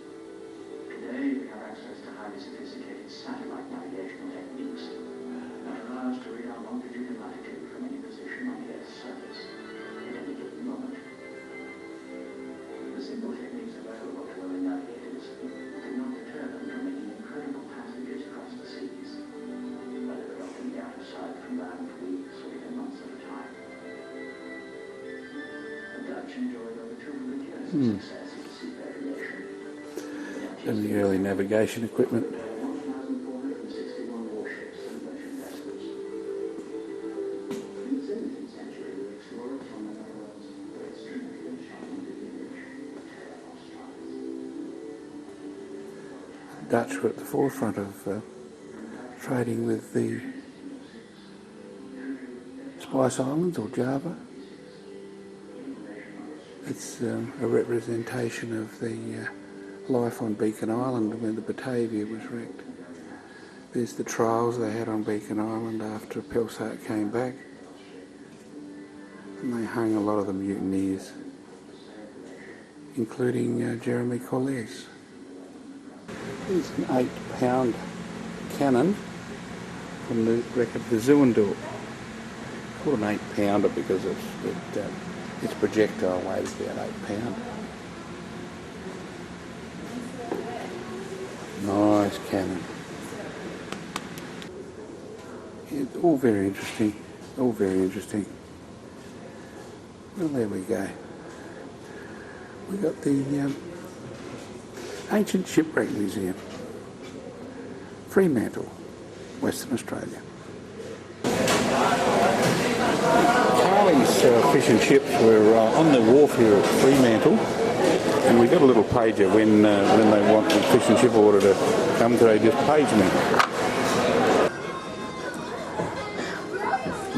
S12: Today we have access to highly sophisticated satellite navigational techniques that allow us to read our longitude and latitude from any position on the Earth's surface at any given moment. The simple techniques available to early navigators did not deter them from making incredible passages across the seas, but they were often out of sight from land for weeks or even months at a time. The Dutch enjoyed over 200 years of success in seafaring nation.
S8: And the early navigation equipment.
S12: 1,461 warships and merchant vessels. In the 17th century, the explorers from the Netherlands were extremely rich on the image of terrible strides.
S8: The Dutch were at the forefront of trading with the Spice Islands or Java. It's a representation of the life on Beacon Island when the Batavia was wrecked. There's the trials they had on Beacon Island after Pelsart came back. And they hung a lot of the mutineers, including Jeremy Corliss. Here's an 8-pound cannon from the wreck of the Zuendorp. Called an 8-pounder because its projectile weighs about 8 pounds. Nice cannon. It's all very interesting. All very interesting. Well, there we go. We got the Ancient Shipwreck Museum, Fremantle, Western Australia. Carly's fish and chips were on the wharf here at Fremantle, and we got a little pager when they want the fish and chip order to come today. Just page me.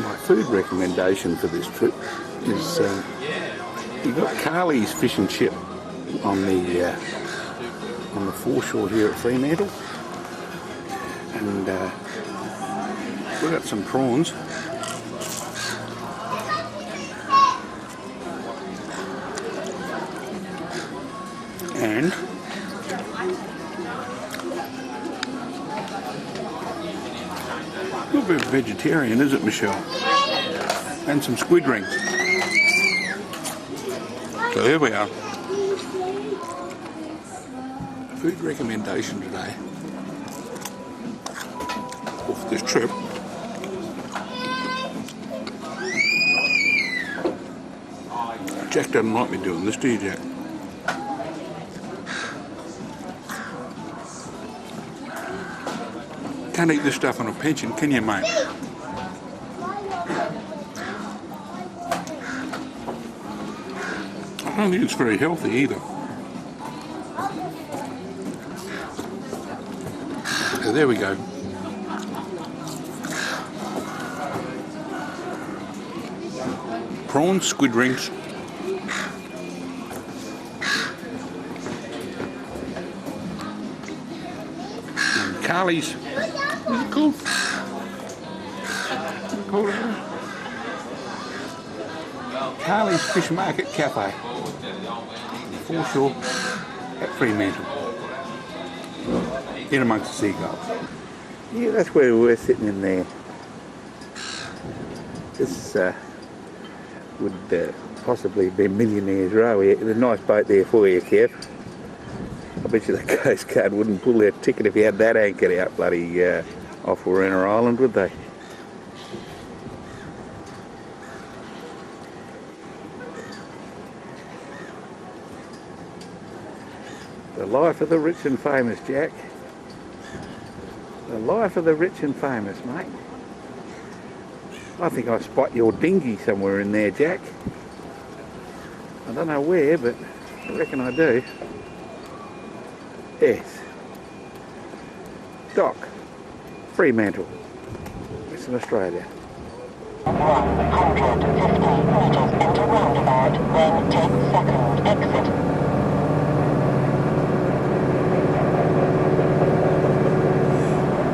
S8: My food recommendation for this trip is you've got Carly's fish and chip on the foreshore here at Fremantle, and we've got some prawns. And a little bit vegetarian, is it, Michelle? And some squid rings. So there we are. Food recommendation today off this trip. Jack doesn't like me doing this, do you, Jack? Can't eat this stuff on a pension, can you, mate? I don't think it's very healthy either. So there we go. Prawns, squid rings. And Carly's. What's it called? call it? Carly's Fish Market Cafe. Foreshore at Fremantle. In amongst the seagulls. Yeah, that's where we're sitting in there. This would possibly be Millionaire's Row. There's a nice boat there for you, Kev. I bet you the Coast Guard wouldn't pull their ticket if you had that anchored out bloody off Warrenna Island, would they? The life of the rich and famous, Jack. The life of the rich and famous, mate. I think I spot your dinghy somewhere in there, Jack. I don't know where, but I reckon I do. Yes. Dock. Fremantle. Western Australia.
S5: 150 metres into roundabout, then take second exit.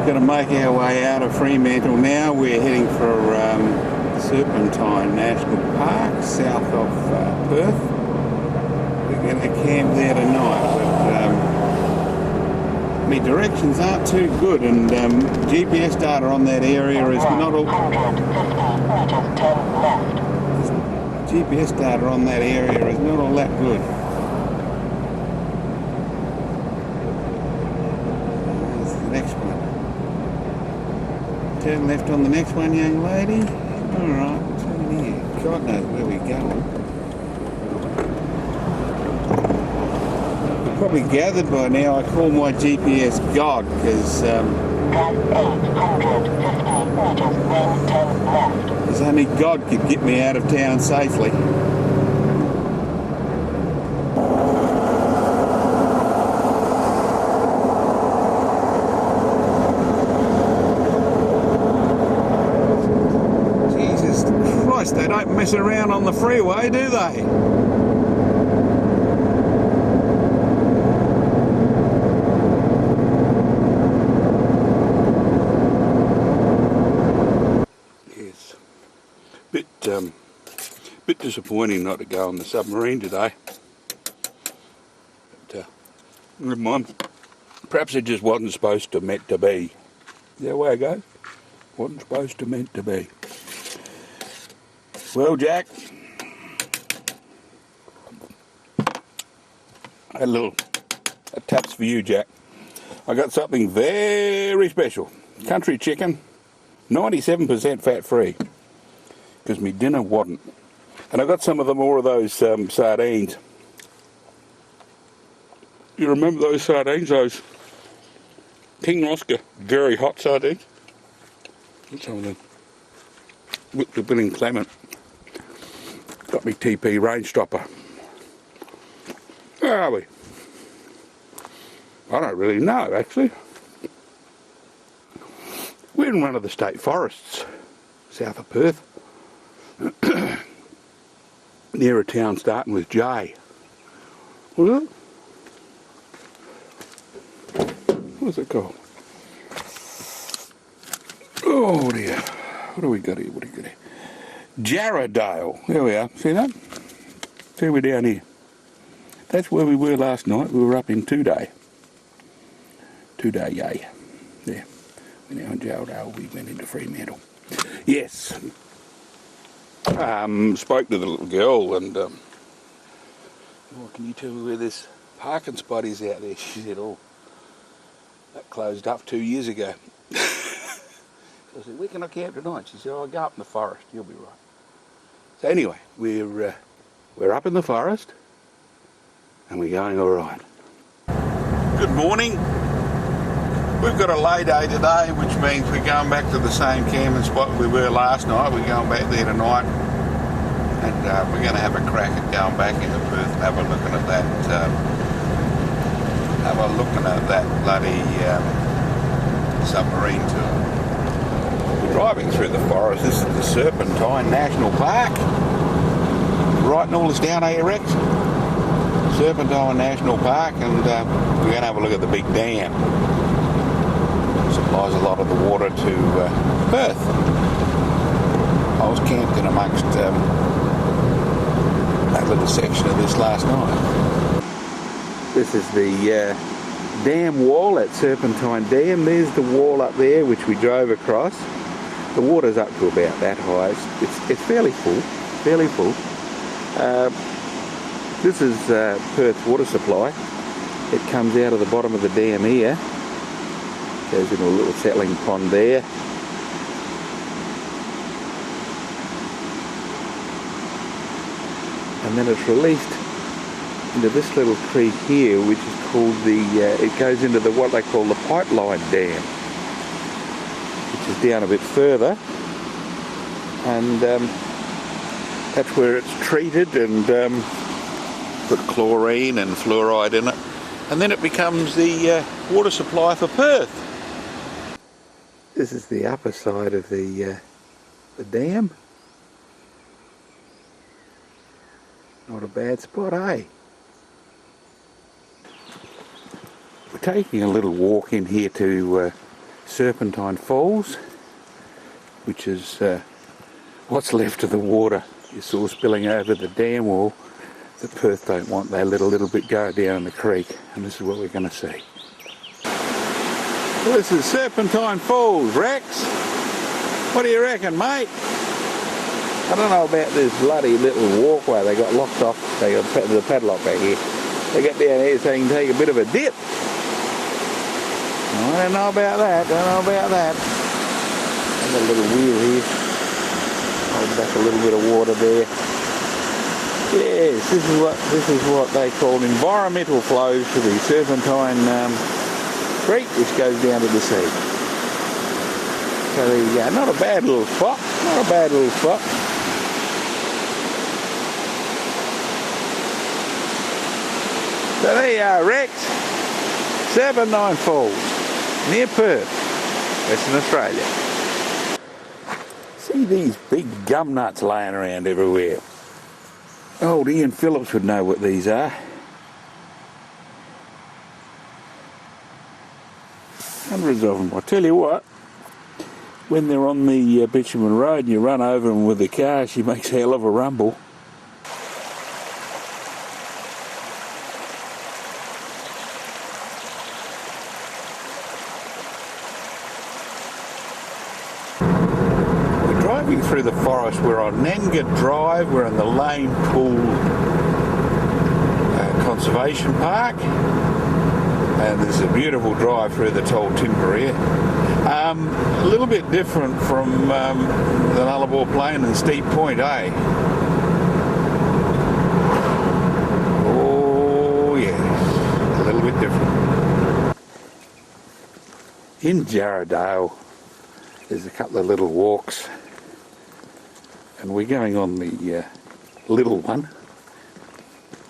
S8: Going to make our way out of Fremantle now. We're heading for Serpentine National Park, south of Perth. We're going to camp there tonight, but my directions aren't too good, and GPS data on that area is not all.
S5: 150 metres, turn left.
S8: GPS data on that area is not all that good. There's the next one. Turn left on the next one, young lady. Alright, turn here. God knows where we're going. You've probably gathered by now I call my GPS God, because because only God could get me out of town safely. They don't mess around on the freeway, do they? Yes. Bit disappointing not to go on the submarine today. But, never mind. Perhaps it just wasn't supposed to meant to be. Is that the way it goes? Wasn't supposed to meant to be. Well, Jack, a taps for you, Jack. I got something very special. Country chicken, 97% fat-free, because me dinner wasn't. And I got some of the more of those sardines. You remember those sardines, those King Oscar, very hot sardines? Got some of them. With the Willing Clement. Got me TP range stopper. Where are we? I don't really know, actually. We're in one of the state forests, south of Perth. Near a town starting with J. What's it called? Oh dear. What do we got here? Geraldton. There we are. See that? See, we're down here. That's where we were last night. We were up in 2-day. 2-day, yay. There. We're now in Geraldton. We went into Fremantle. Yes. Spoke to the little girl and can you tell me where this parking spot is out there? She said, oh, that closed up 2 years ago. I said, where can I camp tonight? She said, oh, I'll go up in the forest, you'll be right. So anyway, we're up in the forest and we're going all right. Good morning. We've got a lay day today, which means we're going back to the same camping spot we were last night. We're going back there tonight, and we're going to have a crack at going back into Perth and have a look at that. Bloody submarine tour. We're driving through the forest. This is the Serpentine National Park. Writing all this down, are you, Rex? Serpentine National Park, and we're going to have a look at the big dam. Supplies a lot of the water to Perth. was camped in amongst that little section of this last night. This is the dam wall at Serpentine Dam. There's the wall up there which we drove across. The water's up to about that high. It's fairly full, fairly full. This is Perth water supply. It comes out of the bottom of the dam here. Goes into a little settling pond there. And then it's released into this little creek here, which is called the, it goes into the what they call the pipeline dam, which is down a bit further, and that's where it's treated and put chlorine and fluoride in it, and then it becomes the water supply for Perth. This is the upper side of the dam. Not a bad spot, eh? We're taking a little walk in here to Serpentine Falls, which is what's left of the water you saw spilling over the dam wall that Perth don't want. They let a little bit go down in the creek, and this is what we're going to see. Well, this is Serpentine Falls, Rex. What do you reckon, mate? I don't know about this bloody little walkway they got locked off. They got the padlock back here. They got down here so you can take a bit of a dip. I don't know about that. Don't know about that. I've got a little wheel here. Hold back a little bit of water there. Yes, this is what they call environmental flows to the Serpentine Creek, which goes down to the sea. So there you go. Not a bad little spot. Not a bad little spot. So there you are, Rex. Serpentine Falls, near Perth, Western Australia. See these big gum nuts laying around everywhere. Old Ian Phillips would know what these are. Hundreds of them. I tell you what, when they're on the bitumen road and you run over them with the car, she makes a hell of a rumble. Through the forest. We're on Nanga Drive, we're in the Lane Pool Conservation Park, and there's a beautiful drive through the tall timber here. A little bit different from the Nullarbor Plain and Steep Point, eh? Oh yes, a little bit different. In Jarrahdale there's a couple of little walks, and we're going on the little one,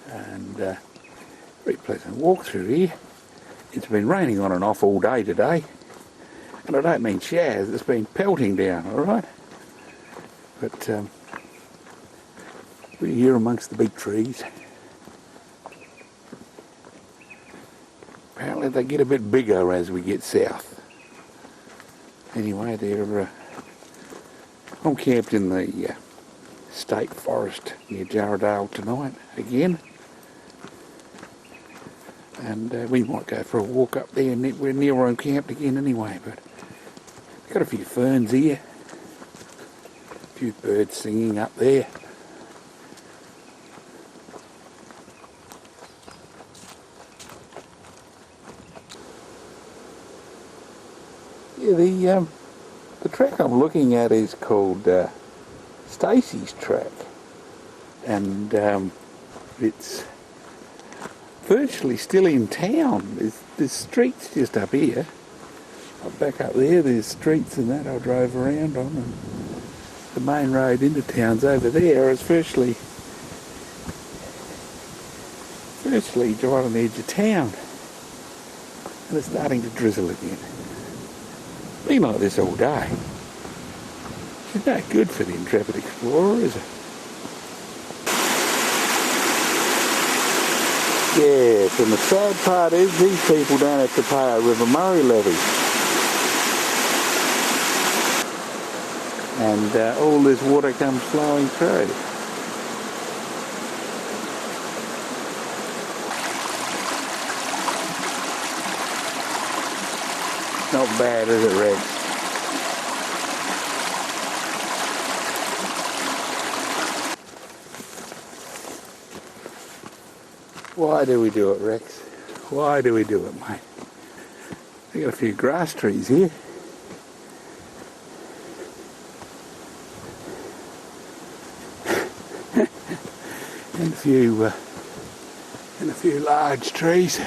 S8: and very pleasant walk through here. It's been raining on and off all day today, and I don't mean showers, it's been pelting down, alright? But we're here amongst the big trees. Apparently they get a bit bigger as we get south. Anyway, they're I'm camped in the state forest near Jarrahdale tonight again, and we might go for a walk up there. We're near where I'm camped again anyway, but we've got a few ferns here, a few birds singing up there. Yeah, the track I'm looking at is called Stacey's Track, and it's virtually still in town. There's streets just up here. Back up there, there's streets and that I drove around on, and the main road into town's over there. It's virtually right on the edge of town, and it's starting to drizzle again. Been like this all day. It's no good for the intrepid explorer, is it? Yes, and the sad part is these people don't have to pay a River Murray levy. and all this water comes flowing through. Not bad, is it, Rex? Why do we do it, Rex? Why do we do it, mate? We got a few grass trees here. and a few large trees.